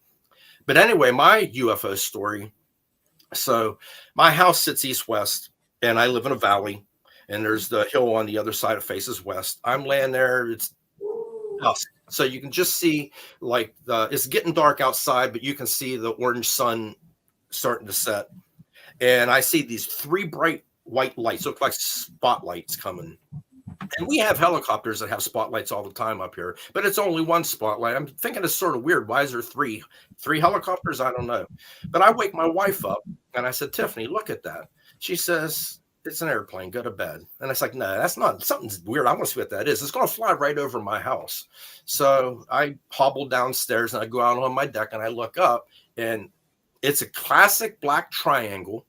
But anyway, my UFO story. So my house sits east-west, and I live in a valley, and there's the hill on the other side that faces west. I'm laying there. It's dusk. So you can just see, like, it's getting dark outside, but you can see the orange sun starting to set. And I see these 3 bright white lights, look like spotlights coming. And we have helicopters that have spotlights all the time up here, but it's only one spotlight. I'm thinking it's sort of weird. Why is there three helicopters? I don't know. But I wake my wife up, and I said, Tiffany, look at that. She says, it's an airplane. Go to bed. And it's like, no, that's not. Something's weird. I want to see what that is. It's going to fly right over my house. So I hobble downstairs, and I go out on my deck, and I look up, and it's a classic black triangle,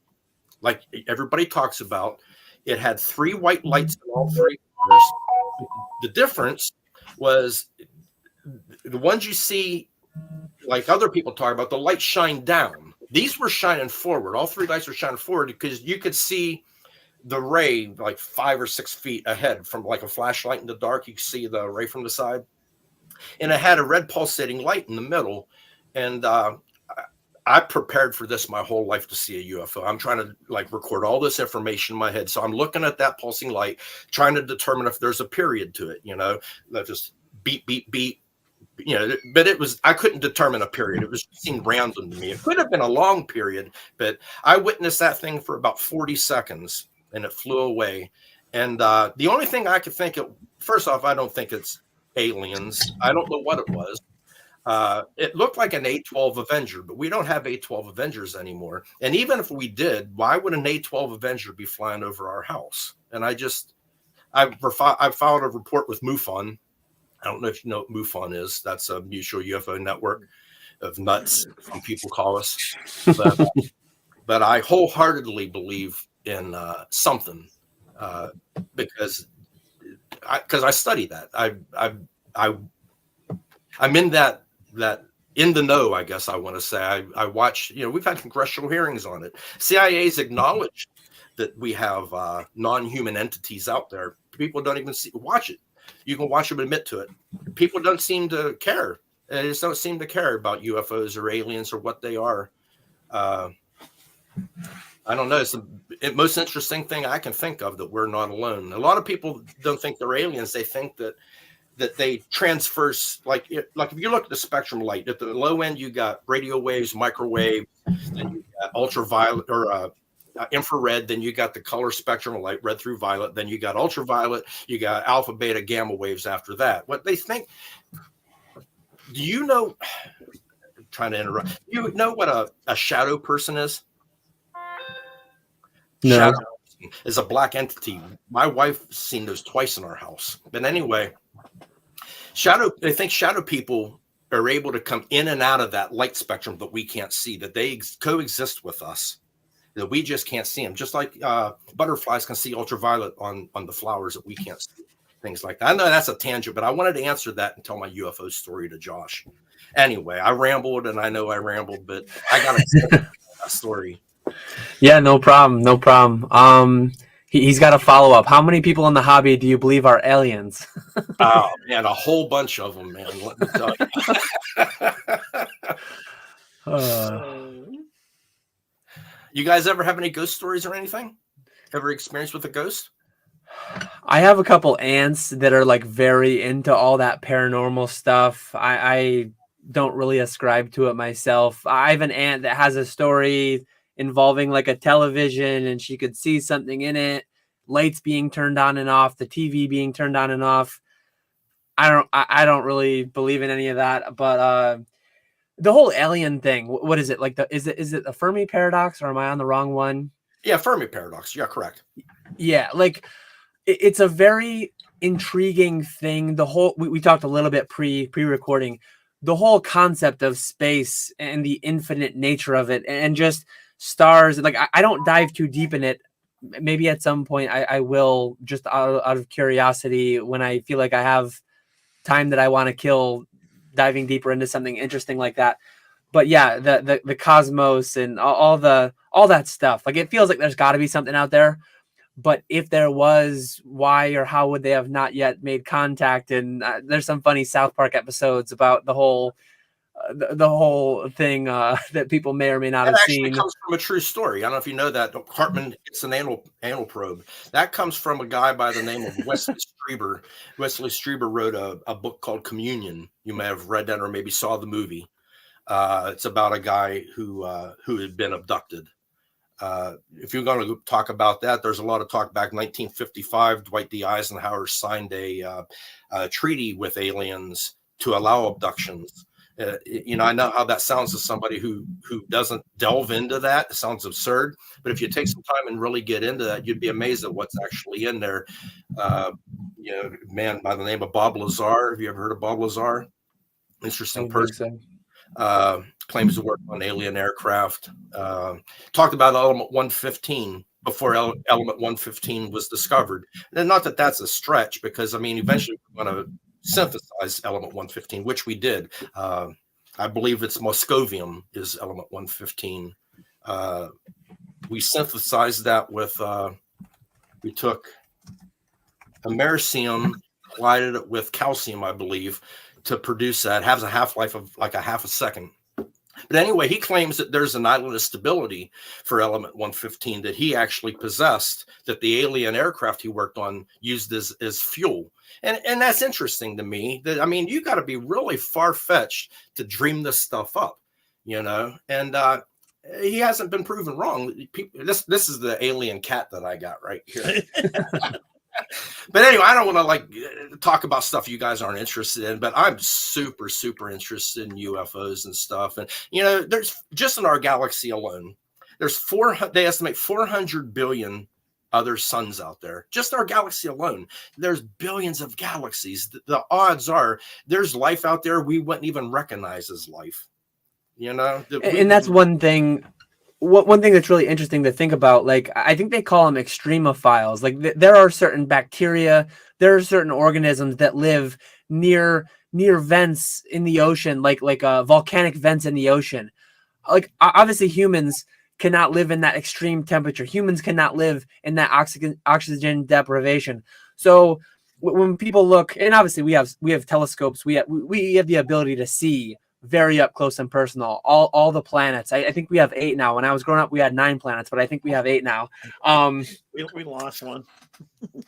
like everybody talks about. It had 3 white lights in all 3 corners. The difference was the ones you see, like other people talk about, the lights shine down. These were shining forward. All 3 lights were shining forward because you could see the ray like 5 or 6 feet ahead from like a flashlight in the dark. You can see the ray from the side, and it had a red pulsating light in the middle. And I prepared for this my whole life to see a UFO. I'm trying to like record all this information in my head. So I'm looking at that pulsing light, trying to determine if there's a period to it, that just beep, beep, beep, but I couldn't determine a period. It seemed random to me. It could have been a long period, but I witnessed that thing for about 40 seconds and it flew away. And the only thing I could think of, first off, I don't think it's aliens. I don't know what it was. It looked like an A-12 Avenger, but we don't have A-12 Avengers anymore. And even if we did, why would an A-12 Avenger be flying over our house? And I filed a report with MUFON. I don't know if you know what MUFON is. That's a mutual UFO network of nuts, some people call us. But I wholeheartely believe in something because I study that. I'm in that in the know, I guess I want to say. I watch, we've had congressional hearings on it. CIA's acknowledged that we have non-human entities out there. People don't even watch it. You can watch them admit to it. People don't seem to care. They just don't seem to care about UFOs or aliens or what they are. I don't know. It's the most interesting thing I can think of that we're not alone. A lot of people don't think they're aliens. They think that they transverse, like if you look at the spectrum of light, at the low end, you got radio waves, microwave, then you got ultraviolet or infrared, then you got the color spectrum of light, red through violet, then you got ultraviolet, you got alpha, beta, gamma waves after that. What they think, do you know, I'm trying to interrupt, you know what a shadow person is? No. Shadow person is a black entity. My wife's seen those twice in our house. But anyway, they think shadow people are able to come in and out of that light spectrum that we can't see, that they coexist with us, that we just can't see them. Just like butterflies can see ultraviolet on the flowers that we can't see, things like that. I know that's a tangent, but I wanted to answer that and tell my UFO story to Josh. Anyway, I rambled, and I know I rambled, but I got to tell that story. Yeah, no problem. No problem. He's got a follow up. How many people in the hobby do you believe are aliens? Oh man, a whole bunch of them, man. Let me tell you. You guys ever have any ghost stories or anything? Ever experienced with a ghost? I have a couple aunts that are like very into all that paranormal stuff. I don't really ascribe to it myself. I have an aunt that has a story involving like a television, and she could see something in it, lights being turned on and off, the TV being turned on and off. I don't really believe in any of that, but the whole alien thing, what is it like? Is it a Fermi paradox, or am I on the wrong one? Yeah, Fermi paradox. Yeah, correct. Yeah, like it's a very intriguing thing. The whole we talked a little bit pre-recording. The whole concept of space and the infinite nature of it, and just stars. Like I don't dive too deep in it. Maybe at some point I will, just out of curiosity, when I feel like I have time that I want to kill, diving deeper into something interesting like that. But yeah, the cosmos and all that stuff. Like it feels like there's got to be something out there. But if there was, why or how would they have not yet made contact? And there's some funny South Park episodes about the whole thing that people may or may not have seen. It comes from a true story. I don't know if you know that. Hartman gets an anal probe. That comes from a guy by the name of Wesley Strieber. Wesley Strieber wrote a book called Communion. You may have read that or maybe saw the movie. It's about a guy who had been abducted. If you're going to talk about that, there's a lot of talk back in 1955. Dwight D. Eisenhower signed a treaty with aliens to allow abductions. I know how that sounds to somebody who doesn't delve into that. It sounds absurd, but if you take some time and really get into that, you'd be amazed at what's actually in there. Man by the name of Bob Lazar. Have you ever heard of Bob Lazar? Interesting person. Claims to work on alien aircraft. Talked about element 115 before element 115 was discovered. And not that that's a stretch, because eventually we're going to synthesize element 115, which we did. I believe it's moscovium is element 115. We synthesized that with We took americium, collided it with calcium, I believe, to produce that. It has a half-life of like a half a second. But anyway, he claims that there's an island of stability for element 115 that he actually possessed, that the alien aircraft he worked on used as fuel. And that's interesting to me. That, I mean, you got to be really far-fetched to dream this stuff up, you know? And he hasn't been proven wrong. This is the alien cat that I got right here. But anyway, I don't want to like talk about stuff you guys aren't interested in, but I'm super, super interested in UFOs and stuff. And, you know, there's just in our galaxy alone, they estimate 400 billion other suns out there. Just our galaxy alone, there's billions of galaxies. The odds are there's life out there we wouldn't even recognize as life, you know? And that's one thing. One thing that's really interesting to think about, like, I think they call them extremophiles. Like, there are certain bacteria, there are certain organisms that live near vents in the ocean, like volcanic vents in the ocean. Like, obviously humans cannot live in that extreme temperature. Humans cannot live in that oxygen deprivation. So when people look, and obviously we have telescopes, we have the ability to see very up close and personal all the planets. I think we have 8 now. When I was growing up, we had 9 planets, but I think we have 8 now. We lost one.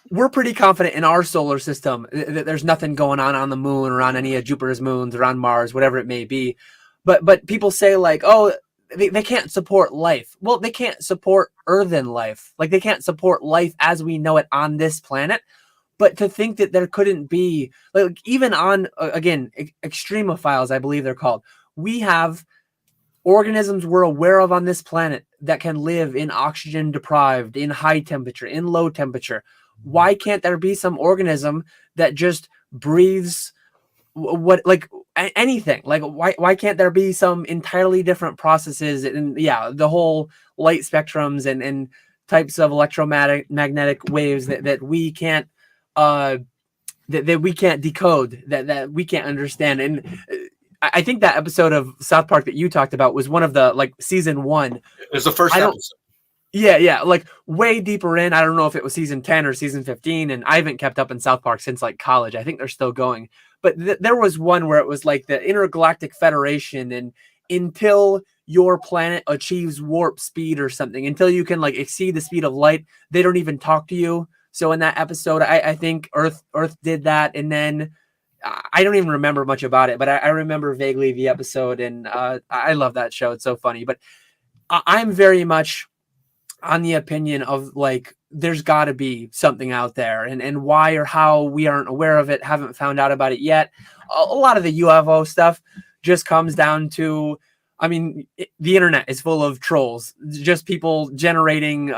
We're pretty confident in our solar system that there's nothing going on the moon or on any of Jupiter's moons or on Mars, whatever it may be. But people say like, oh, they can't support life. Well, they can't support earthen life. Like, they can't support life as we know it on this planet. But to think that there couldn't be, like, even on, again, extremophiles, I believe they're called, we have organisms we're aware of on this planet that can live in oxygen deprived, in high temperature, in low temperature. Why can't there be some organism that just breathes anything? Like, why can't there be some entirely different processes? And yeah, the whole light spectrums and types of electromagnetic waves that we can't that we can't decode, that we can't understand. And I think that episode of South Park that you talked about was one of the, like, season 1. It was the first episode. Yeah, like way deeper in. I don't know if it was season 10 or season 15, and I haven't kept up in South Park since like college. I think they're still going. But there was one where it was like the Intergalactic Federation, and until your planet achieves warp speed or something, until you can like exceed the speed of light, they don't even talk to you. So in that episode, I think Earth did that, and then I don't even remember much about it, but I remember vaguely the episode, and I love that show. It's so funny. But I'm very much on the opinion of, like, there's got to be something out there, and why or how we aren't aware of it, haven't found out about it yet. A lot of the UFO stuff just comes down to, I mean, the internet is full of trolls, just people generating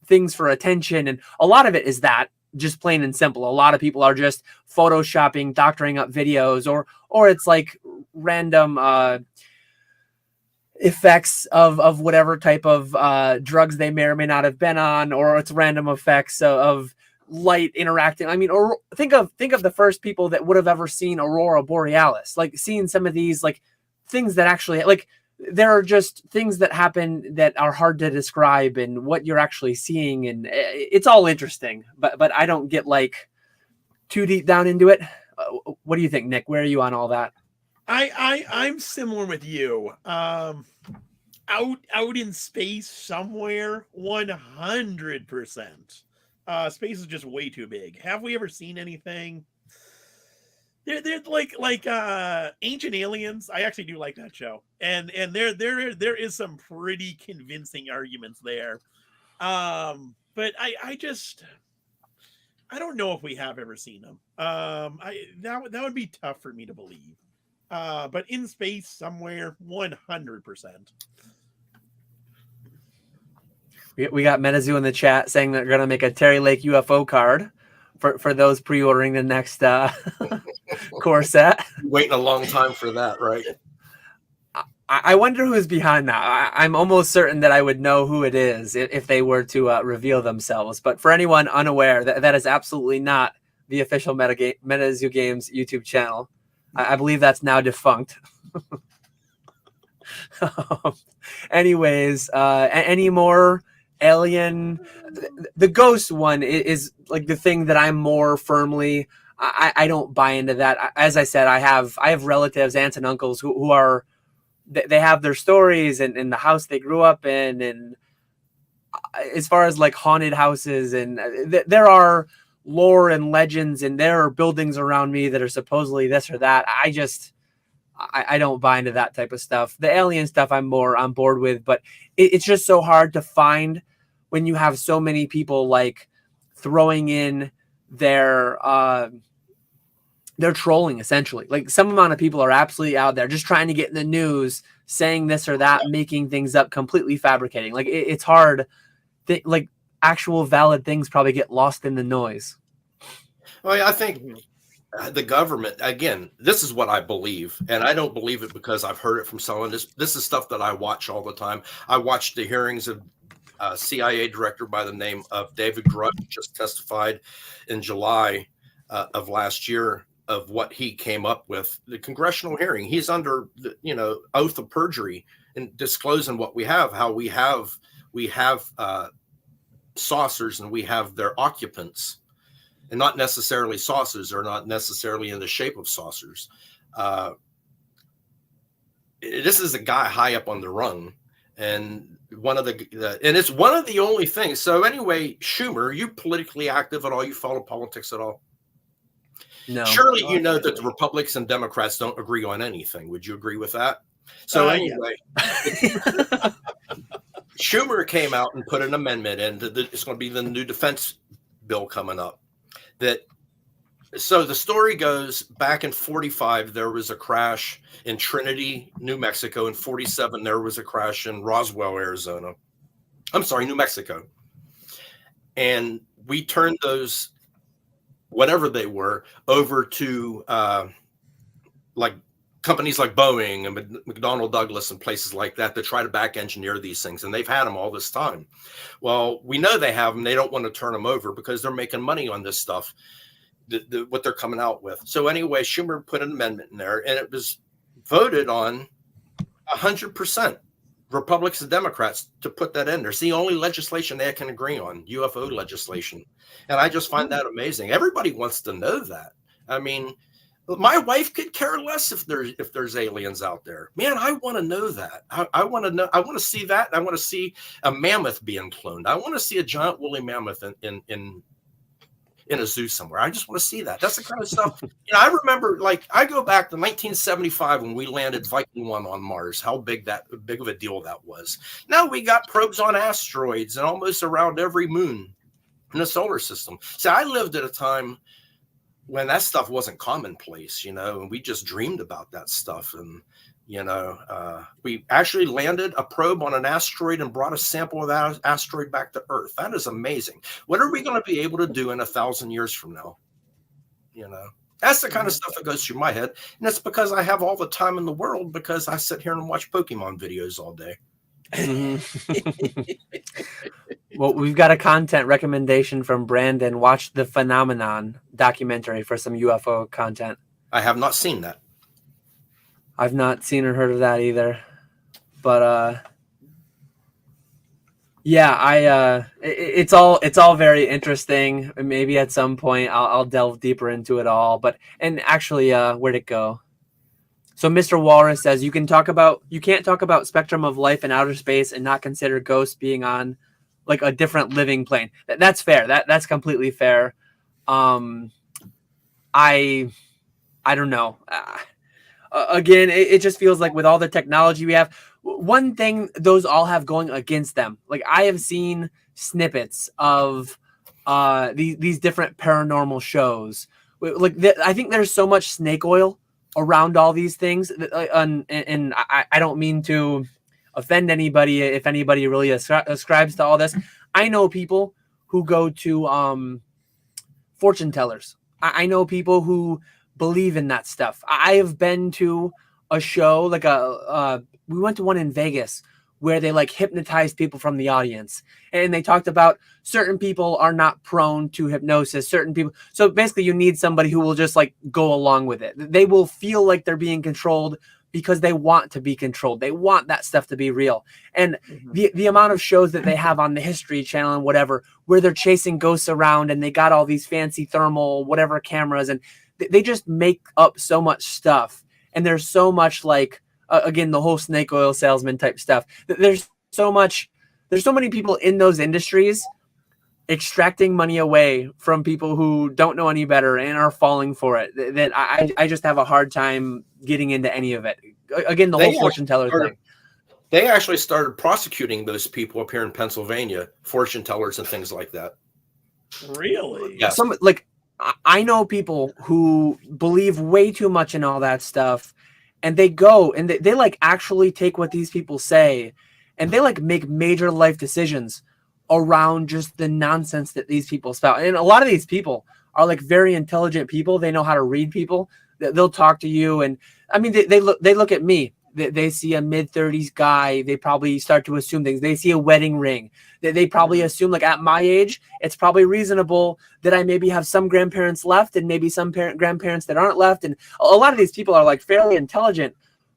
things for attention, and a lot of it is that, just plain and simple. A lot of people are just photoshopping, doctoring up videos, or it's like random effects of whatever type of drugs they may or may not have been on, or it's random effects of light interacting. I mean, or think of the first people that would have ever seen Aurora Borealis, like seeing some of these like things that actually, like, there are just things that happen that are hard to describe, and what you're actually seeing, and it's all interesting, but I don't get like too deep down into it. What do you think, Nick? Where are you on all that? I'm similar with you. Out in space somewhere, 100%. Space is just way too big. Have we ever seen anything? They're like Ancient Aliens. I actually do like that show, and there is some pretty convincing arguments there. But I don't know if we have ever seen them. That would be tough for me to believe. But in space somewhere, 100%. We got Metazoo in the chat saying that they're gonna make a Terry Lake UFO card for those pre-ordering the next core set. Waiting a long time for that, right? I wonder who's behind that. I'm almost certain that I would know who it is if they were to reveal themselves. But for anyone unaware, that is absolutely not the official Metazoo Games YouTube channel. I believe that's now defunct. Anyways, any more alien, the ghost one is like the thing that I'm more firmly. I don't buy into that. As I said, I have relatives, aunts and uncles who are, they have their stories and the house they grew up in, and as far as like haunted houses, and there are lore and legends, and there are buildings around me that are supposedly this or that. I don't buy into that type of stuff. The alien stuff I'm more on board with, but it's just so hard to find when you have so many people like throwing in their trolling, essentially. Like some amount of people are absolutely out there just trying to get in the news, saying this or that, making things up, completely fabricating. Like it's hard. Like actual valid things probably get lost in the noise. Well, I think the government, again, this is what I believe, and I don't believe it because I've heard it from someone. This is stuff that I watch all the time. I watched the hearings of CIA director by the name of David Grush, just testified in July of last year of what he came up with. The congressional hearing, he's under the, oath of perjury and disclosing what we have, how we have saucers and we have their occupants, and not necessarily saucers, or not necessarily in the shape of saucers. This is a guy high up on the rung, and and it's one of the only things. So anyway, Schumer, you politically active at all? You follow politics at all? No. Surely you know that the Republicans and Democrats don't agree on anything. Would you agree with that? So anyway, Schumer came out and put an amendment in. It's going to be the new defense bill coming up. So the story goes back in 45, there was a crash in Trinity, New Mexico. In 47, there was a crash in Roswell, Arizona. I'm sorry, New Mexico. And we turned those, whatever they were, over to like companies like Boeing and McDonnell Douglas and places like that to try to back engineer these things. And they've had them all this time. Well, we know they have them. They don't want to turn them over because they're making money on this stuff, what they're coming out with. So anyway, Schumer put an amendment in there, and it was voted on 100%, Republicans and Democrats, to put that in there. It's the only legislation they can agree on, UFO legislation. And I just find that amazing. Everybody wants to know that. I mean, my wife could care less if there's aliens out there. Man, I want to know that. I want to know. I want to see that. I want to see a mammoth being cloned. I want to see a giant woolly mammoth in a zoo somewhere. I just want to see that. That's the kind of stuff. I remember, like, I go back to 1975 when we landed Viking 1 on Mars. How big of a deal that was. Now we got probes on asteroids and almost around every moon in the solar system. See, I lived at a time when that stuff wasn't commonplace, and we just dreamed about that stuff. And, we actually landed a probe on an asteroid and brought a sample of that asteroid back to Earth. That is amazing. What are we going to be able to do in 1,000 years from now? That's the kind of stuff that goes through my head. And that's because I have all the time in the world, because I sit here and watch Pokemon videos all day. Well, we've got a content recommendation from Brandon. Watch the Phenomenon documentary for some UFO content. I have not seen that. I've not seen or heard of that either. But yeah, it's all very interesting. Maybe at some point I'll delve deeper into it all. And actually, where'd it go? So Mr. Walrus says you can't talk about spectrum of life in outer space and not consider ghosts being on like a different living plane. That's fair. That's completely fair. I don't know. Again, it just feels like with all the technology we have, one thing those all have going against them. Like I have seen snippets of these different paranormal shows. Like I think there's so much snake oil around all these things, and I don't mean to offend anybody if anybody really ascribes to all this. I know people who go to fortune tellers. I know people who believe in that stuff. I have been to a show, like we went to one in Vegas where they like hypnotized people from the audience, and they talked about certain people are not prone to hypnosis, certain people. So basically you need somebody who will just like go along with it. They will feel like they're being controlled because they want to be controlled. They want that stuff to be real. And Mhm. the amount of shows that they have on the History Channel and whatever, where they're chasing ghosts around and they got all these fancy thermal whatever cameras, and they just make up so much stuff. And there's so much like again, the whole snake oil salesman type stuff. There's so many people in those industries extracting money away from people who don't know any better and are falling for it, that I just have a hard time getting into any of it. Again, the whole fortune teller thing. They actually started prosecuting those people up here in Pennsylvania, fortune tellers and things like that. Really? Yeah. Some like I know people who believe way too much in all that stuff, and they go and they like actually take what these people say and they like make major life decisions around just the nonsense that these people spout. And a lot of these people are like very intelligent people. They know how to read people. They'll talk to you. And I mean, they look at me. They see a mid-30s guy. They probably start to assume things. They see a wedding ring. They probably assume, like, at my age, it's probably reasonable that I maybe have some grandparents left and maybe some grandparents that aren't left. And a lot of these people are like fairly intelligent,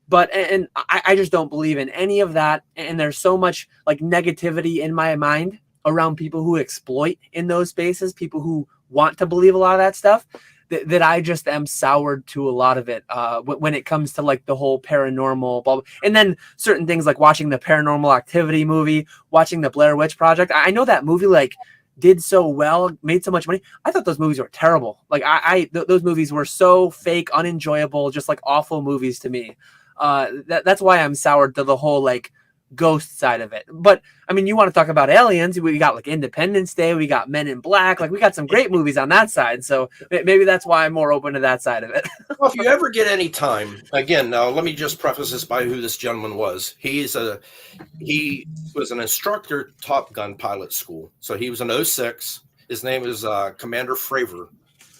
but and I just don't believe in any of that. And there's so much like negativity in my mind around people who exploit in those spaces, people who want to believe a lot of that stuff, that I just am soured to a lot of it when it comes to like the whole paranormal, blah, blah. And then certain things like watching the Paranormal Activity movie, watching the Blair Witch Project. I know that movie like did so well, made so much money. I thought those movies were terrible. Like those movies were so fake, unenjoyable, just like awful movies to me. That's why I'm soured to the whole like ghost side of it. But I mean, you want to talk about aliens, we got like Independence Day, we got Men in Black, like we got some great movies on that side, so maybe that's why I'm more open to that side of it. Well, if you ever get any time, again, now let me just preface this by who this gentleman was. He was an instructor, Top Gun pilot school, so he was an 06. His name is Commander Fravor.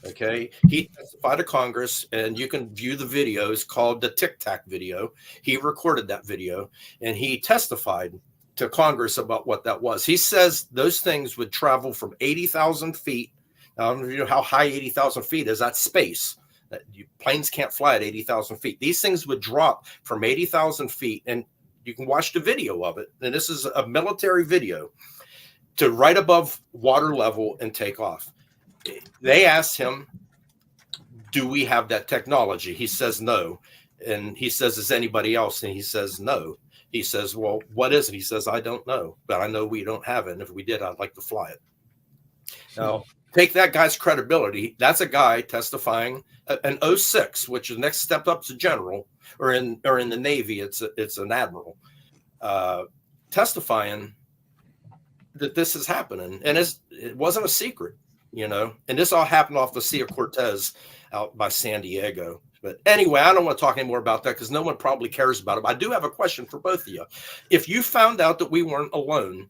Okay, he testified to Congress, and you can view the video. It's called the Tic Tac video. He recorded that video, and he testified to Congress about what that was. He says those things would travel from 80,000 feet. Now, you know how high 80,000 feet is. That's space. Planes can't fly at 80,000 feet. These things would drop from 80,000 feet, and you can watch the video of it. And this is a military video, to right above water level and take off. They asked him, do we have that technology? He says no. And he says, is anybody else? And he says no. He says, well, what is it? He says, I don't know, but I know we don't have it. And if we did, I'd like to fly it. Now, take that guy's credibility. That's a guy testifying an 06, which is the next step up to general, or in the Navy, it's an admiral, testifying that this is happening. And it wasn't a secret. You know, and this all happened off the Sea of Cortez out by San Diego. But anyway, I don't want to talk any more about that because no one probably cares about it. But I do have a question for both of you. If you found out that we weren't alone,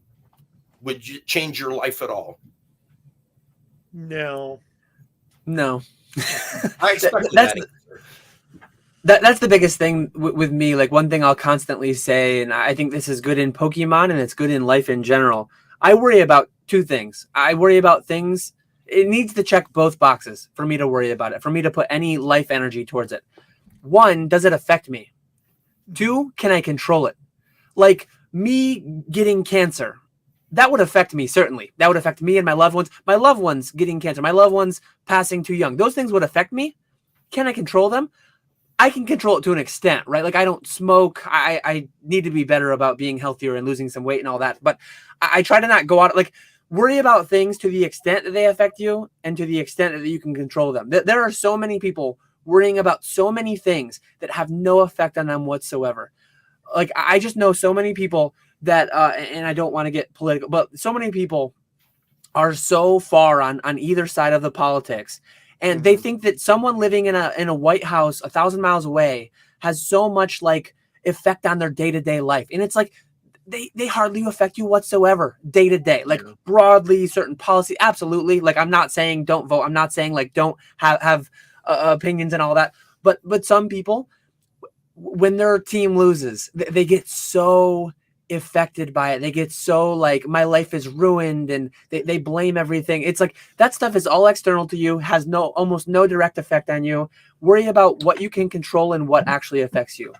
would you change your life at all? No. I expected that. That's the biggest thing with me. Like, one thing I'll constantly say, and I think this is good in Pokemon and it's good in life in general. I worry about two things. I worry about things. It needs to check both boxes for me to worry about it, for me to put any life energy towards it. One, does it affect me? Two, can I control it? Like me getting cancer, that would affect me, certainly. That would affect me and my loved ones. My loved ones getting cancer, my loved ones passing too young. Those things would affect me. Can I control them? I can control it to an extent, right? Like I don't smoke. I need to be better about being healthier and losing some weight and all that. But I try to not go out, like, worry about things to the extent that they affect you and to the extent that you can control them. There are so many people worrying about so many things that have no effect on them whatsoever. Like, I just know so many people that, and I don't want to get political, but so many people are so far on either side of the politics. And they think that someone living in a White House 1,000 miles away has so much like effect on their day-to-day life. And it's like, they hardly affect you whatsoever day to day. Like broadly, certain policy, absolutely. Like, I'm not saying don't vote. I'm not saying like don't have opinions and all that. But some people, when their team loses, they get so affected by it. They get so like, my life is ruined, and they blame everything. It's like that stuff is all external to you, has almost no direct effect on you. Worry about what you can control and what actually affects you.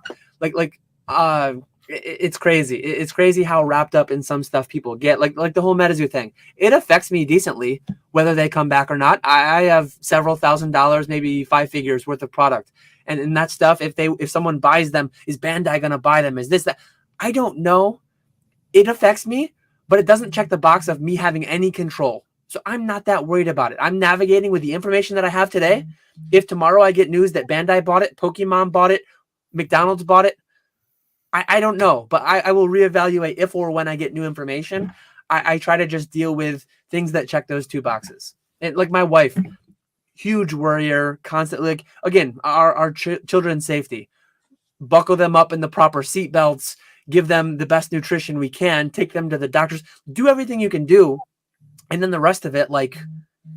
It's crazy. It's crazy how wrapped up in some stuff people get, like the whole MetaZoo thing. It affects me decently whether they come back or not. I have several $1,000s, maybe 5 figures worth of product, and that stuff, if someone buys them, is Bandai gonna buy them? Is this that? I don't know. It affects me, but it doesn't check the box of me having any control. So I'm not that worried about it. I'm navigating with the information that I have today. If tomorrow I get news that Bandai bought it, Pokemon bought it, McDonald's bought it, I don't know, but I will reevaluate if or when I get new information. I try to just deal with things that check those 2 boxes. And like my wife, huge worrier, constantly, like, again, our children's safety. Buckle them up in the proper seat belts, give them the best nutrition we can, take them to the doctors, do everything you can do. And then the rest of it, like,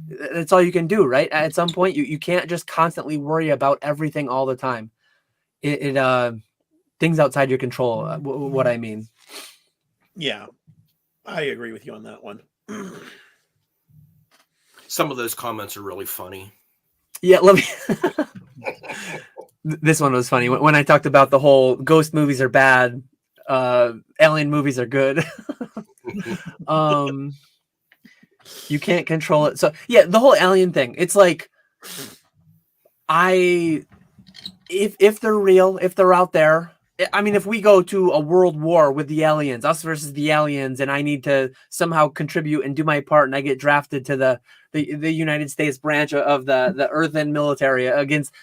that's all you can do, right? At some point, you can't just constantly worry about everything all the time. Things outside your control, what I mean. Yeah, I agree with you on that one. Some of those comments are really funny. Yeah, let me. This one was funny when I talked about the whole ghost movies are bad, alien movies are good. You can't control it. So yeah, the whole alien thing. It's like, if they're real, if they're out there. I mean, if we go to a world war with the aliens, us versus the aliens, and I need to somehow contribute and do my part, and I get drafted to the United States branch of the Earthen military against,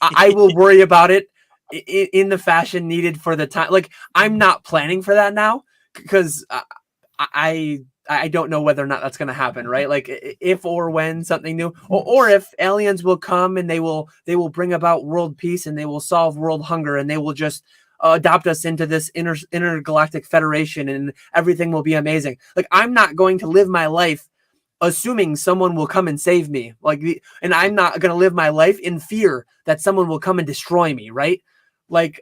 I will worry about it in the fashion needed for the time. Like, I'm not planning for that now because I don't know whether or not that's going to happen, right? Like, if or when something new, or if aliens will come and they will bring about world peace, and they will solve world hunger, and they will just adopt us into this intergalactic federation, and everything will be amazing. Like, I'm not going to live my life assuming someone will come and save me. And I'm not going to live my life in fear that someone will come and destroy me, right? Like,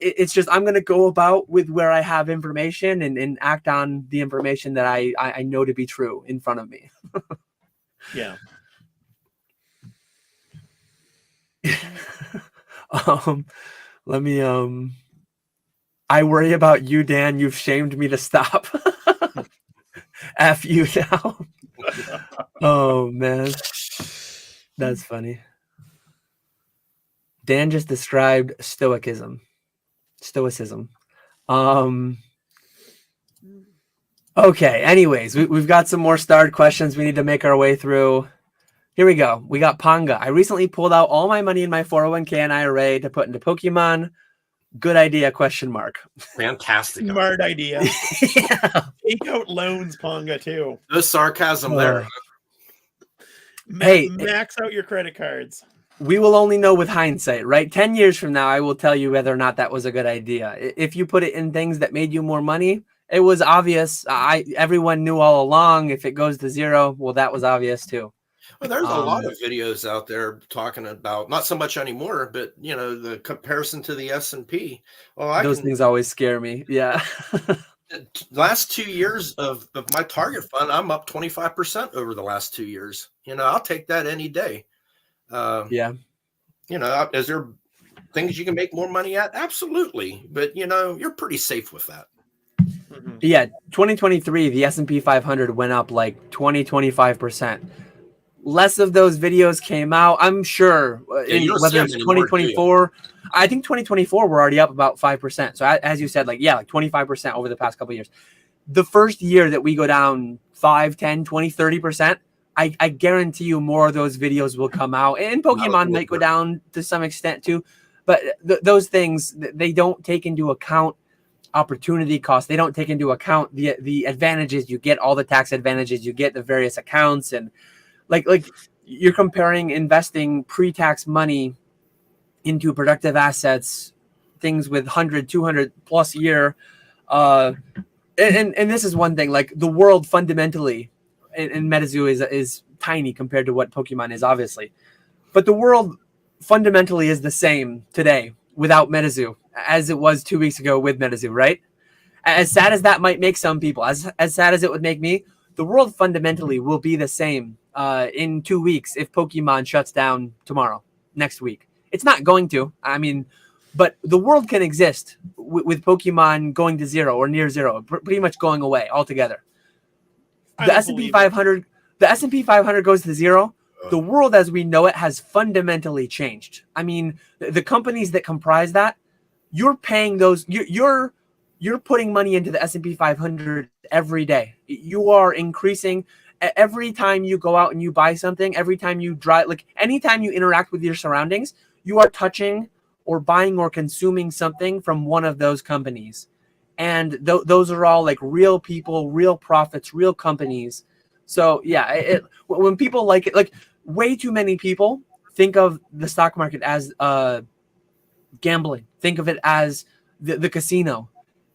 it's just, I'm going to go about with where I have information and act on the information that I know to be true in front of me. Yeah. Let me, I worry about you, Dan. You've shamed me to stop. F you now. Oh, man. That's funny. Dan just described stoicism. Okay, anyways, we've got some more starred questions we need to make our way through. Here we go. We got Ponga. I recently pulled out all my money in my 401k and IRA to put into Pokemon. Good idea, question mark. Fantastic. Smart idea. Yeah. Take out loans, Ponga, too. No sarcasm there. Hey, max out your credit cards. We will only know with hindsight, right? 10 years from now, I will tell you whether or not that was a good idea. If you put it in things that made you more money, it was obvious. Everyone knew all along. If it goes to zero, well, that was obvious too. Well, there's a lot of videos out there talking about, not so much anymore, but the comparison to the S&P. Well, those things always scare me. Yeah. Last 2 years of my target fund, I'm up 25% over the last 2 years. I'll take that any day. Yeah. Is there things you can make more money at? Absolutely. But, you're pretty safe with that. Mm-hmm. Yeah. 2023, the S&P 500 went up like 25%. Less of those videos came out. I'm sure whether it's 2024, I think 2024, we're already up about 5%. So as you said, like 25% over the past couple of years. The first year that we go down 5, 10, 20, 30%, I guarantee you more of those videos will come out, and Pokemon might go down to some extent too. But those things, they don't take into account opportunity cost. They don't take into account the advantages you get, all the tax advantages you get, the various accounts, and like you're comparing investing pre-tax money into productive assets, things with 100, 200 plus year. And this is one thing, like the world fundamentally, and MetaZoo is tiny compared to what Pokemon is, obviously. But the world fundamentally is the same today without MetaZoo as it was 2 weeks ago with MetaZoo, right? As sad as that might make some people, as sad as it would make me, the world fundamentally will be the same in 2 weeks if Pokemon shuts down tomorrow, next week. It's not going to. I mean, but the world can exist with Pokemon going to zero or near zero, pretty much going away altogether. The S&P 500, the S&P 500 goes to zero. The world as we know it has fundamentally changed. I mean, the companies that comprise that, you're paying those. You're putting money into the S&P 500 every day. You are increasing every time you go out and you buy something. Every time you drive, like anytime you interact with your surroundings, you are touching or buying or consuming something from one of those companies. And those are all like real people, real profits, real companies. So yeah, when people like it, like way too many people think of the stock market as gambling. Think of it as the casino.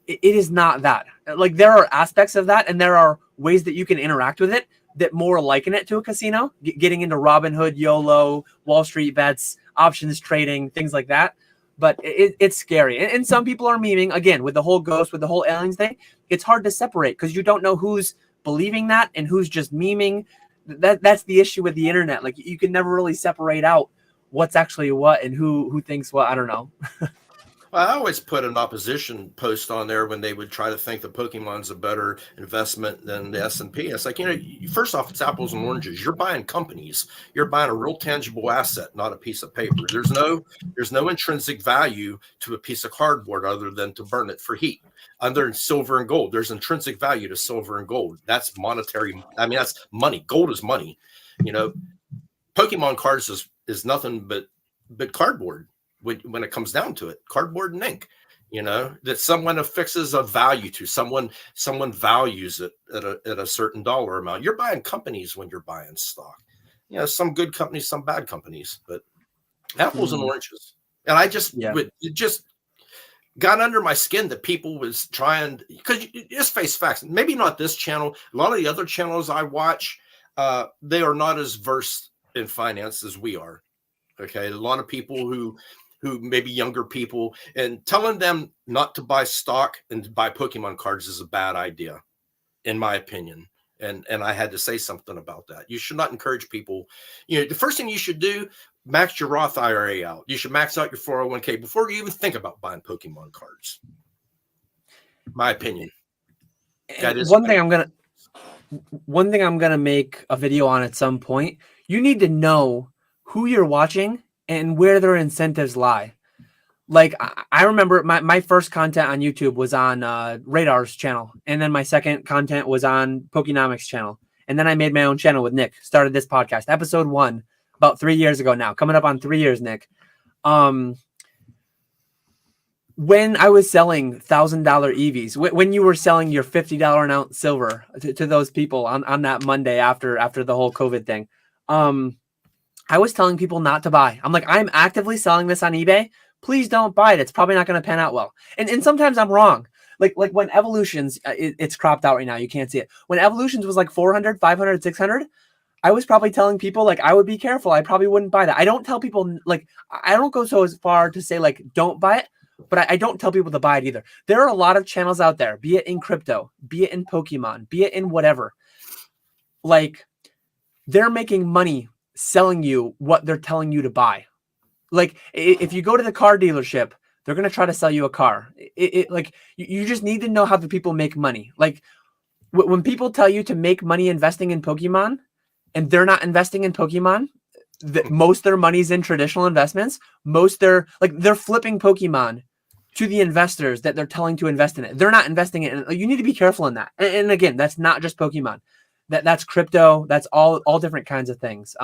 It is not that. Like there are aspects of that, and there are ways that you can interact with it that more liken it to a casino. Getting into Robinhood, YOLO, Wall Street bets, options trading, things like that. But it's scary. And some people are memeing, again, with the whole ghost, with the whole aliens thing. It's hard to separate because you don't know who's believing that and who's just memeing. That's the issue with the internet. Like you can never really separate out what's actually what and who thinks what. I don't know. Well, I always put an opposition post on there when they would try to think that Pokemon's a better investment than the S&P. It's like, first off, it's apples and oranges. You're buying companies. You're buying a real tangible asset, not a piece of paper. There's no intrinsic value to a piece of cardboard other than to burn it for heat. Other than silver and gold, there's intrinsic value to silver and gold. That's monetary. I mean, that's money. Gold is money. Pokemon cards is nothing but cardboard. When it comes down to it, cardboard and ink, that someone affixes a value to, someone values it at a certain dollar amount. You're buying companies when you're buying stock. Some good companies, some bad companies, but apples and oranges. And I just it just got under my skin that people was trying, because you just face facts. Maybe not this channel. A lot of the other channels I watch, they are not as versed in finance as we are. Okay, a lot of people who maybe younger people, and telling them not to buy stock and to buy Pokemon cards is a bad idea, in my opinion. And I had to say something about that. You should not encourage people. The first thing you should do, max your Roth IRA out. You should max out your 401k before you even think about buying Pokemon cards. My opinion. That is one thing I'm gonna make a video on at some point. You need to know who you're watching and where their incentives lie. Like I remember my first content on YouTube was on Radar's channel. And then my second content was on Pokenomics channel. And then I made my own channel with Nick, started this podcast, episode 1, about 3 years ago now, coming up on 3 years, Nick. When I was selling $1,000 EVs, when you were selling your $50 an ounce silver to those people on that Monday after the whole COVID thing, I was telling people not to buy. I'm like, I'm actively selling this on eBay. Please don't buy it. It's probably not going to pan out well. And sometimes I'm wrong. Like when Evolutions, it's cropped out right now. You can't see it. When Evolutions was like 400, 500, 600, I was probably telling people like, I would be careful. I probably wouldn't buy that. I don't tell people, like, I don't go so as far to say like, don't buy it, but I don't tell people to buy it either. There are a lot of channels out there, be it in crypto, be it in Pokemon, be it in whatever. Like they're making money selling you what they're telling you to buy. Like if you go to the car dealership, they're going to try to sell you a car. Like you just need to know how the people make money. Like when people tell you to make money investing in Pokemon and they're not investing in Pokemon, most of their money's in traditional investments. They're flipping Pokemon to the investors that they're telling to invest in it. They're not investing in it. You need to be careful in that. And again, that's not just Pokemon. That's crypto. That's all different kinds of things.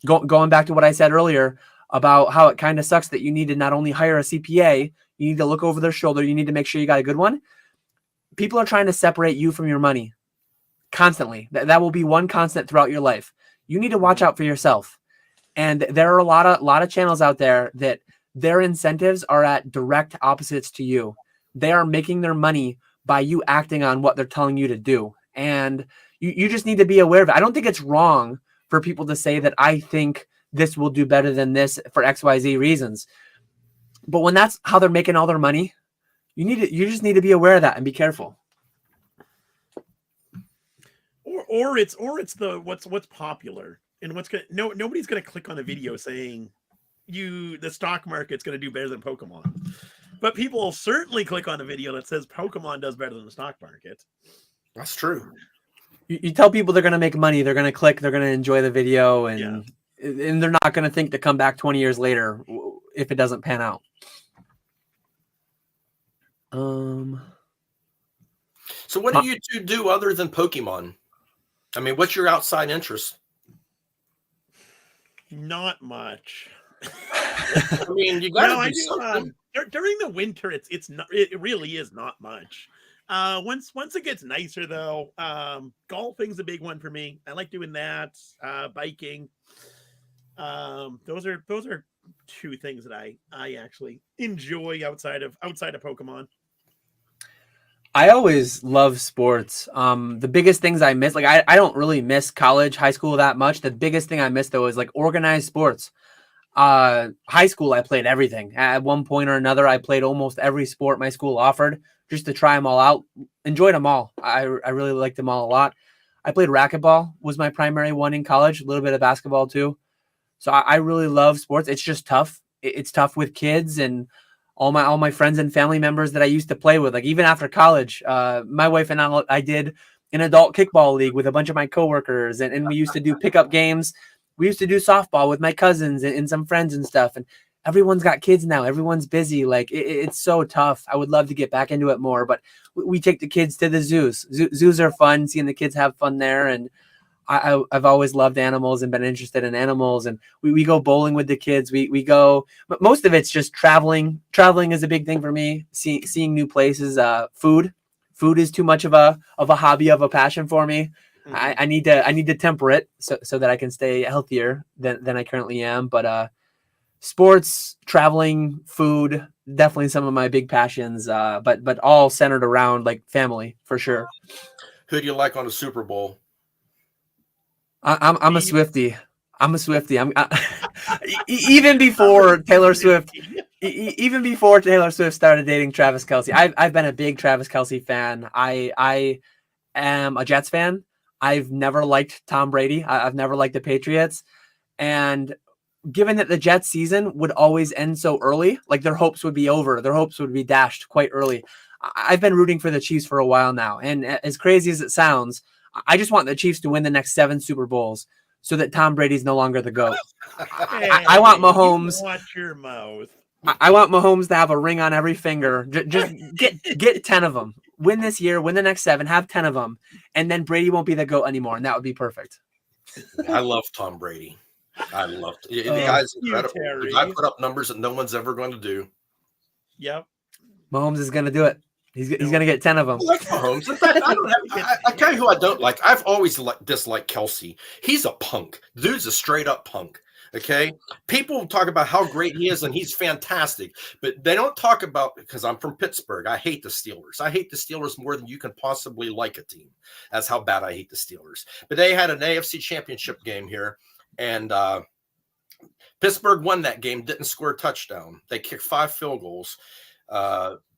Going back to what I said earlier about how it kind of sucks that you need to not only hire a CPA, you need to look over their shoulder. You need to make sure you got a good one. People are trying to separate you from your money constantly. That will be one constant throughout your life. You need to watch out for yourself. And there are a lot of channels out there that their incentives are at direct opposites to you. They are making their money by you acting on what they're telling you to do. And you just need to be aware of it. I don't think it's wrong for people to say that I think this will do better than this for XYZ reasons. But when that's how they're making all their money, you just need to be aware of that and be careful. Or it's the what's popular and what's gonna nobody's gonna click on a video saying the stock market's gonna do better than Pokemon. But people will certainly click on a video that says Pokemon does better than the stock market. That's true. You tell people they're going to make money, they're going to click, they're going to enjoy the video, and they're not going to think to come back 20 years later if it doesn't pan out. So what do you two do other than Pokemon? I mean, what's your outside interest? Not much. I mean, you got to do something. During the winter, it really is not much. Once it gets nicer though, golfing's a big one for me. I like doing that. Biking. Those are two things that I actually enjoy outside of Pokemon. I always love sports. The biggest things I miss, like I don't really miss college, high school that much. The biggest thing I miss though is like organized sports. High school, I played everything. At one point or another, I played almost every sport my school offered just to try them all out. Enjoyed them all. I really liked them all a lot. I played racquetball, was my primary one in college, a little bit of basketball too. So I really love sports. It's just tough. It's tough with kids and all my friends and family members that I used to play with. Like even after college, my wife and I did an adult kickball league with a bunch of my coworkers, and we used to do pickup games. We used to do softball with my cousins and some friends and stuff. And everyone's got kids now. Everyone's busy. Like it's so tough. I would love to get back into it more, but we take the kids to the zoos. Zoos are fun, seeing the kids have fun there. And I've always loved animals and been interested in animals. And we go bowling with the kids. We go, but most of it's just traveling. Traveling is a big thing for me. Seeing new places. Food is too much of a hobby, of a passion for me. I need to temper it so that I can stay healthier than I currently am. But sports, traveling, food, definitely some of my big passions. But all centered around like family for sure. Who do you like on the Super Bowl? I'm a Swiftie. Even before Taylor Swift. Even before Taylor Swift started dating Travis Kelce, I've been a big Travis Kelce fan. I am a Jets fan. I've never liked Tom Brady. I've never liked the Patriots. And given that the Jets season would always end so early, like their hopes would be over, their hopes would be dashed quite early. I've been rooting for the Chiefs for a while now. And as crazy as it sounds, I just want the Chiefs to win the next 7 Super Bowls so that Tom Brady's no longer the GOAT. I want Mahomes. Watch your mouth. I want Mahomes to have a ring on every finger. Just get 10 of them. Win this year, win the next 7, have 10 of them, and then Brady won't be the GOAT anymore, and that would be perfect. I love Tom Brady. I love it. The guy's incredible. The guy put up numbers that no one's ever going to do. Yep. Mahomes is going to do it. He's going to get 10 of them. I like Mahomes. In fact, I tell you who I don't like. I've always disliked Kelce. He's a punk. The dude's a straight up punk. Okay, people talk about how great he is, and he's fantastic, but they don't talk about, because I'm from Pittsburgh, I hate the Steelers. I hate the Steelers more than you can possibly like a team. That's how bad I hate the Steelers. But they had an AFC championship game here, and Pittsburgh won that game, didn't score a touchdown. They kicked 5 field goals.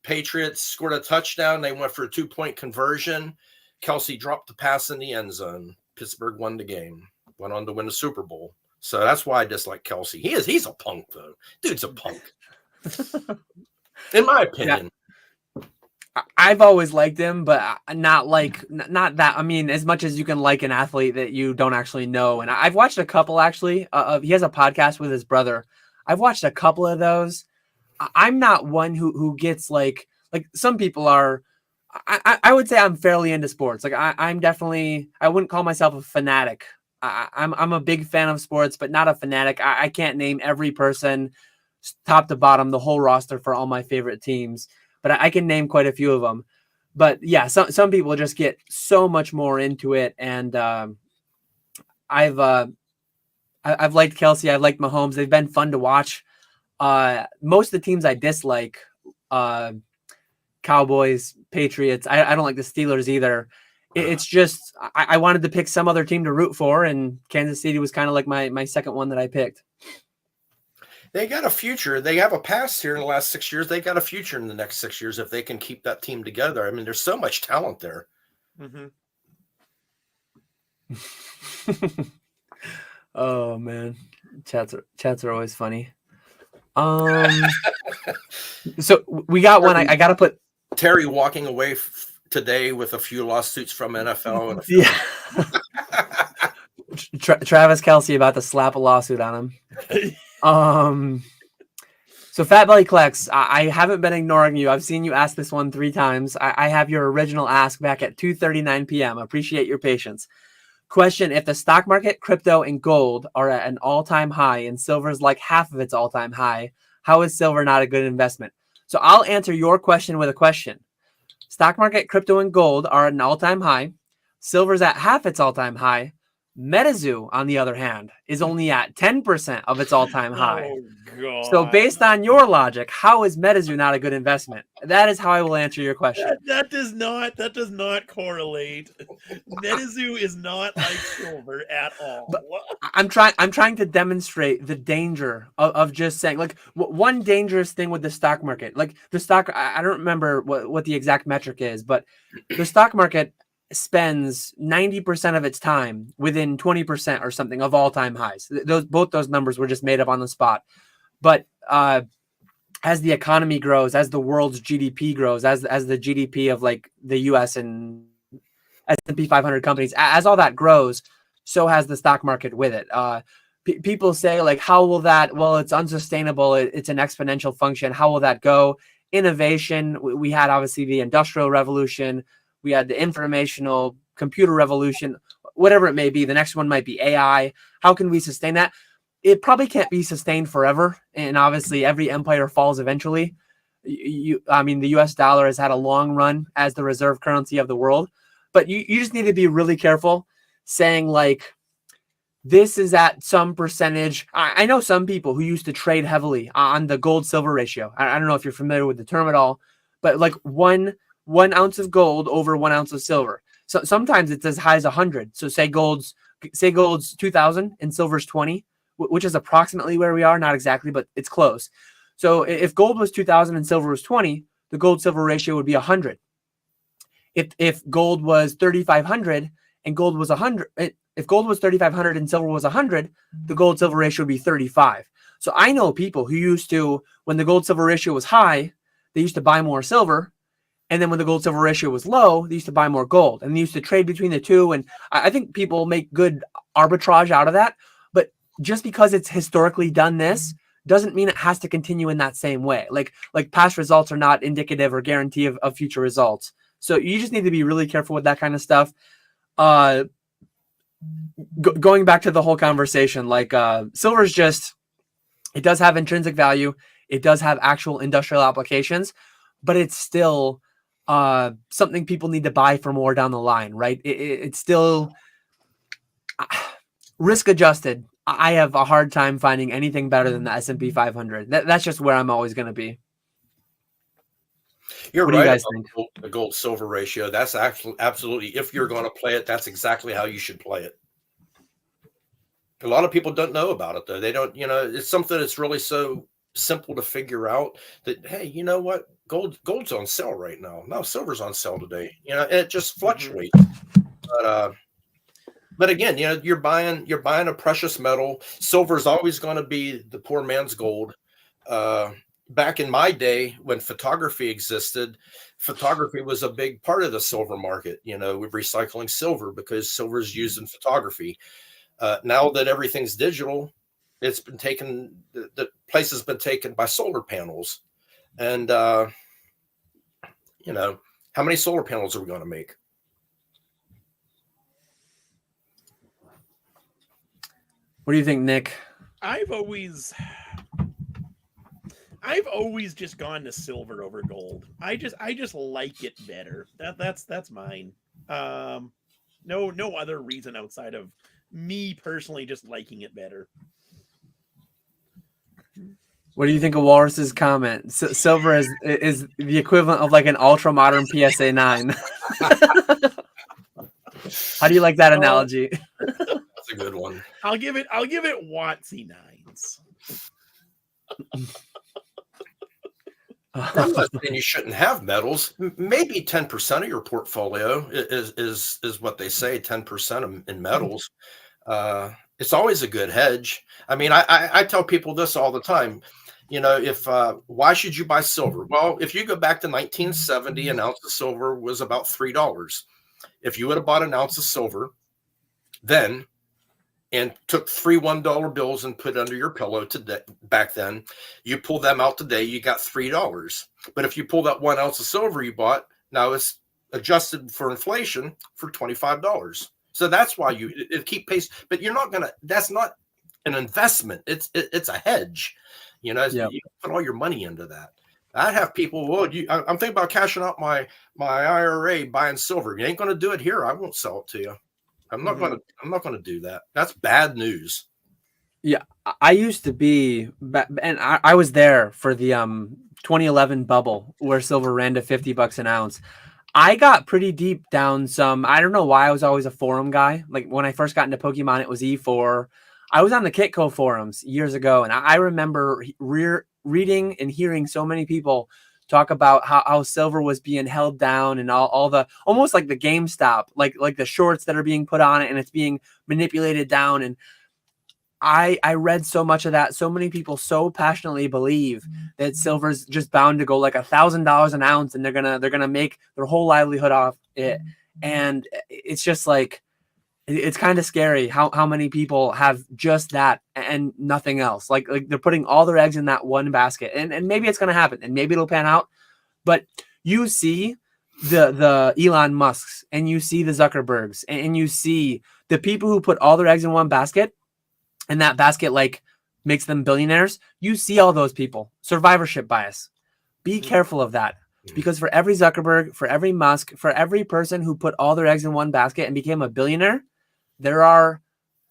Patriots scored a touchdown. They went for a 2-point conversion. Kelce dropped the pass in the end zone. Pittsburgh won the game, went on to win the Super Bowl. So that's why I dislike Kelce. He's a punk, though. Dude's a punk. In my opinion. Yeah. I've always liked him, but not that. I mean, as much as you can like an athlete that you don't actually know. And I've watched a couple, actually. He has a podcast with his brother. I've watched a couple of those. I'm not one who gets like some people are. I would say I'm fairly into sports. Like I'm definitely, I wouldn't call myself a fanatic. I'm a big fan of sports, but not a fanatic. I can't name every person top to bottom, the whole roster for all my favorite teams, but I can name quite a few of them. But yeah, some people just get so much more into it. And I've liked Kelce. I've liked Mahomes. They've been fun to watch. Most of the teams I dislike, Cowboys, Patriots. I don't like the Steelers either. It's just I wanted to pick some other team to root for, and Kansas City was kind of like my second one that I picked. They got a future. They have a past here in the last 6 years. They got a future in the next 6 years if they can keep that team together. I mean, there's so much talent there. Oh man, chats are always funny. So we got one. I gotta put Terry walking away today with a few lawsuits from NFL. And yeah. Travis Kelce about to slap a lawsuit on him. So Fat Belly Collects, I haven't been ignoring you. I've seen you ask this one 3 times. I have your original ask back at 2:39 p.m. Appreciate your patience. Question: if the stock market, crypto, and gold are at an all-time high and silver is like half of its all-time high, how is silver not a good investment? So I'll answer your question with a question. Stock market, crypto, and gold are at an all-time high. Silver's at half its all-time high. MetaZoo, on the other hand, is only at 10% of its all-time high. Oh, God. So based on your logic, how is MetaZoo not a good investment? That is how I will answer your question. That does not correlate. MetaZoo is not like silver at all. But I'm trying to demonstrate the danger of just saying, like, one dangerous thing with the stock market, like the stock, I don't remember what the exact metric is, but the stock market spends 90% of its time within 20% or something of all-time highs. Both those numbers were just made up on the spot. But as the economy grows, as the world's GDP grows, as the GDP of like the US and S&P 500 companies, as all that grows, so has the stock market with it. People say, like, how will that? Well, it's unsustainable. It's an exponential function. How will that go? Innovation. We had obviously the Industrial Revolution. We had the informational computer revolution, whatever it may be. The next one might be AI. How can we sustain that? It probably can't be sustained forever. And obviously every empire falls eventually. I mean, the US dollar has had a long run as the reserve currency of the world, but you just need to be really careful saying, like, this is at some percentage. I know some people who used to trade heavily on the gold silver ratio. I don't know if you're familiar with the term at all, but like one ounce of gold over 1 ounce of silver. So sometimes it's as high as 100. So say gold's 2,000 and silver's 20, which is approximately where we are. Not exactly, but it's close. So if gold was 2,000 and silver was 20, the gold silver ratio would be 100. If gold was 3,500 and gold was 100, if gold was 3,500 and silver was 100, the gold silver ratio would be 35. So I know people who used to, when the gold silver ratio was high, they used to buy more silver. And then when the gold silver ratio was low, they used to buy more gold, and they used to trade between the two. And I think people make good arbitrage out of that. But just because it's historically done this doesn't mean it has to continue in that same way. Like past results are not indicative or guarantee of future results. So you just need to be really careful with that kind of stuff. Going back to the whole conversation, like silver is just, it does have intrinsic value. It does have actual industrial applications, but it's still something people need to buy for more down the line, right? It's still risk adjusted. I have a hard time finding anything better than the S&P 500. That's just where I'm always going to be. You're what right. Do you guys think? The gold silver ratio. That's actually absolutely, if you're going to play it, that's exactly how you should play it. A lot of people don't know about it, though. They don't, it's something that's really so simple to figure out that, hey, you know what? Gold's on sale right now. No, silver's on sale today. And it just fluctuates. But again, you're buying a precious metal. Silver's always going to be the poor man's gold. Back in my day, when photography existed, photography was a big part of the silver market. With recycling silver, because silver is used in photography. Now that everything's digital, it's been taken. The place has been taken by solar panels, and how many solar panels are we going to make? What do you think, Nick? I've always just gone to silver over gold. I just like it better. That's mine. No other reason outside of me personally just liking it better. What do you think of Walrus's comment? Silver is the equivalent of like an ultra modern PSA 9. How do you like that analogy? That's a good one. I'll give it Watsy 9s. I'm not saying you shouldn't have metals. Maybe 10% of your portfolio is what they say, 10% in metals. It's always a good hedge. I mean, I tell people this all the time. You know, if why should you buy silver? Well, if you go back to 1970, an ounce of silver was about $3. If you would have bought an ounce of silver then and took 3 $1 bills and put under your pillow today, back then, you pull them out today, you got $3. But if you pull that 1 ounce of silver you bought, now it's adjusted for inflation for $25. So that's why it keep pace. But you're not gonna. That's not an investment. It's a hedge. You know, you put all your money into that. I have people. Well, I'm thinking about cashing out my IRA, buying silver. You ain't going to do it here. I won't sell it to you. I'm not going to. I'm not going to do that. That's bad news. Yeah, I used to be, and I was there for the 2011 bubble where silver ran to $50 an ounce. I got pretty deep down some. I don't know why I was always a forum guy. Like when I first got into Pokemon, it was E4. I was on the Kitco forums years ago, and I remember reading and hearing so many people talk about how silver was being held down and all the almost like the GameStop, like the shorts that are being put on it and it's being manipulated down. And I read so much of that. So many people so passionately believe that silver's just bound to go like $1,000 an ounce, and they're gonna make their whole livelihood off it. And it's just like, it's kind of scary how many people have just that and nothing else. Like they're putting all their eggs in that one basket, and maybe it's gonna happen, and maybe it'll pan out. But you see the Elon Musks, and you see the Zuckerbergs, and you see the people who put all their eggs in one basket, and that basket like makes them billionaires. You see all those people. Survivorship bias. Be careful of that, because for every Zuckerberg, for every Musk, for every person who put all their eggs in one basket and became a billionaire, there are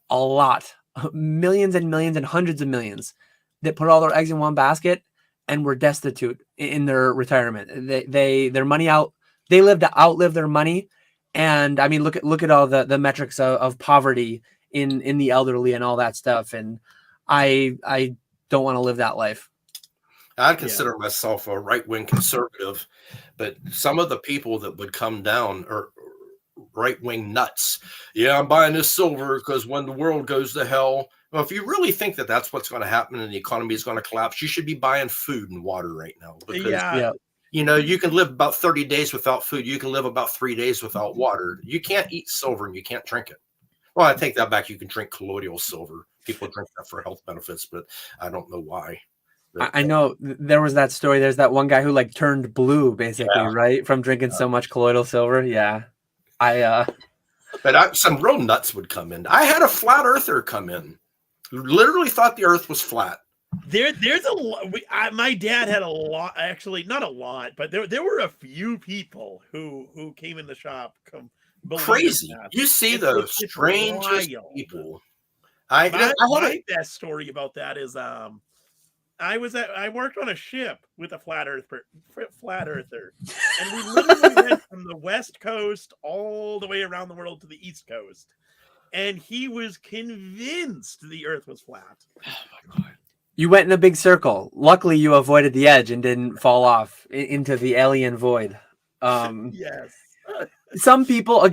a lot, millions and millions and hundreds of millions that put all their eggs in one basket and were destitute in their retirement. Their money out. They lived to outlive their money. And I mean, look at all the metrics of poverty in the elderly and all that stuff. And I don't want to live that life. I consider myself a right-wing conservative, but some of the people that would come down are right-wing nuts. Yeah, I'm buying this silver because when the world goes to hell. Well, if you really think that that's what's going to happen and the economy is going to collapse, you should be buying food and water right now. Because, you know, you can live about 30 days without food. You can live about 3 days without water. You can't eat silver and you can't drink it. Well, I take that back. You can drink colloidal silver. People drink that for health benefits, but I don't know why. But, I know there was that story. There's that one guy who like turned blue, basically, right? From drinking so much colloidal silver. Yeah. But some real nuts would come in. I had a flat earther come in. Literally thought the earth was flat. There's a lot. My dad had a lot, actually, not a lot, but there were a few people who came in the shop. Crazy. You see those strangest people. My best story about that is I worked on a ship with a flat earther, and we literally went from the West Coast all the way around the world to the East Coast, and he was convinced the Earth was flat. Oh my God! You went in a big circle. Luckily, you avoided the edge and didn't fall off into the alien void. Yes. Some people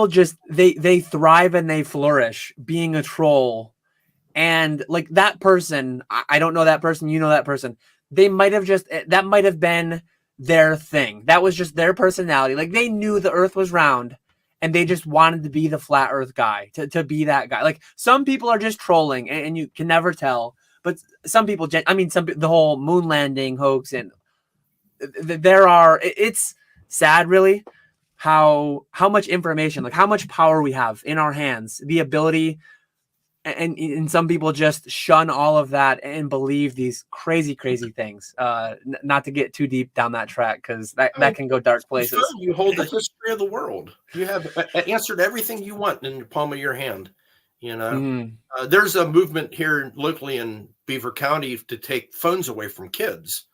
just they thrive and they flourish being a troll. And like that person, I don't know that person, you know that person. That might have been their thing. That was just their personality. Like they knew the earth was round and they just wanted to be the flat earth guy, to be that guy. Like some people are just trolling and you can never tell. But some people, the whole moon landing hoax, and it's sad really how much information, like how much power we have in our hands, the ability. And some people just shun all of that and believe these crazy things. Not to get too deep down that track, because that can go dark places. You hold the history of the world. You have answered everything you want in the palm of your hand. You know, there's a movement here locally in Beaver County to take phones away from kids.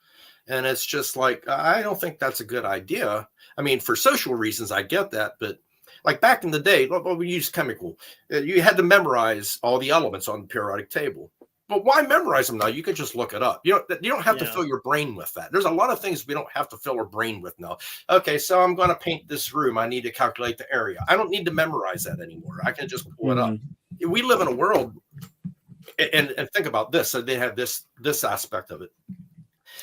And it's just like, I don't think that's a good idea. I mean, for social reasons, I get that, but like back in the day, we used chemical. You had to memorize all the elements on the periodic table. But why memorize them now? You can just look it up. You don't have to fill your brain with that. There's a lot of things we don't have to fill our brain with now. Okay, so I'm going to paint this room. I need to calculate the area. I don't need to memorize that anymore. I can just pull it up. We live in a world, and think about this. So they have this aspect of it.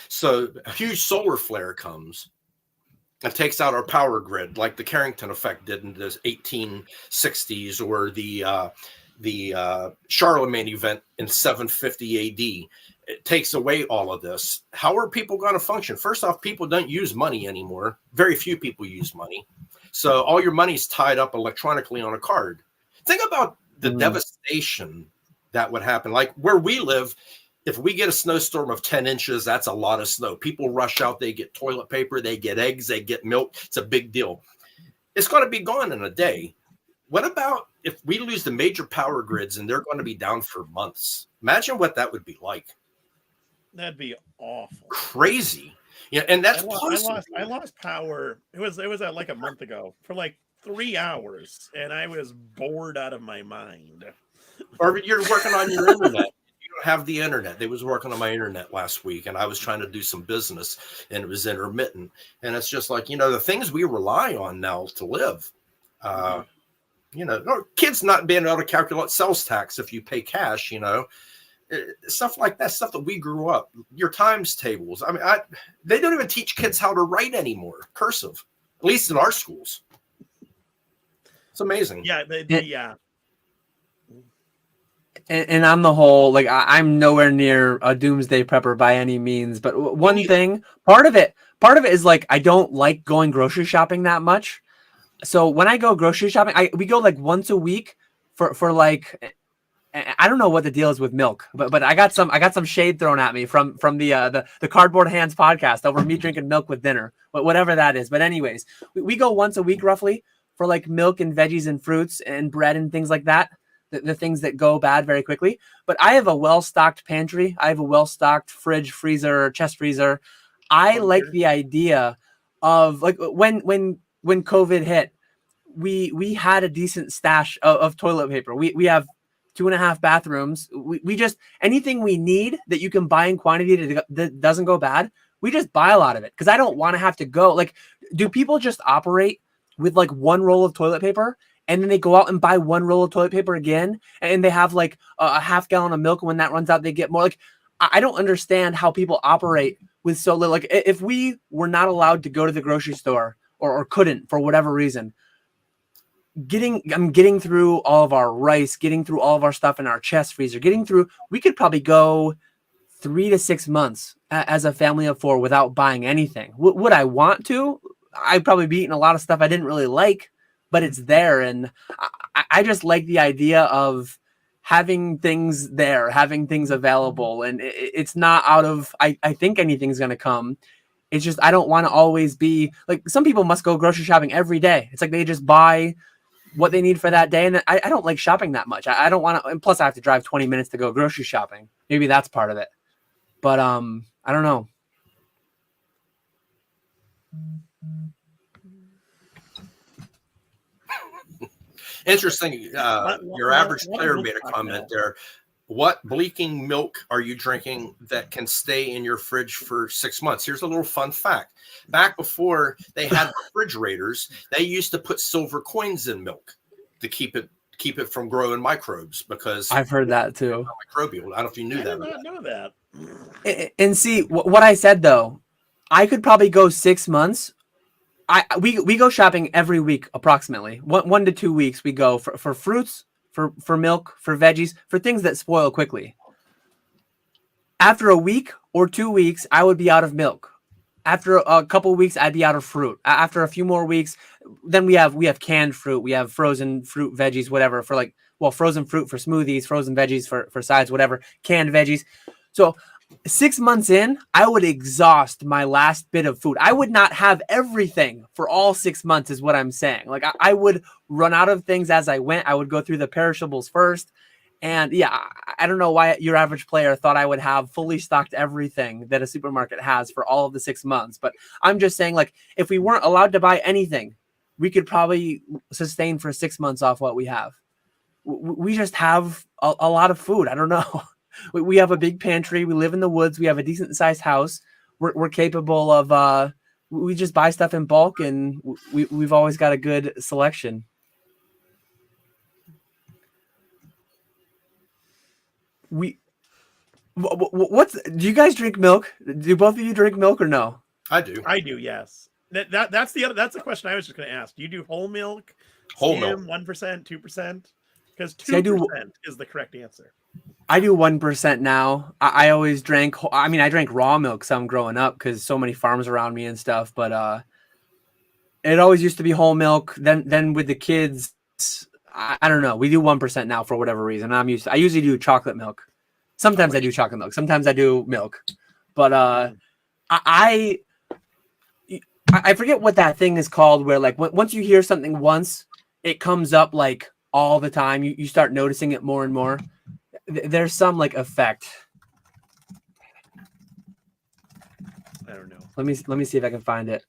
So a huge solar flare comes and takes out our power grid, like the Carrington effect did in the 1860s, or the Charlemagne event in 750 AD. It takes away all of this. How are people going to function? First off, people don't use money anymore. Very few people use money. So all your money's tied up electronically on a card. Think about the devastation that would happen. Like where we live, if we get a snowstorm of 10 inches, that's a lot of snow. People rush out, they get toilet paper, they get eggs, they get milk. It's a big deal. It's going to be gone in a day. What about if we lose the major power grids and they're going to be down for months? Imagine what that would be like. That'd be awful. Crazy. Yeah, and that's I lost power. It was like a month ago for like 3 hours, and I was bored out of my mind. Or you're working on your internet. You don't have the internet. They was working on my internet last week, and I was trying to do some business, and it was intermittent. And it's just like, the things we rely on now to live. Kids not being able to calculate sales tax if you pay cash, stuff like that, stuff that we grew up, your times tables. I mean, they don't even teach kids how to write anymore, cursive, at least in our schools. It's amazing. Yeah. And on the whole, like I'm nowhere near a doomsday prepper by any means, but one thing, part of it is like, I don't like going grocery shopping that much. So when I go grocery shopping, we go like once a week for like, I don't know what the deal is with milk, but I got some shade thrown at me from the Cardboard Hands podcast over me drinking milk with dinner, whatever that is. But anyways, we go once a week roughly for like milk and veggies and fruits and bread and things like that. The things that go bad very quickly. But I have a well-stocked pantry. I have a well-stocked fridge, freezer, chest freezer. I like the idea of like when COVID hit, we had a decent stash of toilet paper. We have 2.5 bathrooms. We just, anything we need that you can buy in quantity that doesn't go bad, we just buy a lot of it. Because I don't want to have to go. Like, do people just operate with like one roll of toilet paper and then they go out and buy one roll of toilet paper again, and they have like a half gallon of milk, and when that runs out, they get more? Like, I don't understand how people operate with so little. Like, if we were not allowed to go to the grocery store or couldn't for whatever reason, getting through all of our rice, getting through all of our stuff in our chest freezer, we could probably go 3 to 6 months as a family of 4 without buying anything. Would I want to? I'd probably be eating a lot of stuff I didn't really like, but it's there. And I just like the idea of having things there, having things available. And it's not out of, I think anything's going to come. It's just, I don't want to always be like, some people must go grocery shopping every day. It's like they just buy what they need for that day. And I don't like shopping that much. I don't want to, and plus I have to drive 20 minutes to go grocery shopping. Maybe that's part of it. But I don't know. Interesting. Your average player made a comment there. What bleaking milk are you drinking that can stay in your fridge for 6 months? Here's a little fun fact. Back before they had refrigerators, they used to put silver coins in milk to keep it from growing microbes, because I've heard that too. Microbial. I don't know if you knew that. I did not know that. And see what I said though, I could probably go 6 months. We go shopping every week, approximately 1 to 2 weeks. We go for fruits, for milk, for veggies, for things that spoil quickly. After a week or 2 weeks, I would be out of milk. After a couple of weeks, I'd be out of fruit. After a few more weeks, then we have canned fruit. We have frozen fruit, veggies, whatever, for like, well, frozen fruit for smoothies, frozen veggies for sides, whatever, canned veggies. So 6 months in, I would exhaust my last bit of food. I would not have everything for all 6 months is what I'm saying. Like I would run out of things as I went. I would go through the perishables first. And yeah, I don't know why your average player thought I would have fully stocked everything that a supermarket has for all of the 6 months. But I'm just saying, like, if we weren't allowed to buy anything, we could probably sustain for 6 months off what we have. We just have a lot of food. I don't know. We have a big pantry. We live in the woods. We have a decent sized house. We're capable of we just buy stuff in bulk, and we've always got a good selection. What's do you guys drink milk? Do both of you drink milk or no? I do. I do, yes. That's the question I was just going to ask. Do you do whole milk? Whole milk. 1%, 2%? Because 2% is the correct answer. I do 1% now. I always drank. I mean, I drank raw milk some growing up because so many farms around me and stuff. But it always used to be whole milk. Then with the kids, I don't know. We do 1% now for whatever reason. I usually do chocolate milk. Sometimes I do chocolate milk. Sometimes I do milk. But I forget what that thing is called. Where like once you hear something once, it comes up like all the time. You start noticing it more and more. There's some like effect. I don't know. Let me see if I can find it.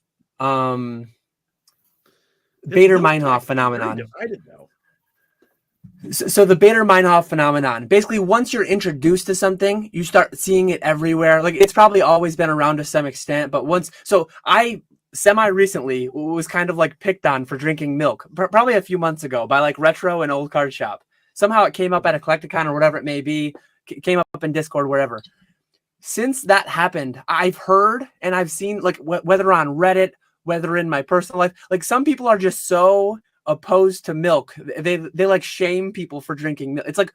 Bader-Meinhof phenomenon. I didn't know. So the Bader-Meinhof phenomenon. Basically, once you're introduced to something, you start seeing it everywhere. Like it's probably always been around to some extent, but I semi-recently was kind of like picked on for drinking milk, probably a few months ago by like Retro and Old Card Shop. Somehow it came up at a Collecticon or whatever it may be, came up in Discord, wherever. Since that happened, I've heard and I've seen, like whether on Reddit, whether in my personal life, like some people are just so opposed to milk. They like shame people for drinking milk. It's like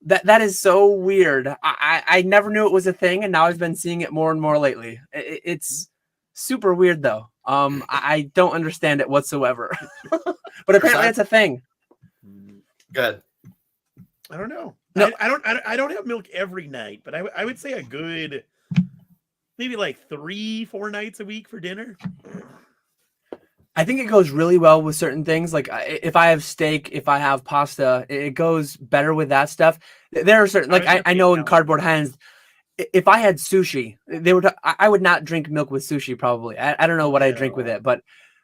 that is so weird. I never knew it was a thing, and now I've been seeing it more and more lately. It's super weird though. I don't understand it whatsoever. But apparently it's a thing. Good. I don't know. No. I don't have milk every night, but I would say a good maybe like 3-4 nights a week for dinner. I think it goes really well with certain things. Like if I have steak, if I have pasta, it goes better with that stuff. There are certain, like I know in Cardboard Hens, if I had sushi, I would not drink milk with sushi probably. I don't know what I drink with it, but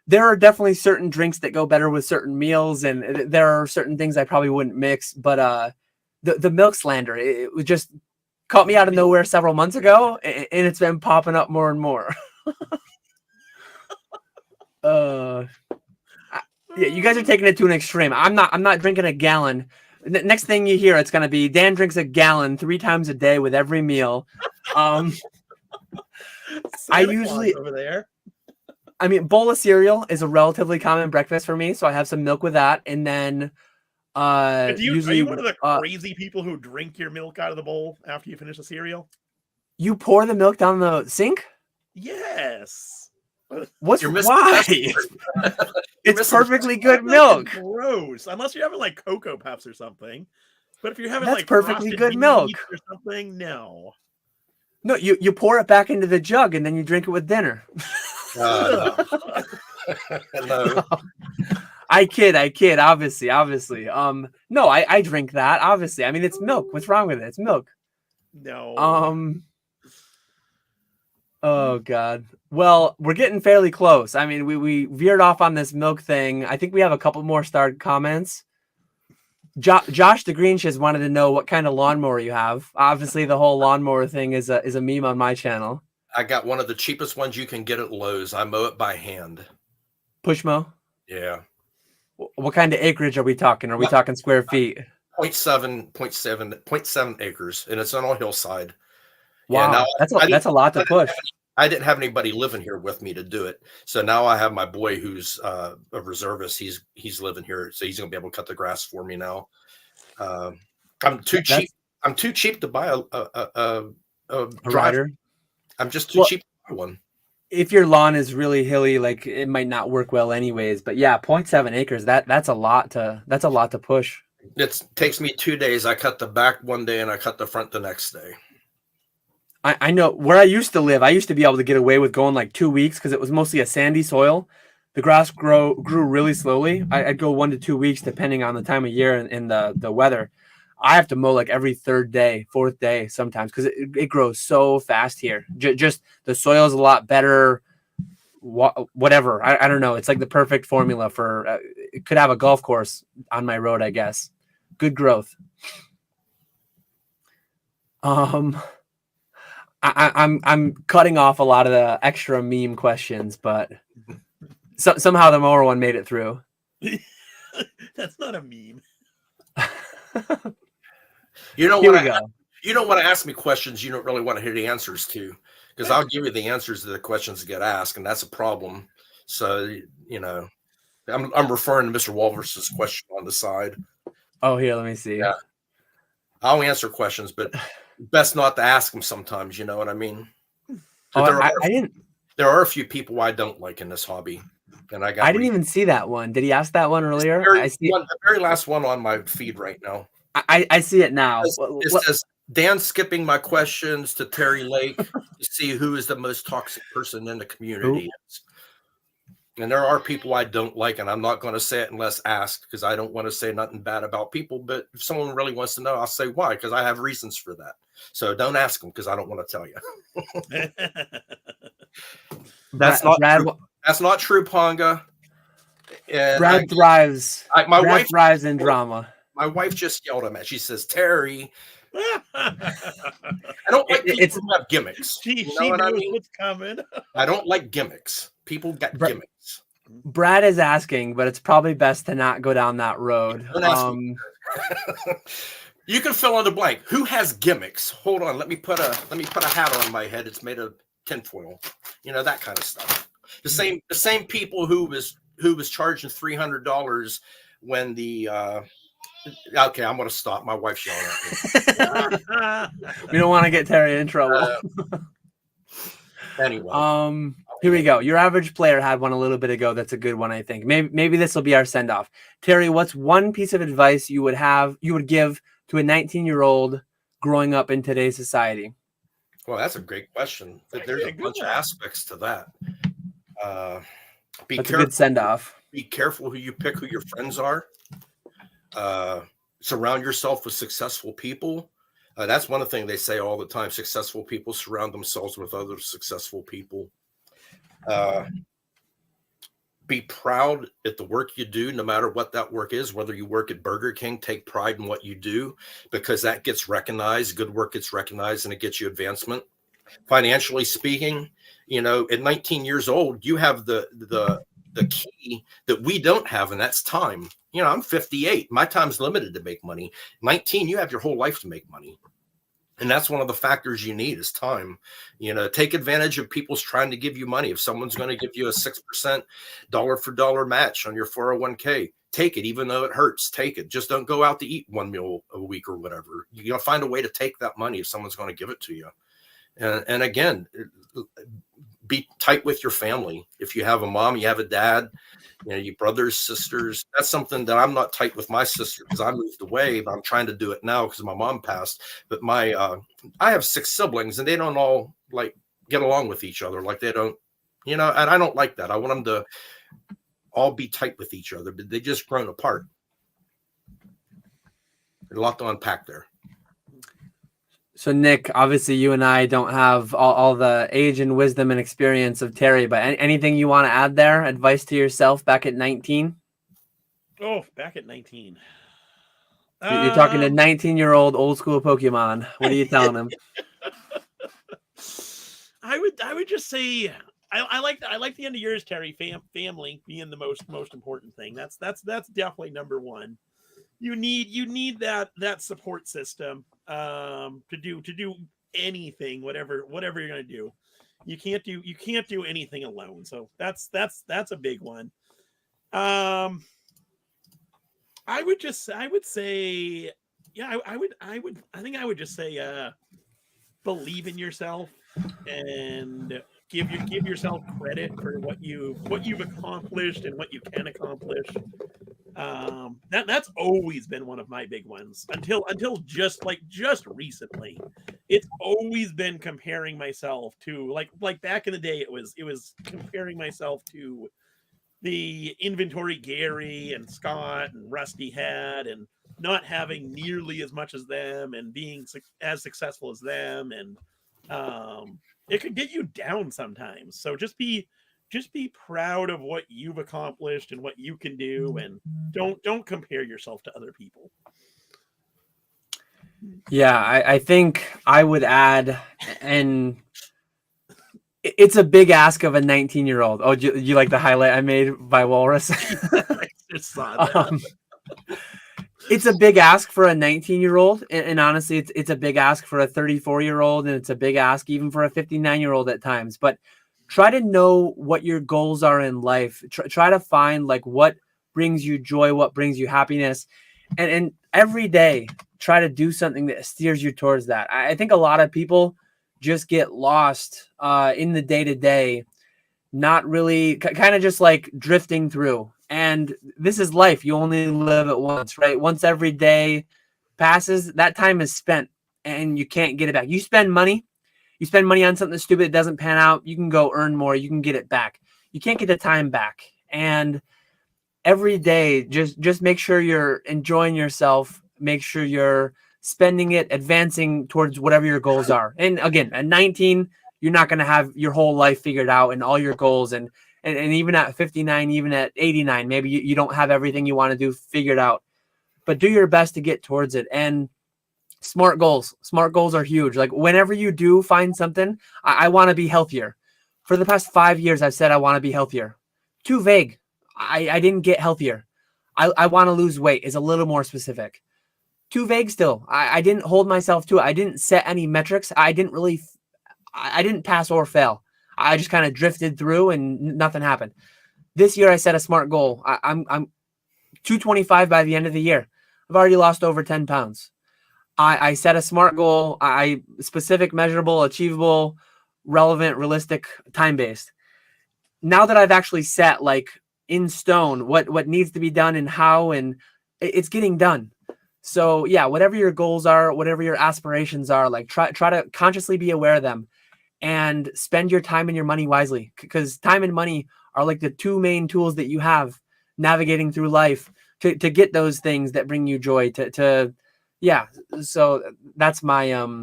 there are definitely certain drinks that go better with certain meals, and there are certain things I probably wouldn't mix. But the milk slander, it just caught me out of nowhere several months ago, and it's been popping up more and more. Yeah, you guys are taking it to an extreme. I'm not drinking a gallon. Next thing you hear, it's gonna be Dan drinks a gallon 3 times a day with every meal. I usually over there. I mean, bowl of cereal is a relatively common breakfast for me, so I have some milk with that, and then usually, are you one of the crazy people who drink your milk out of the bowl after you finish the cereal? You pour the milk down the sink? Yes. Why? It's perfectly good milk. Gross. Unless you're having like Cocoa Puffs or something. But if you're having That's like perfectly Frosted good milk Mini or something, no. No, you pour it back into the jug and then you drink it with dinner. No. I kid. Obviously. No, I drink that. Obviously, I mean it's milk. What's wrong with it? It's milk. No. Oh God. Well, we're getting fairly close. I mean, we veered off on this milk thing. I think we have a couple more starred comments. Josh the Green Shiz wanted to know what kind of lawnmower you have. Obviously, the whole lawnmower thing is a meme on my channel. I got one of the cheapest ones you can get at Lowe's. I mow it by hand. Push mow? Yeah. What kind of acreage are we talking? Are we talking square feet? 0.7 acres, and it's on a hillside. Wow, yeah, that's a lot to push. I didn't have anybody living here with me to do it, so now I have my boy who's a reservist. He's living here, so he's gonna be able to cut the grass for me now. I'm too cheap. I'm too cheap to buy a rider. I'm just too cheap to buy one. If your lawn is really hilly, like it might not work well anyways. But yeah, 0.7 acres. That's a lot to push. It takes me 2 days. I cut the back one day and I cut the front the next day. I know where I used to live. I used to be able to get away with going like 2 weeks because it was mostly a sandy soil. The grass grew really slowly. I'd go 1 to 2 weeks depending on the time of year and the weather. I have to mow like every 3rd day, 4th day sometimes because it grows so fast here. Just the soil is a lot better. Whatever. I don't know. It's like the perfect formula for it could have a golf course on my road, I guess. Good growth. Um, I'm cutting off a lot of the extra meme questions, but somehow the Mower one made it through. That's not a meme. You know Here what? we go. You don't want to ask me questions you don't really want to hear the answers to, because I'll give you the answers to the questions that get asked, and that's a problem. So, you know, I'm referring to Mr. Walrus's question on the side. Oh, here, let me see. Yeah. I'll answer questions, but best not to ask them sometimes. You know what I mean? Oh, I didn't. There are a few people I don't like in this hobby, and I didn't even see that one. Did he ask that one earlier? The very last one on my feed right now. I see it now. It says Dan skipping my questions to Terry Lake to see who is the most toxic person in the community. And there are people I don't like, and I'm not going to say it unless asked, because I don't want to say nothing bad about people. But if someone really wants to know, I'll say why, because I have reasons for that. So don't ask them, because I don't want to tell you. That's not true, Ponga. And Brad thrives. My wife thrives in drama. My wife just yelled at me. She says, Terry, I don't like people who have gimmicks. She knows what's coming. I don't like gimmicks. People got gimmicks. Brad is asking, but it's probably best to not go down that road. Don't ask me. You can fill in the blank. Who has gimmicks? Hold on. Let me put a hat on my head. It's made of tinfoil. You know, that kind of stuff. The same people who was charging $300 when the okay, I'm gonna stop. My wife's yelling at me. We don't want to get Terry in trouble. Anyway. Here we go. Your average player had one a little bit ago. That's a good one, I think. Maybe this will be our send off. Terry, what's one piece of advice you would give to a 19-year-old growing up in today's society? Well, that's a great question. There's a bunch of aspects to that. That's a good send off. Be careful who you pick, who your friends are. Surround yourself with successful people. That's one thing they say all the time. Successful people surround themselves with other successful people. Be proud at the work you do, no matter what that work is. Whether you work at Burger King, take pride in what you do, because that gets recognized. Good work gets recognized, and it gets you advancement. Financially speaking, you know, at 19 years old, you have the key that we don't have, and that's time. You know, I'm 58. My time's limited to make money. 19, you have your whole life to make money. And that's one of the factors you need is time. You know, take advantage of people's trying to give you money. If someone's going to give you a 6% dollar for dollar match on your 401k, take it, even though it hurts. Take it. Just don't go out to eat one meal a week or whatever. You got to find a way to take that money if someone's going to give it to you. And again, be tight with your family. If you have a mom, you have a dad, you know, your brothers, sisters. That's something that I'm not tight with my sister because I moved away, but I'm trying to do it now because my mom passed. But I have 6 siblings, and they don't all like get along with each other. Like they don't, you know, and I don't like that. I want them to all be tight with each other, but they just grown apart. There's a lot to unpack there. So, Nick, obviously you and I don't have all the age and wisdom and experience of Terry, but anything you want to add there? Advice to yourself back at 19? Oh, back at 19. You're talking to 19-year-old old school Pokemon. What are you telling him? I would just say I like the end of yours, Terry. Family being the most important thing. That's definitely number one. You need that support system to do anything, whatever you're gonna do. You can't do anything alone. So that's a big one. I would say believe in yourself and give yourself credit for what you've accomplished and what you can accomplish. That's always been one of my big ones until just recently. It's always been comparing myself to like back in the day. It was comparing myself to the inventory Gary and Scott and Rusty had, and not having nearly as much as them and being as successful as them, and it could get you down sometimes. So just be proud of what you've accomplished and what you can do, and don't compare yourself to other people. Yeah, I think I would add, and it's a big ask of a 19-year-old. Oh, do you like the highlight I made by Walrus? I just saw that. It's a big ask for a 19-year-old, and honestly, it's a big ask for a 34-year-old, and it's a big ask even for a 59-year-old at times. But try to know what your goals are in life. Try to find like what brings you joy, what brings you happiness, and every day try to do something that steers you towards that. I think a lot of people just get lost in the day-to-day, not really kind of just like drifting through. And this is life. You only live it once, right? Once every day passes, that time is spent and you can't get it back. You spend money on something stupid that doesn't pan out, you can go earn more, you can get it back. You can't get the time back. And every day, just make sure you're enjoying yourself, make sure you're spending it, advancing towards whatever your goals are. And again, at 19, you're not going to have your whole life figured out and all your goals. And even at 59, even at 89, maybe you don't have everything you want to do figured out, but do your best to get towards it. And smart goals are huge. Like whenever you do find something, I want to be healthier. For the past 5 years, I've said I want to be healthier. Too vague. I didn't get healthier. I want to lose weight is a little more specific. Too vague still. I didn't hold myself to it. I didn't set any metrics. I didn't pass or fail. I just kind of drifted through and nothing happened. This year I set a smart goal. I'm 225 by the end of the year. I've already lost over 10 pounds. I set a smart goal. Specific, measurable, achievable, relevant, realistic, time-based. Now that I've actually set like in stone what needs to be done and how, and it's getting done. So yeah, whatever your goals are, whatever your aspirations are, like try to consciously be aware of them and spend your time and your money wisely, because time and money are like the two main tools that you have navigating through life to get those things that bring you joy yeah. So that's my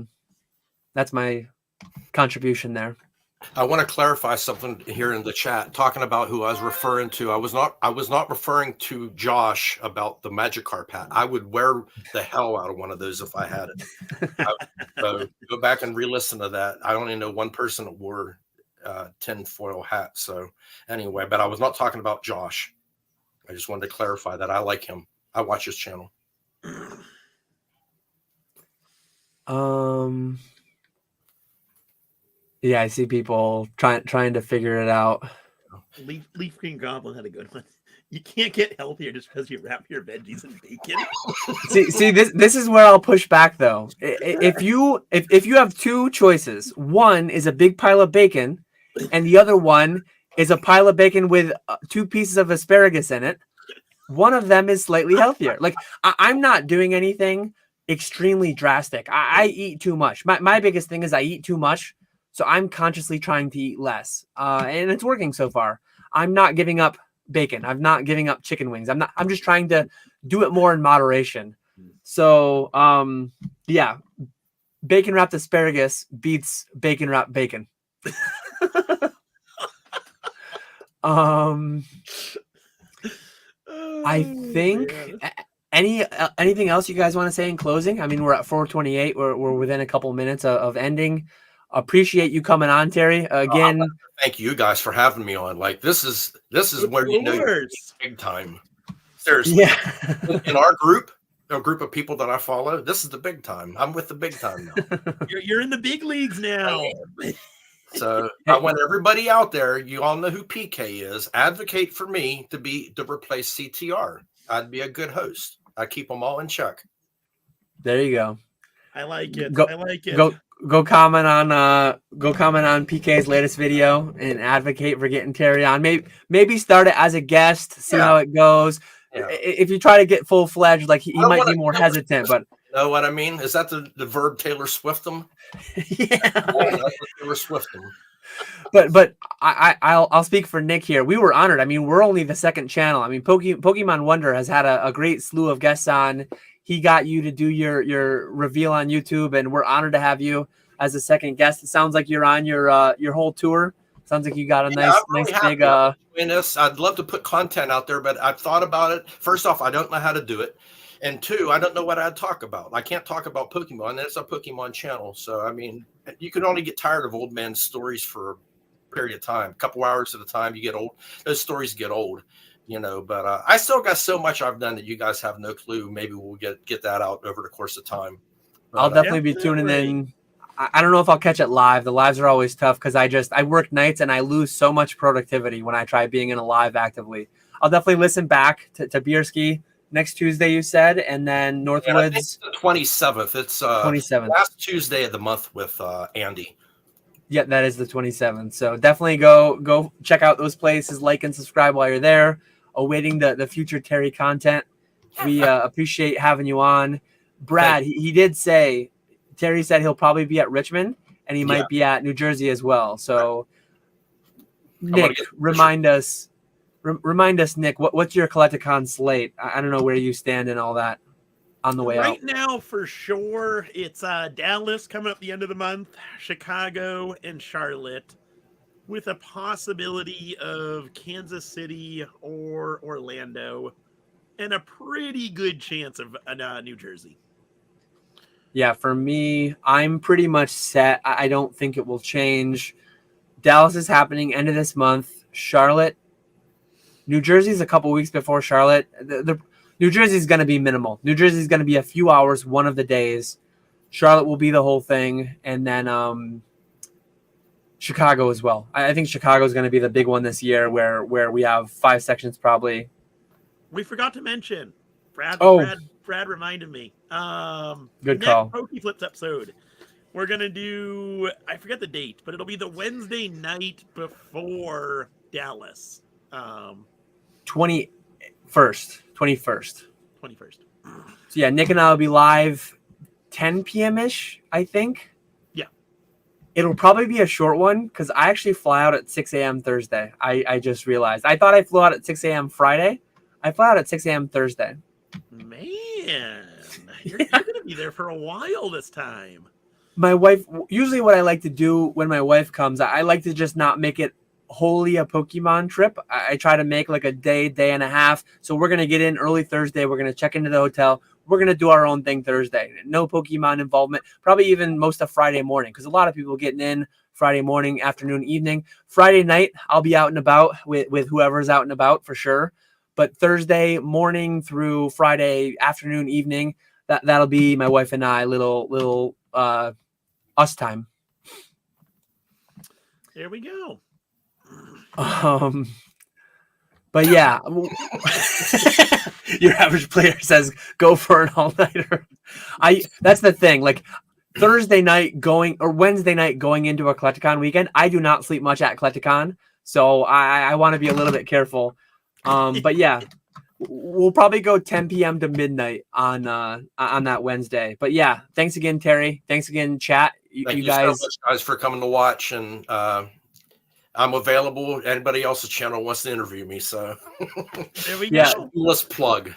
contribution there. I want to clarify something here in the chat, talking about who I was referring to. I was not referring to Josh about the Magikarp hat. I would wear the hell out of one of those if I had it. So go back and re-listen to that. I only know one person that wore tinfoil hat. So anyway, but I was not talking about Josh. I just wanted to clarify that. I like him. I watch his channel. Yeah, I see people trying to figure it out. Leaf Green Goblin had a good one. You can't get healthier just because you wrap your veggies in bacon. see this is where I'll push back though. If you have two choices, one is a big pile of bacon, and the other one is a pile of bacon with 2 pieces of asparagus in it, one of them is slightly healthier. Like I'm not doing anything extremely drastic. I eat too much. My biggest thing is I eat too much. So I'm consciously trying to eat less, and it's working so far. I'm not giving up bacon. I'm not giving up chicken wings. I'm just trying to do it more in moderation. So, yeah, bacon wrapped asparagus beats bacon wrapped bacon. I think anything else you guys want to say in closing? I mean, we're at 4:28. We're within a couple minutes of ending. Appreciate you coming on, Terry. Again, thank you guys for having me on. Like this is where you know you're big time. Seriously, yeah. In our group, a group of people that I follow, this is the big time. I'm with the big time now. You're in the big leagues now. So I want everybody out there. You all know who PK is. Advocate for me to replace CTR. I'd be a good host. I keep them all in check. There you go. I like it. I like it. Go comment on PK's latest video and advocate for getting Terry on. Maybe start it as a guest, see how it goes. Yeah. If you try to get full-fledged, like he might be more hesitant, but you know what I mean? Is that the verb Taylor Swift them? Yeah. Taylor Swift them. But I'll speak for Nick here. We were honored. I mean, we're only the second channel. I mean, Pokemon Wonder has had a great slew of guests on. He got you to do your reveal on YouTube, and we're honored to have you as a second guest. It sounds like you're on your whole tour. Sounds like you got a nice big. I'd love to put content out there, but I've thought about it. First off, I don't know how to do it, And two, I don't know what I'd talk about. I can't talk about Pokemon. That's a Pokemon channel. So, I mean, you can only get tired of old man's stories for a period of time. A couple hours at a time, you get old. Those stories get old, you know. But I still got so much I've done that you guys have no clue. Maybe we'll get that out over the course of time. But, I'll definitely be tuning in. I don't know if I'll catch it live. The lives are always tough because I work nights and I lose so much productivity when I try being in a live actively. I'll definitely listen back to Bierski next Tuesday, you said, and then Northwoods. Yeah, I think it's the 27th. It's 27th. Last Tuesday of the month with Andy. Yeah, that is the 27th. So definitely go check out those places, like and subscribe while you're there, awaiting the future Terry content. We appreciate having you on. Brad, he did say, Terry said he'll probably be at Richmond and he might be at New Jersey as well. So Nick, remind us, Nick, what's your Collecticon slate? I don't know where you stand and all that on the way out. Right now, for sure, it's Dallas coming up the end of the month, Chicago, and Charlotte, with a possibility of Kansas City or Orlando, and a pretty good chance of New Jersey. Yeah, for me, I'm pretty much set. I don't think it will change. Dallas is happening end of this month. Charlotte, New Jersey's a couple weeks before Charlotte. The New Jersey's going to be minimal. New Jersey's going to be a few hours, one of the days. Charlotte will be the whole thing, and then Chicago as well. I think Chicago is going to be the big one this year, where we have 5 sections probably. We forgot to mention Brad reminded me. Good call. PokeFlipz episode. We're gonna do, I forget the date, but it'll be the Wednesday night before Dallas. 21st. So yeah, Nick and I will be live 10 p.m. ish, I think. Yeah. It'll probably be a short one because I actually fly out at 6 a.m. Thursday. I just realized. I thought I flew out at 6 a.m. Friday. I fly out at 6 a.m. Thursday. Man, you're going to be there for a while this time. My wife, usually what I like to do when my wife comes, I like to just not make it wholly a Pokemon trip. I try to make like a day and a half. So we're going to get in early Thursday. We're going to check into the hotel. We're going to do our own thing Thursday. No Pokemon involvement, probably even most of Friday morning, because a lot of people getting in Friday morning, afternoon, evening. Friday night, I'll be out and about with whoever's out and about for sure. But Thursday morning through Friday afternoon, evening, that'll be my wife and I, little us time. There we go. But yeah, your average player says go for an all-nighter. That's the thing. Like Thursday night Wednesday night going into a Collecticon weekend, I do not sleep much at Collecticon, so I want to be a little bit careful. But yeah, we'll probably go 10 p.m. to midnight on that Wednesday. But yeah, thanks again, Terry. Thanks again, chat. Thank you guys so much, guys, for coming to watch, and I'm available. Anybody else's channel wants to interview me, so there we go. Let's plug.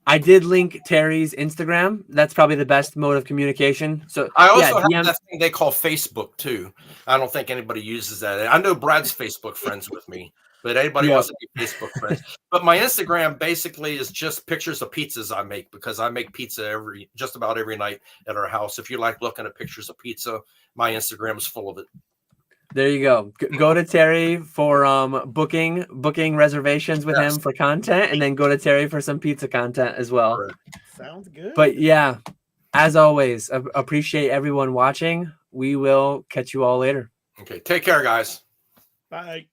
I did link Terry's Instagram. That's probably the best mode of communication. So I also have that thing they call Facebook too. I don't think anybody uses that. I know Brad's Facebook friends with me, but anybody wants to be Facebook friends. But my Instagram basically is just pictures of pizzas I make, because I make pizza just about every night at our house. If you like looking at pictures of pizza, my Instagram is full of it. There you go. Go to Terry for booking reservations with him for content, and then go to Terry for some pizza content as well. Right. Sounds good. But yeah, as always, appreciate everyone watching. We will catch you all later. Okay, take care, guys. Bye.